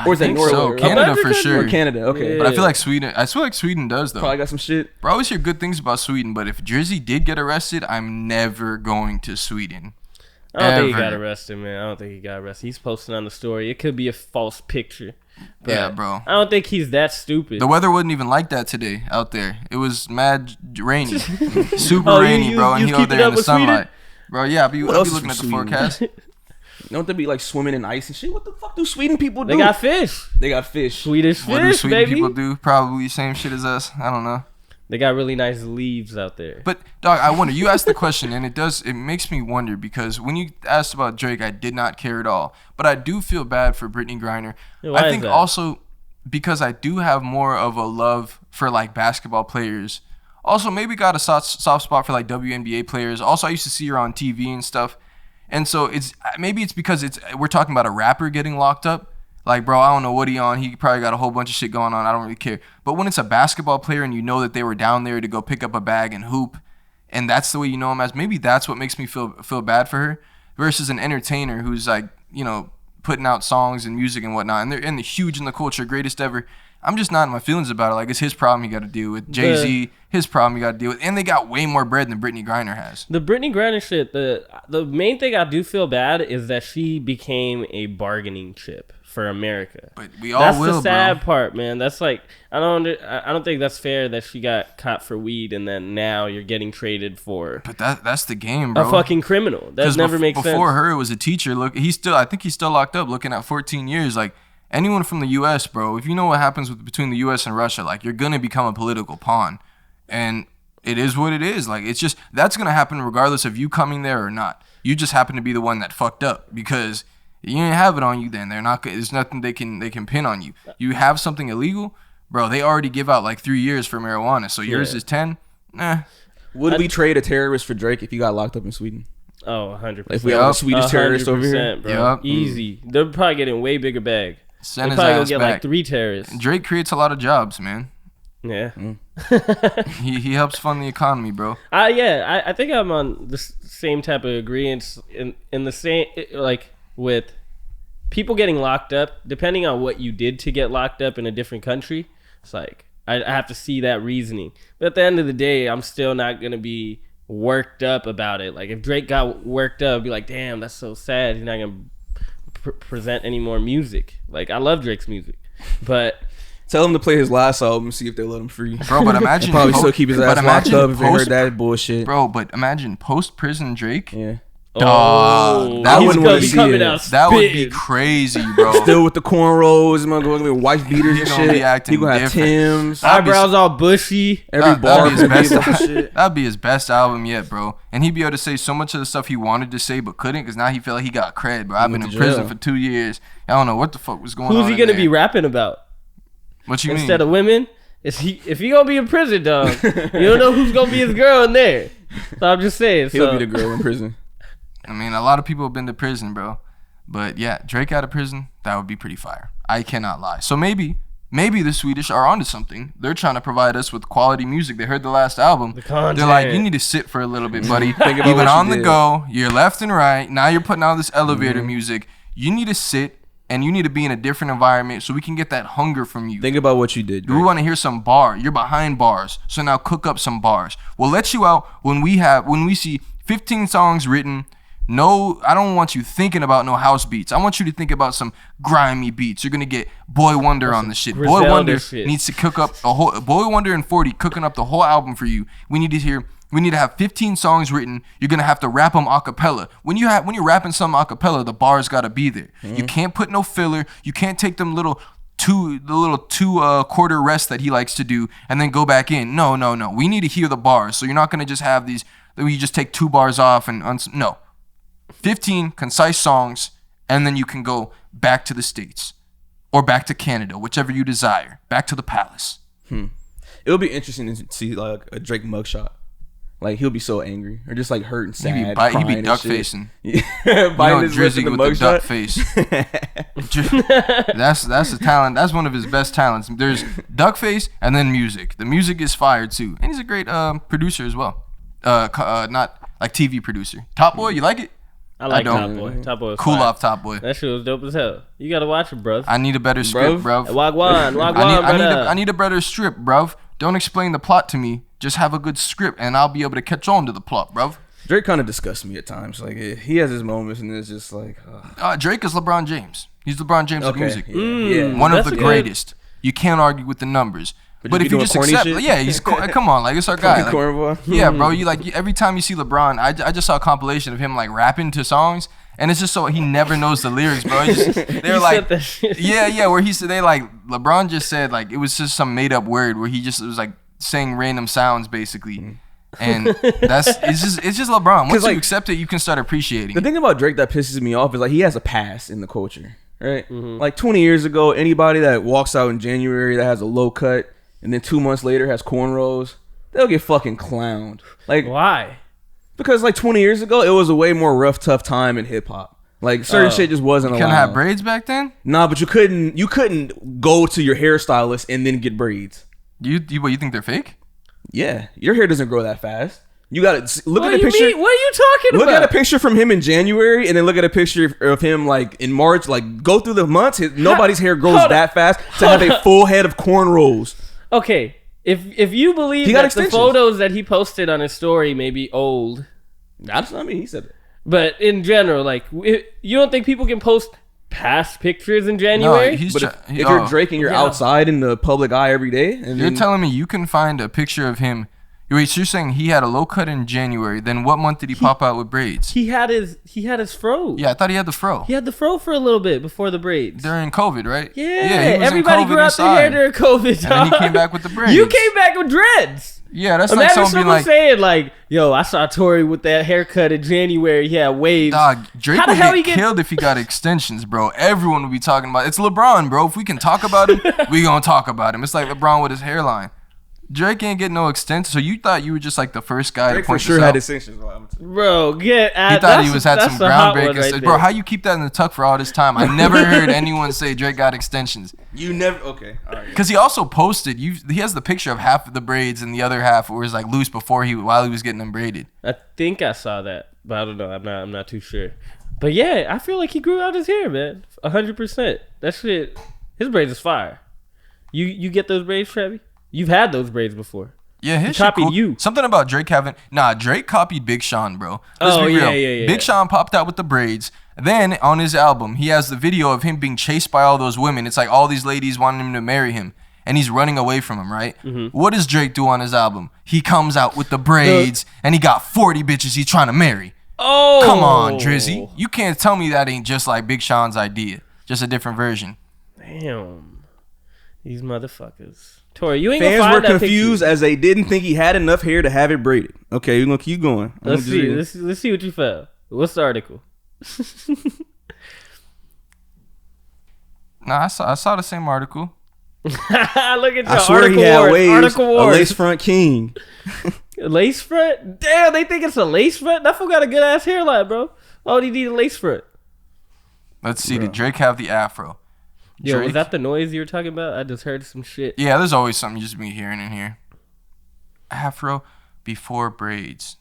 B: Or is that
F: think
B: Norway?
F: so.
B: Right?
F: Canada for
C: America?
F: sure.
B: Or Canada? Okay,
F: But I feel like Sweden does though.
B: probably got some shit.
F: Bro, I always hear good things about Sweden, but if Jersey did get arrested, I'm never going to Sweden.
C: I don't think he
F: Ever.
C: got arrested, man. I don't think he got arrested. He's posting on the story. It could be a false picture. But
F: Yeah, bro.
C: I don't think he's that stupid.
F: The weather wasn't even like that today out there. It was mad rainy, super
C: Oh,
F: rainy, bro. And
C: you
F: he out
C: keeping
F: there
C: up
F: in the
C: with Sweden?
F: sunlight, bro. Yeah, I'll be
B: else is
F: looking at the
B: from Sweden?
F: forecast.
B: Don't they be like swimming in ice and shit? What the fuck do Sweden people do?
C: They got fish.
B: They got fish.
C: Swedish
F: What do
C: fish,
F: Sweden
C: baby.
F: people do? Probably same shit as us. I don't know.
C: They got really nice leaves out there.
F: But dog, I wonder. You asked the question, and it makes me wonder because when you asked about Drake, I did not care at all. But I do feel bad for Brittany Griner.
C: Yeah, why
F: I
C: is
F: think
C: that?
F: also because I do have more of a love for like basketball players. Also, maybe got a soft spot for like WNBA players. Also, I used to see her on TV and stuff. And so it's because we're talking about a rapper getting locked up. Like, bro, I don't know what he on. He probably got a whole bunch of shit going on. I don't really care. But when it's a basketball player and you know that they were down there to go pick up a bag and hoop, and that's the way you know him as, maybe that's what makes me feel bad for her versus an entertainer who's like, you know, putting out songs and music and whatnot. And they're huge in the culture, greatest ever. I'm just not in my feelings about it. Like, it's his problem he got to deal with. Jay-Z, his problem he got to deal with. And they got way more bread than Brittany Griner has.
C: The Brittany Griner shit, the main thing I do feel bad is that she became a bargaining chip for America.
F: But we all
C: That's
F: will,
C: the sad
F: bro.
C: part, man. That's like I don't think that's fair that she got caught for weed and then now you're getting traded for
F: But that's the game, bro.
C: a fucking criminal. That never makes sense.
F: Before her, it was a teacher. Look, I think he's still locked up, looking at 14 years. Like anyone from the U.S., bro. If you know what happens between the U.S. and Russia, like you're gonna become a political pawn, and it is what it is. Like it's just that's gonna happen regardless of you coming there or not. You just happen to be the one that fucked up because you didn't have it on you. Then they're not. There's nothing they can pin on you. You have something illegal, bro. They already give out like 3 years for marijuana, so yours is 10. Nah.
B: Would we trade a terrorist for Drake if he got locked up in Sweden?
C: Oh, 100%.
B: If we have a Swedish terrorist over here?
C: Bro.
F: Yup.
C: Easy. They're probably getting way bigger bag.
F: Send
C: They're
F: his
C: probably gonna
F: ass
C: get
F: back.
C: like 3 terrorists.
F: Drake creates a lot of jobs, man.
C: Yeah.
F: He helps fund the economy, bro.
C: I think I'm on the same type of agreement in the same like with people getting locked up. Depending on what you did to get locked up in a different country, it's like I have to see that reasoning. But at the end of the day, I'm still not gonna be worked up about it. Like if Drake got worked up, I'd be like, damn, that's so sad. He's not gonna present any more music. Like I love Drake's music, but.
B: Tell him to play his last album, see if they let him free.
F: Bro, but imagine
B: Probably still keep his ass locked up if they heard that bullshit.
F: Bro, but imagine post-prison Drake.
B: Yeah.
F: Dog,
B: that
C: he's
B: wouldn't
C: gonna
B: wanna
C: be
B: see
C: coming
B: it.
C: out
F: That would be
C: spitting.
F: crazy, bro.
B: Still with the cornrows, he's gonna go with wife beaters
F: He
B: and
F: gonna be
B: shit.
F: acting
B: He gonna have
F: different.
B: Timbs.
F: That'd be-
C: Eyebrows all bushy.
B: Every bar
F: that'd be his
B: gonna be
F: best.
B: that shit.
F: That'd be his best album yet, bro. And he'd be able to say so much of the stuff he wanted to say but couldn't because now he felt like he got cred, bro. I've been in
B: went to
F: prison
B: jail.
F: for 2 years. I don't know what the fuck was going on.
C: Who's he
F: in
C: gonna
F: there.
C: be rapping about
F: What you
C: instead
F: mean?
C: of women? If he gonna be in prison, dog, you don't know who's gonna be his girl in there. So I'm just saying.
B: He'll
C: So
B: be the girl in prison.
F: I mean, a lot of people have been to prison, bro. But yeah, Drake out of prison, that would be pretty fire. I cannot lie. So maybe the Swedish are onto something. They're trying to provide us with quality music. They heard the last album.
C: The content.
F: They're like, you need to sit for a little bit, buddy.
B: Think about
F: You've been
B: what you
F: on the
B: did.
F: go. You're left and right. Now you're putting out this elevator music. You need to sit and you need to be in a different environment so we can get that hunger from you.
B: Think about what you did.
F: We want to hear some bar. You're behind bars, so now cook up some bars. We'll let you out when we see 15 songs written. No, I don't want you thinking about no house beats. I want you to think about some grimy beats. You're gonna get Boy Wonder on the shit. Boy
C: Griselda
F: Wonder
C: shit.
F: needs to cook up a whole Boy Wonder and 40 cooking up the whole album for you. We need to have 15 songs written. You're gonna have to rap them a cappella. When you're rapping some a cappella, the bars gotta be there. You can't put no filler. You can't take them little two quarter rest that he likes to do and then go back in. No. We need to hear the bars. So you're not gonna just have these where you just take 2 bars off and no. 15 concise songs, and then you can go back to the States or back to Canada, whichever you desire. Back to the palace.
B: It'll be interesting to see like a Drake mugshot. Like he'll be so angry or just like hurt and sad.
F: He be duck facing.
B: Biting his lips in
F: Drizzy
B: the
F: with the duck
B: mugshot.
F: face. That's a talent. That's one of his best talents. There's duck face and then music. The music is fire too, and he's a great producer as well. Not like TV producer. Top Boy, you like it?
C: I like
F: don't.
C: Top Boy. Top Boy was
F: Cool
C: fire.
F: off Top Boy.
C: That shit was dope as hell. You gotta watch it, bruv.
F: I need a better script, bruv.
C: Wagwan,
F: I need a better script, bruv. Don't explain the plot to me. Just have a good script, and I'll be able to catch on to the plot, bruv.
B: Drake kind of disgusts me at times. Like he has his moments, and it's just like
F: Drake is LeBron James. He's LeBron James of music.
B: Yeah.
F: One of
C: That's
F: the
C: a good-
F: greatest. You can't argue with the numbers. But
B: he
F: if you
B: doing
F: just
B: corny
F: accept,
B: shit?
F: yeah, he's come on, like it's our guy. Like,
B: cornball.
F: yeah, bro. You like every time you see LeBron, I just saw a compilation of him like rapping to songs, and it's just so he never knows the lyrics, bro. They're like,
C: said that shit.
F: yeah, where he said LeBron just said like it was just some made up word where he just was like saying random sounds basically, and it's just LeBron. Once
B: like,
F: you accept it, you can start appreciating
B: The
F: it.
B: thing about Drake that pisses me off is like he has a past in the culture, right? Like 20 years ago, anybody that walks out in January that has a low cut and then 2 months later has cornrows, they'll get fucking clowned. Like
C: Why?
B: because like 20 years ago, it was a way more rough, tough time in hip hop. Like certain shit just wasn't
F: Couldn't
B: allowed.
F: have braids back then.
B: Nah, but you couldn't go to your hairstylist and then get braids.
F: You think they're fake?
B: Yeah, your hair doesn't grow that fast. You gotta look
C: What
B: at
C: do
B: a
C: you
B: picture.
C: mean? What are you talking
B: Look
C: about?
B: at a picture from him in January, and then look at a picture of him like in March. Like go through the months. Nobody's hair grows
C: Hold
B: that
C: on.
B: fast to have a full head of cornrows.
C: Okay, if you believe
B: He got
C: that the
B: extensions.
C: photos that he posted on his story may be old,
B: That's not me. He said it.
C: but in general, like you don't think people can post past pictures in January?
F: he's
B: But if you're Drake and you're
C: Yeah.
B: outside in the public eye every day, and
F: You're
B: then,
F: telling me you can find a picture of him. Wait, so you're saying he had a low cut in January. Then what month did he pop out with braids?
C: he had his fro.
F: Yeah, I thought he had the fro.
C: He had the fro for a little bit before the braids.
F: During COVID, right?
C: Yeah,
F: he was in
C: everybody
F: COVID
C: grew out their hair
F: inside.
C: during COVID.
F: And then he
C: dog.
F: came back with the braids.
C: You came back with dreads.
F: Yeah, that's like
C: Imagine
F: someone
C: someone
F: being like,
C: saying like, "Yo, I saw Tory with that haircut in January. He had waves."
F: dog, Drake
C: How the
F: would
C: hell he
F: get
C: get-
F: killed if he got extensions, bro. Everyone would be talking about it. It's LeBron, bro. If we can talk about him, we gonna talk about him. It's like LeBron with his hairline. Drake ain't get no extensions. So you thought you were just like the first guy
B: Drake
F: to
B: for
F: point
B: sure
F: this
B: had
F: out?
B: extensions.
C: Bro, get
F: He
C: at.
F: thought he had some groundbreaking
C: Right
F: stuff. Bro,
C: there.
F: how you keep that in the tuck for all this time? I never heard anyone say Drake got extensions.
B: You never. Okay. All right.
F: Because he also posted, he has the picture of half of the braids and the other half was like loose while he was getting them braided.
C: I think I saw that, but I don't know. I'm not too sure. But yeah, I feel like he grew out his hair, man. 100%. That shit, his braids is fire. You get those braids, Trevi? You've had those braids before.
F: Yeah, his
C: He
F: shit
C: copied
F: cool.
C: you.
F: Something about Drake having Drake copied Big Sean, bro. Let's
C: Oh,
F: be
C: yeah,
F: real.
C: yeah.
F: Big Sean popped out with the braids. Then on his album, he has the video of him being chased by all those women. It's like all these ladies wanting him to marry him, and he's running away from him, right?
C: Mm-hmm.
F: What does Drake do on his album? He comes out with the braids, and he got 40 bitches he's trying to marry.
C: Oh,
F: Come on, Drizzy. You can't tell me that ain't just like Big Sean's idea. Just a different version.
C: Damn, these motherfuckers. Tori, you ain't gonna
B: Fans
C: find
B: were
C: that
B: confused
C: picture.
B: as they didn't think he had enough hair to have it braided. Okay, we're gonna keep going.
C: Let's see. Let's see what you found. What's the article?
F: Nah, I saw the same article.
C: Look at your
B: I swear
C: article
B: he had
C: wars.
B: waves.
C: Article
B: A
C: wars.
B: lace front king.
C: Lace front? Damn, they think it's a lace front? That fool got a good ass hairline, bro. Oh, he need a lace front.
F: Let's see. Did Drake have the afro?
C: Yo, was
F: Drake?
C: that the noise you were talking about? I just heard some shit.
F: Yeah, there's always something you just be hearing in here. Afro before braids.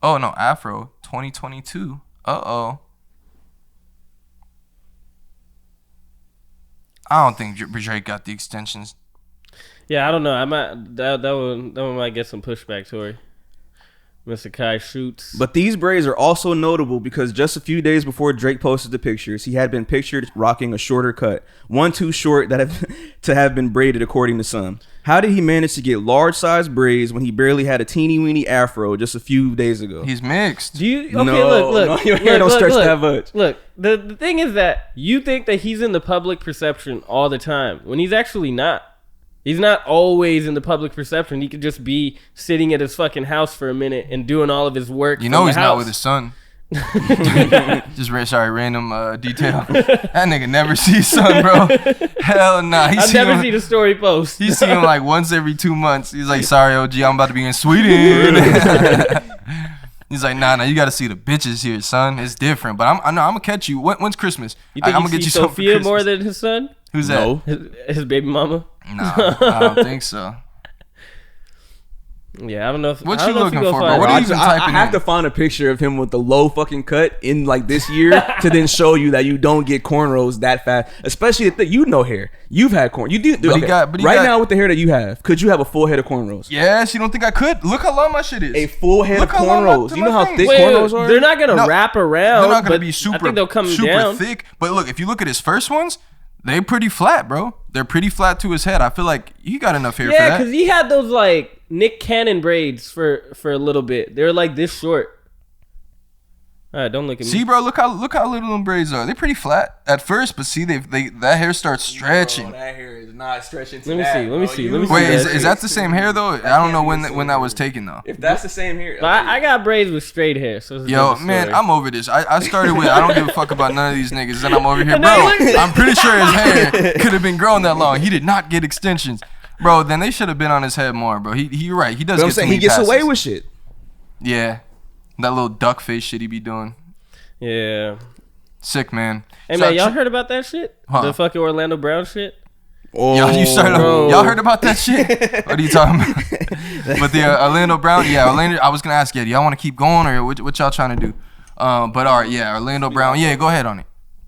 F: Oh no, Afro 2022. Uh-oh. I don't think Drake got the extensions.
C: Yeah, I don't know. I might that one might get some pushback, Tori. Mr. Kai shoots.
B: But these braids are also notable because just a few days before Drake posted the pictures, he had been pictured rocking a shorter cut, one too short to have been braided, according to some. How did he manage to get large-sized braids when he barely had a teeny-weeny afro just a few days ago?
F: He's mixed.
C: Do you? Okay,
B: No,
C: look.
B: your hair don't stretch that much.
C: Look, the thing is that you think that he's in the public perception all the time when he's actually not. He's not always in the public perception. He could just be sitting at his fucking house for a minute and doing all of his work.
F: You know he's not with his son. Random detail. That nigga never sees his son, bro. Hell nah.
C: I've never seen a story post.
F: He see him like once every 2 months. He's like, sorry, OG, I'm about to be in Sweden. He's like, nah, you got to see the bitches here, son. It's different. But I'm gonna catch you. When's Christmas?
C: You think
F: I'm
C: he
F: gonna get you
C: sees Sophia
F: something for
C: more
F: Christmas.
C: than his son?
F: Who's
B: No.
F: that?
C: His baby mama?
F: Nah, I don't think so.
C: Yeah, I don't know if.
F: What
C: I don't
F: you
C: know if
F: looking
C: go
F: for,
C: far
F: bro? What
C: enough.
F: are you even
B: I
F: typing
B: have
F: in?
B: to find a picture of him with the low fucking cut in like this year to then show you that you don't get cornrows that fast. Especially if you know hair. You've had corn. You do.
F: But he
B: Okay.
F: got- but he
B: right
F: got-
B: now with the hair that you have, could you have a full head of cornrows?
F: Yes, you don't think I could? Look how long my shit is.
B: A full head
F: Look
B: of
F: how long my-
B: cornrows. You know
F: my
B: how
F: thing
B: thick
F: is.
B: cornrows are?
C: They're not gonna
F: No,
C: wrap around.
F: They're not gonna
C: but
F: be super,
C: I think they'll come
F: super
C: down.
F: thick. But look, if you look at his first ones, they pretty flat, bro. They're pretty flat to his head. I feel like he got enough hair for
C: Yeah,
F: that.
C: because he had those like Nick Cannon braids for a little bit. They were like this short. All right, don't look at me.
F: See, bro, look how little them braids are. They're pretty flat at first, but see, they that hair starts stretching.
B: That hair is not stretching.
C: Let me see.
F: Wait,
C: that.
F: is that the same hair though? I don't know when that was taken though.
B: If that's the same hair,
C: But I got braids with straight hair. So it's a
F: Yo,
C: different
F: man,
C: story.
F: I'm over this. I started with I don't give a fuck about none of these niggas. Then I'm over here,
C: And
F: bro.
C: then look-
F: I'm pretty sure his hair could have been growing that long. He did not get extensions, bro. Then they should have been on his head more, bro. You're right. He does.
B: But I'm
F: get
B: saying
F: too
B: he
F: many
B: gets
F: passes.
B: away with shit.
F: Yeah, that little duck face shit he be doing.
C: Yeah.
F: Sick, man.
C: Hey
F: So
C: man,
F: I
C: y'all
F: tr-
C: heard about that shit?
F: Huh.
C: The fucking Orlando Brown shit?
B: Oh,
F: Y'all heard about that shit? What are you talking about? But the Orlando Brown, yeah, Orlando. I was gonna ask you, do y'all want to keep going or what y'all trying to do? But all right, yeah, Orlando Brown, yeah, go ahead on it.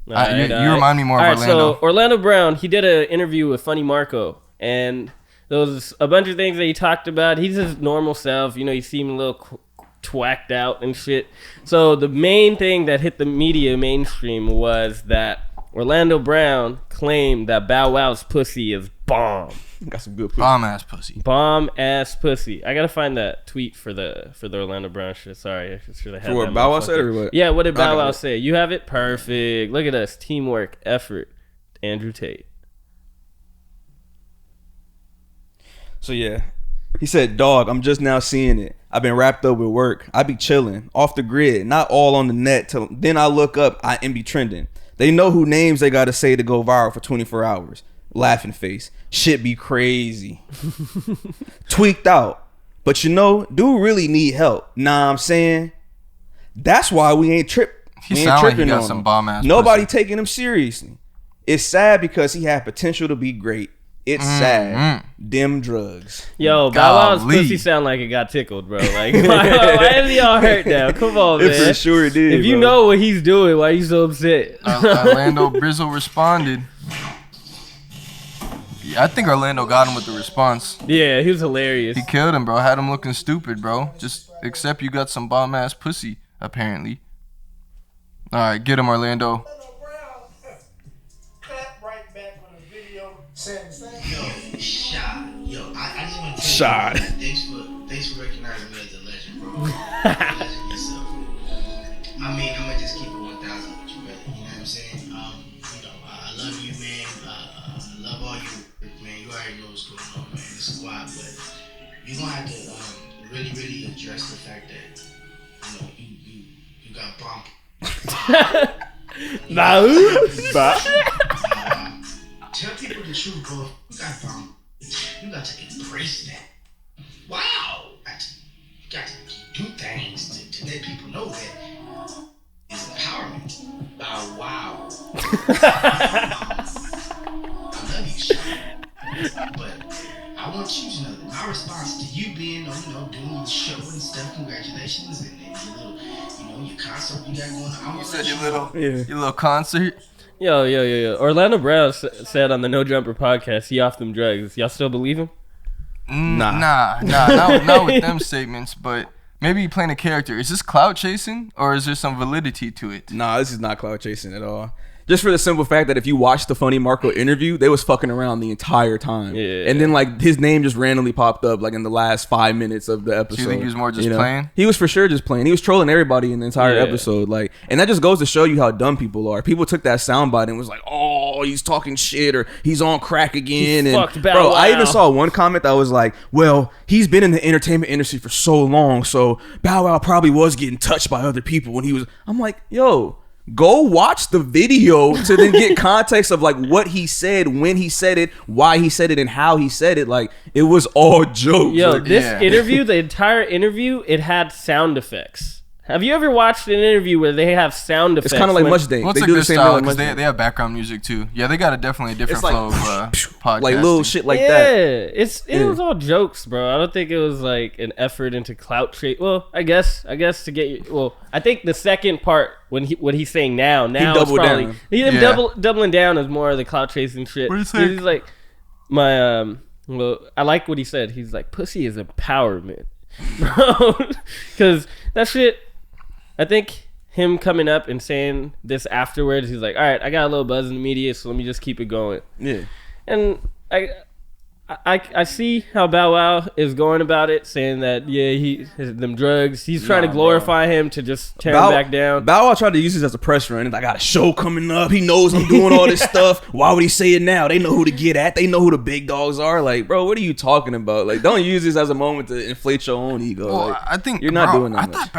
F: You remind me more of Orlando.
C: So Orlando Brown, he did an interview with Funny Marco, and there was a bunch of things that he talked about. He's his normal self, you know. He seemed a little twacked out and shit. So the main thing that hit the media mainstream was that Orlando Brown claimed that Bow Wow's pussy is bomb.
B: Got some good pussy.
F: Bomb ass pussy.
C: Bomb ass pussy. I gotta find that tweet for the Orlando Brown shit. Sorry, I should have had
B: For what
C: that
B: Bow Wow
C: motherfucker.
B: said or what?
C: Yeah, what did
B: I
C: Bow
B: got
C: Wow
B: it.
C: say? You have it? Perfect. Look at us. Teamwork, effort. Andrew Tate.
B: So yeah, he said, "Dog, I'm just now seeing it. I've been wrapped up with work. I be chilling off the grid, not all on the net. Till then, I look up, and be trending. They know who names they gotta say to go viral for 24 hours. Laughing face, shit be crazy, tweaked out. But you know, dude really need help. Nah, I'm saying that's why we ain't
F: He
B: we ain't
F: sound like he
B: tripping
F: got
B: on
F: some
B: him.
F: bomb-ass
B: Nobody
F: pussy.
B: taking him seriously. It's sad because he had potential to be great. It's sad. Them drugs.
C: Yo, Bow Wow's
F: Golly.
C: pussy sound like it got tickled, bro. Like, why is y'all hurt now? Come on, man.
B: It for sure did.
C: If you
B: bro.
C: know what he's doing, why are you so upset?
F: Orlando Brizzle responded. Yeah, I think Orlando got him with the response.
C: Yeah, he was hilarious.
F: He killed him, bro. Had him looking stupid, bro. Just accept you got some bomb ass pussy, apparently. All right, get him, Orlando.
J: Shot. Yo, I just want to
B: Shot.
J: Thanks for recognizing me as a legend, bro. You're a legend yourself. I mean, I'm gonna just keep it 1,000 with you, brother. You know what I'm saying? I love you, man. I love all you, man. You already know what's going on, man. The squad, but you're gonna have to really address the fact that you got bumped. Tell people the truth, bro. You got bumped. You got to embrace that. Wow. You got to do things to let people know that it's empowerment. Wow. I love you, Sean. But I want you to know that my response to you being on, doing the show and stuff, congratulations, and your little, your concert you got going on.
F: You said your little concert.
C: Yo. Orlando Brown said on the No Jumper podcast he off them drugs. Y'all still believe him?
F: Nah, not with them statements, but maybe he playing a character. Is this clout chasing or is there some validity to it?
B: Nah, this is not cloud chasing at all. Just for the simple fact that if you watch the Funny Marco interview, they was fucking around the entire time.
C: Yeah.
B: And then like his name just randomly popped up like in the last 5 minutes of the episode.
F: Do you think he was more just playing?
B: He was for sure just playing. He was trolling everybody in the entire episode. Like, and that just goes to show you how dumb people are. People took that soundbite and was like, "Oh, he's talking shit," or "He's on crack again."
C: He
B: and
C: fucked Bow
B: bro, I
C: Wow.
B: even saw one comment that was like, "Well, he's been in the entertainment industry for so long, so Bow Wow probably was getting touched by other people when he was." I'm like, yo. Go watch the video to then get context of like what he said, when he said it, why he said it, and how he said it. Like it was all jokes.
C: Yo,
B: Like,
C: this interview, the entire interview, it had sound effects. Have you ever watched an interview where they have sound effects?
B: it's kind of like
C: when-
B: Much Day.
F: What's
B: They
F: a
B: do
F: good
B: the same
F: style
B: thing
F: because
B: like
F: they have background music too. Yeah, they got definitely a different
B: It's like,
F: flow of podcasting.
B: like little shit like
C: yeah,
B: that.
C: it was all jokes, bro. I don't think it was like an effort into clout chase. Well, I guess to get you. Well, I think the second part when what he's saying now it's
B: doubled
C: probably
B: down.
C: doubling down is more of the clout chasing shit.
F: What do you think?
C: He's like my well, I like what he said. He's like, pussy is empowerment, bro, because that shit. I think him coming up and saying this afterwards, he's like, all right, I got a little buzz in the media, so let me just keep it going.
B: Yeah.
C: And I see how Bow Wow is going about it, saying that them drugs. He's trying to glorify him to just tear him back down.
B: Bow Wow tried to use this as a press run. I got a show coming up. He knows I'm doing all this stuff. Why would he say it now? They know who to get at. They know who the big dogs are. Like, bro, what are you talking about? Like, don't use this as a moment to inflate your own ego.
F: Well,
B: Like,
F: I think
B: you're not
F: bro,
B: doing that much.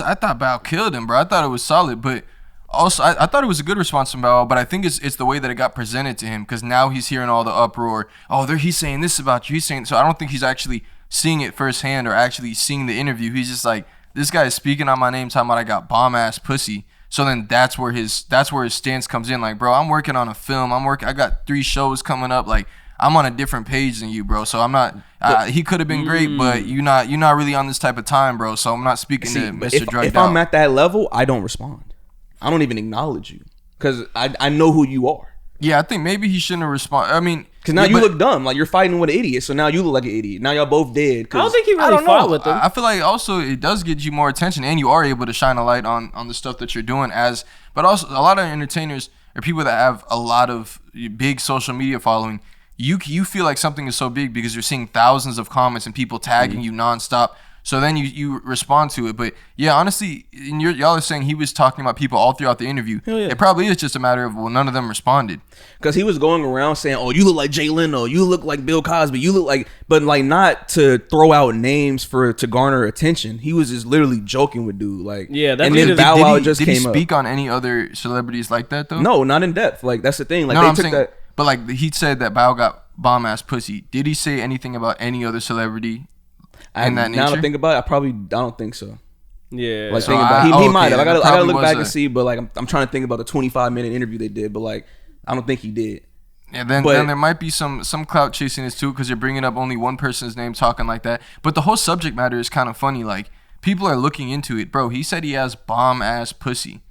F: I thought Bow killed him, bro. I thought it was solid, but also I thought it was a good response from Bow. But I think it's the way that it got presented to him because now he's hearing all the uproar. Oh, he's saying this about you. He's saying so. I don't think he's actually seeing it firsthand or actually seeing the interview. He's just like, this guy is speaking on my name, talking about I got bomb ass pussy. So then that's where his stance comes in. Like, bro, I'm working on a film. I got 3 shows coming up. Like, I'm on a different page than you, bro. So I'm not. He could have been great, but you're not really on this type of time, bro. So I'm not speaking to Mr. Drugged
B: if
F: Out.
B: I'm at that level, I don't respond. I don't even acknowledge you because I know who you are.
F: Yeah, I think maybe he shouldn't have responded. I mean,
B: Because now you look dumb. Like, you're fighting with an idiot. So now you look like an idiot. Now y'all both dead.
C: I don't think he really fought with them.
F: I feel like also it does get you more attention, and you are able to shine a light on the stuff that you're doing. But also a lot of entertainers or people that have a lot of big social media following. You feel like something is so big because you're seeing thousands of comments and people tagging you nonstop. So then you respond to it. But yeah, honestly, y'all are saying he was talking about people all throughout the interview.
B: Hell yeah.
F: It probably is just a matter of, well, none of them responded.
B: Because he was going around saying, oh, you look like Jay Leno. You look like Bill Cosby. You look like... But like not to throw out names to garner attention. He was just literally joking with dude. Like,
C: Yeah, that's
B: and then
C: what
B: Bow Wow just
F: did
B: came
F: he
B: up.
F: speak on any other celebrities like that, though?
B: No, not in depth. Like, that's the thing. Like,
F: No,
B: they
F: I'm
B: took
F: saying,
B: that...
F: but like he said that Bow got bomb ass pussy. Did he say anything about any other celebrity in that
B: Now
F: nature?
B: to think about it, I don't think so.
C: Yeah.
B: Like,
F: So
B: think about it. He
F: okay,
B: might have. I gotta
F: probably
B: look
F: was
B: back
F: a-
B: and see, but like, I'm trying to think about the 25-minute interview they did, but like, I don't think he did.
F: Yeah, then
B: But-
F: there might be some clout chasing this too because you're bringing up only one person's name talking like that. But the whole subject matter is kind of funny. Like, people are looking into it. Bro, he said he has bomb ass pussy.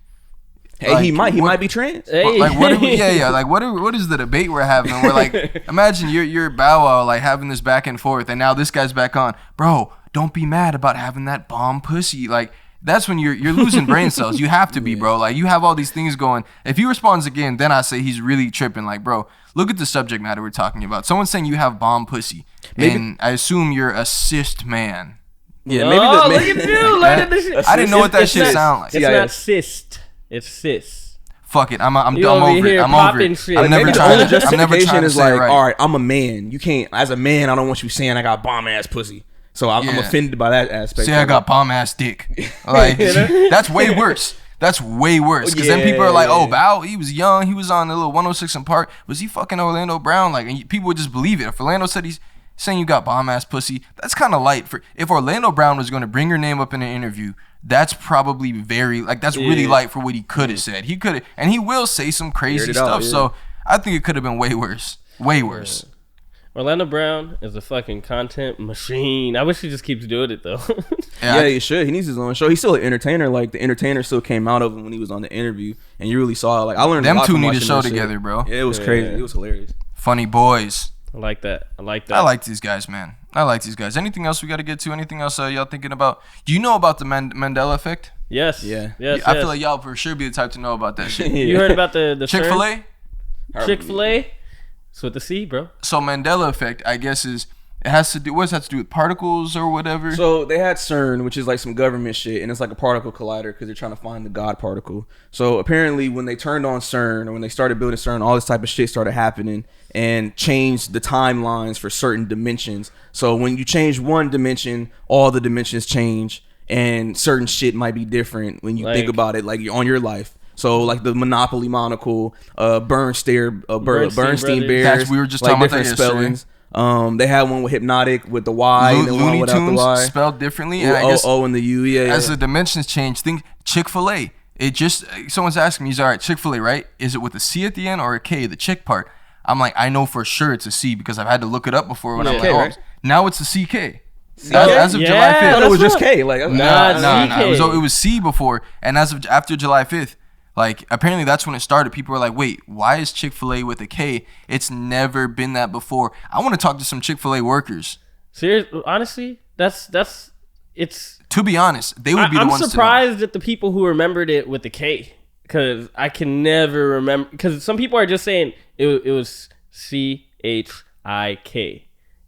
B: Hey,
F: Like,
B: he might
F: what-
B: be trans.
C: Hey.
F: Like, what are we, yeah. Like, what is the debate we're having? We're like, imagine you're Bow Wow, like, having this back and forth, and now this guy's back on. Bro, don't be mad about having that bomb pussy. Like, that's when you're losing brain cells. You have to be, bro. Like, you have all these things going. If he responds again, then I say he's really tripping. Like, bro, look at the subject matter we're talking about. Someone's saying you have bomb pussy, and I assume you're a cis man.
B: Yeah,
C: Oh,
B: maybe
C: look at you learning this shit.
F: I didn't know what that
C: It's
F: shit
C: not-
F: sound like.
C: It's
B: CIS.
C: not cyst. It's cis.
F: Fuck it, I'm
C: You
F: over
C: over
F: it.
C: here
F: I'm over
C: popping
F: it.
C: shit.
F: I'm never
B: Maybe the
F: trying
B: only
F: to. I'm never
B: justification
F: trying to
B: is
F: say
B: like,
F: it right.
B: all right, I'm a man. You can't, as a man, I don't want you saying I got bomb ass pussy. So I'm
F: Yeah.
B: offended by that aspect.
F: Say I got bomb ass dick. Like, that's way worse. That's way worse. Because then people are like, oh, Bow, he was young. He was on the little 106 in Park. Was he fucking Orlando Brown? Like, and people would just believe it. If Orlando said he's saying you got bomb ass pussy, that's kind of light. If Orlando Brown was going to bring your name up in an interview, that's probably that's really light for what he could have said. He could have, and he will say some crazy
B: Aired it
F: stuff.
B: out, yeah.
F: So I think it could have been way worse. Way worse.
C: Orlando Brown is a fucking content machine. I wish he just keeps doing it though.
B: Yeah, he should. He needs his own show. He's still an entertainer. Like the entertainer still came out of him when he was on the interview, and you really saw. Like I learned
F: Them
B: a lot
F: two
B: from
F: need to
B: watching
F: show
B: that shit.
F: together, bro.
B: Yeah, it was crazy. It was hilarious.
F: Funny boys.
C: I like that. I like that.
F: I like these guys, man. I like these guys. Anything else we got to get to? Anything else y'all thinking about? Do you know about the Mandela effect?
C: Yes.
B: Yeah.
C: Yes.
F: I feel like y'all for sure be the type to know about that shit.
C: You heard about the
F: Chick-fil-A?
C: Chick-fil-A? It's with the C, bro.
F: So Mandela effect, I guess, is it has to do. What does it have to do with particles or whatever?
B: So they had CERN, which is like some government shit, and it's like a particle collider because they're trying to find the God particle. So apparently, when they turned on CERN or when they started building CERN, all this type of shit started happening and changed the timelines for certain dimensions. So when you change one dimension, all the dimensions change, and certain shit might be different when you think about it, like on your life. So like the Monopoly monocle, Bernstein Bears,
F: That's, we were just
B: like
F: talking about
B: different
F: that
B: spellings. They had one with Hypnotic with the Y, and then one
F: Looney
B: without the
F: Tunes
B: Y.
F: spelled differently. And I guess
B: O and the U, yeah.
F: as the dimensions change, think Chick-fil-A. It just, someone's asking me, he's all right, Chick-fil-A, right? Is it with a C at the end or a K, the chick part? I'm like, I know for sure it's a C because I've had to look it up before when I'm like,
B: K,
F: oh,
B: right?
F: now it's a CK. As of July 5th.
B: I thought it was just K. Like,
F: Nah. It was C before, and after July 5th, like apparently that's when it started. People were like, "Wait, why is Chick-fil-A with a K? It's never been that before." I want to talk to some Chick-fil-A workers.
C: Seriously, honestly, that's it's.
F: To be honest, they would be the ones.
C: I'm surprised at the people who remembered it with the K, because I can never remember. Because some people are just saying it was CHIK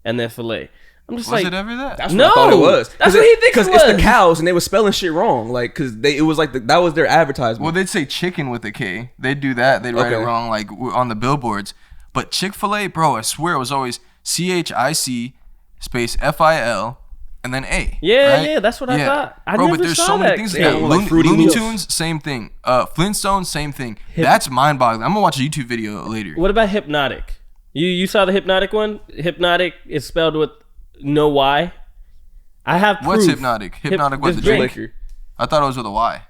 C: and then filet. I'm just
F: was
C: like,
F: it ever that?
B: That's what I thought it was.
C: That's what he thinks it was.
B: Because it's the cows, and they were spelling shit wrong. Like, because it was like that was their advertisement.
F: Well, they'd say chicken with a K. They'd do that. They'd write it wrong, like on the billboards. But Chick-fil-A, bro, I swear it was always CHIC space FIL and then A.
C: Yeah,
F: right?
C: yeah, that's what I thought. I
F: bro,
C: never
F: but there's
C: saw
F: so many
C: that
F: things.
C: thing.
F: Like Looney
B: Loops.
F: Tunes, same thing. Flintstones, same thing. That's mind-boggling. I'm gonna watch a YouTube video later.
C: What about Hypnotic? You saw the Hypnotic one? Hypnotic is spelled with no Y. I have proof.
F: What's Hypnotic? Hypnotic was the drink. I thought it was with a Y.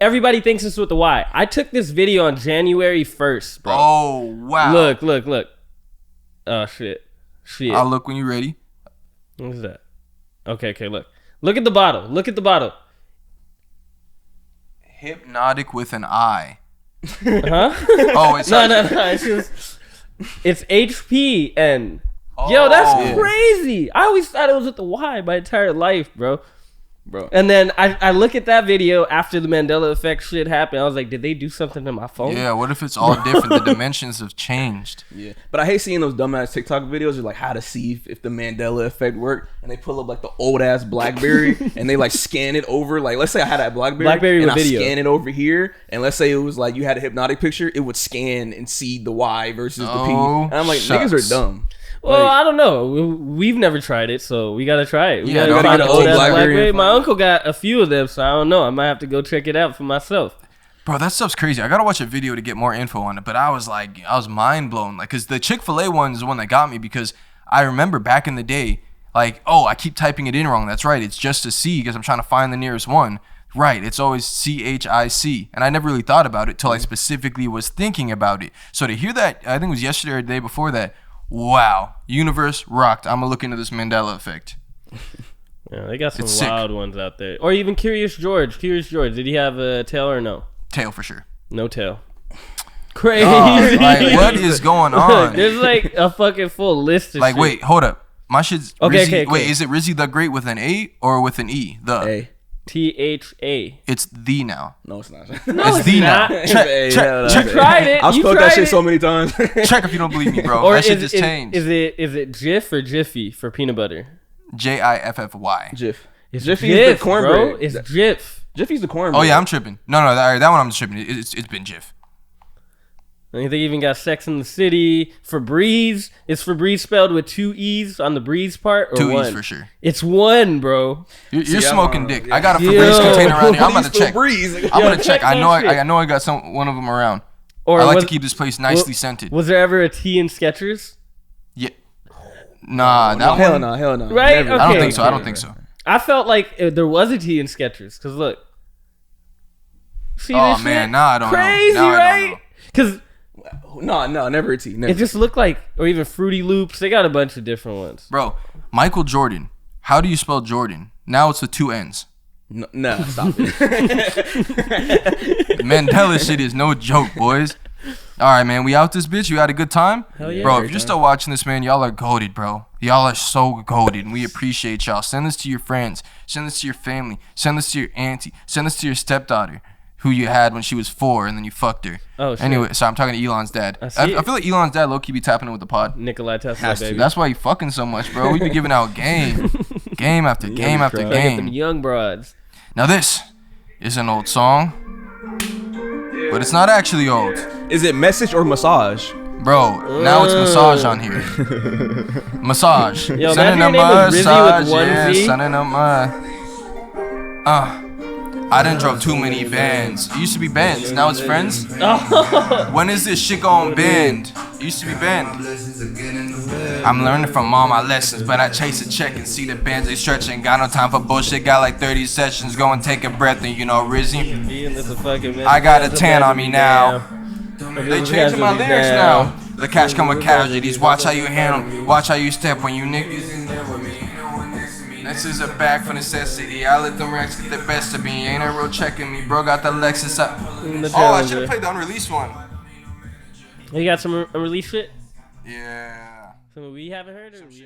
C: Everybody thinks it's with the Y. I took this video on January 1st, bro.
F: Oh, wow.
C: Look. Oh, shit.
F: I'll look when you're ready.
C: What is that? Okay, look. Look at the bottle.
F: Hypnotic with an I.
C: Huh?
F: Oh, it's
C: No. It's HPN. Yo, that's crazy. I always thought it was with the Y my entire life, bro. And then I look at that video after the Mandela effect shit happened. I was like, did they do something to my phone?
F: Yeah, what if it's all different? The dimensions have changed.
B: Yeah, but I hate seeing those dumbass TikTok videos of like how to see if the Mandela effect worked, and they pull up like the old ass BlackBerry and they like scan it over. Like, let's say I had that BlackBerry and I
C: video.
B: scan it over here, and let's say it was like you had a Hypnotic picture, it would scan and see the Y versus the P. And I'm like, niggas are dumb.
C: Well,
B: Like,
C: I don't know. We've never tried it, so we gotta try it. We
F: Yeah,
C: gotta find
B: get
C: an
B: an
C: old
B: old
C: ass
B: BlackBerry
C: BlackBerry.
B: and
C: My uncle got a few of them, so I don't know. I might have to go check it out for myself.
F: Bro, that stuff's crazy. I gotta watch a video to get more info on it. But I was mind blown. Like, cause the Chick-fil-A one is the one that got me because I remember back in the day, like, oh, I keep typing it in wrong. That's right. It's just a C because I'm trying to find the nearest one. Right. It's always CHIC. And I never really thought about it till I specifically was thinking about it. So to hear that, I think it was yesterday or the day before that. Wow, universe rocked. I'm gonna look into this Mandela effect.
C: Yeah, they got some
F: It's sick.
C: wild ones out there. Or even Curious George. Did he have a tail or no?
F: Tail for sure.
C: No tail. Crazy.
F: Like, what is going on?
C: There's like a fucking full list of
F: Like,
C: shit.
F: wait, hold up. My shit's
C: Okay,
F: Rizzy.
C: okay.
F: Wait, is it Rizzy the Great with an A or with an E? The
B: hey,
C: THA.
F: It's the now.
B: no, it's not.
F: It's the
C: not.
F: now.
B: It's
F: Check,
B: A,
F: check,
B: yeah,
F: check,
B: that's
C: tried it.
B: I've
C: You
B: spelled
C: tried
B: that shit
C: it.
B: so many times.
F: check if you don't believe me, bro.
C: Or
F: That shit
C: is,
F: just
C: is,
F: changed.
C: is it Jif or Jiffy for peanut butter?
F: Jiffy.
B: Jif.
C: It's
B: Jiffy's
C: Jif,
B: the cornbread.
C: bro. It's Jif.
B: Jiffy's the cornbread.
F: Oh yeah, I'm tripping. No, that one I'm just tripping. It's been Jif.
C: And they even got Sex in the City. Febreze. Is Febreze spelled with 2 E's on the breeze part? Or
F: 2
C: one?
F: E's for sure.
C: It's 1, bro.
F: You're
B: See,
F: smoking
B: I'm,
F: dick.
B: yeah.
F: I got a
C: Yo.
F: Febreze container around here. I'm about to
B: Please
F: check.
B: Febreze.
F: I'm gonna
C: Yo,
F: check.
C: check
F: I know.
C: that
F: I know. I got one of them around.
C: Or
F: I like
C: was-
F: to keep this place nicely scented.
C: Was there ever a T in Skechers?
F: Yeah. Nah, that
B: Hell
F: one.
B: no, hell no.
C: Right?
B: Never.
C: Okay.
F: I don't think so. I don't think so.
C: I felt like there was a T in Skechers. Because look. See
F: Oh
C: this
F: man,
C: shit?
F: nah, I don't
C: Crazy,
F: know. Now I don't
C: right? Because
B: No, never a T. Never.
C: It just looked like, or even Fruity Loops. They got a bunch of different ones.
F: Bro, Michael Jordan. How do you spell Jordan? Now it's with 2 N's.
B: No, stop it.
F: Mandela shit is no joke, boys. All right, man. We out this bitch. You had a good time?
C: Hell yeah.
F: Bro, if you're still watching this, man, y'all are goated, bro. Y'all are so goated, and we appreciate y'all. Send this to your friends. Send this to your family. Send this to your auntie. Send this to your stepdaughter, who you had when she was 4, and then you fucked her.
C: Oh, shit.
F: Anyway, so I'm talking to Elon's dad. I feel like Elon's dad low-key be tapping in with the pod.
C: Nikolai Tesla,
B: Has to.
C: baby.
F: That's why you fucking so much, bro. We be giving out game. Game after game after
C: Gotta get them
F: game.
C: young broads.
F: Now this is an old song, but it's not actually old.
B: Is it message or massage?
F: Bro, now it's massage on here. Massage.
C: Yo,
F: Sending a
C: imagine your name was Rizzy
F: massage,
C: with one
F: yeah,
C: Z.
F: sending a I done drove too many bands. It used to be bands, now it's friends. When is this shit gonna bend? It used to be band. I'm learning from all my lessons, but I chase a check and see the bands they stretching. Got no time for bullshit, got like 30 sessions. Go and take a breath and you know Rizzy. I got a tan on me now. They changing my lyrics now. The cash come with casualties. Watch how you handle. Watch how you step when you niggas in there with me. This is a bag for necessity. I let them racks get the best of me. Ain't a real checking me, bro. Got the Lexus up. Oh, I should have played the unreleased one.
C: You got some unreleased shit?
F: Yeah.
C: Some we haven't heard? Or
F: Yeah.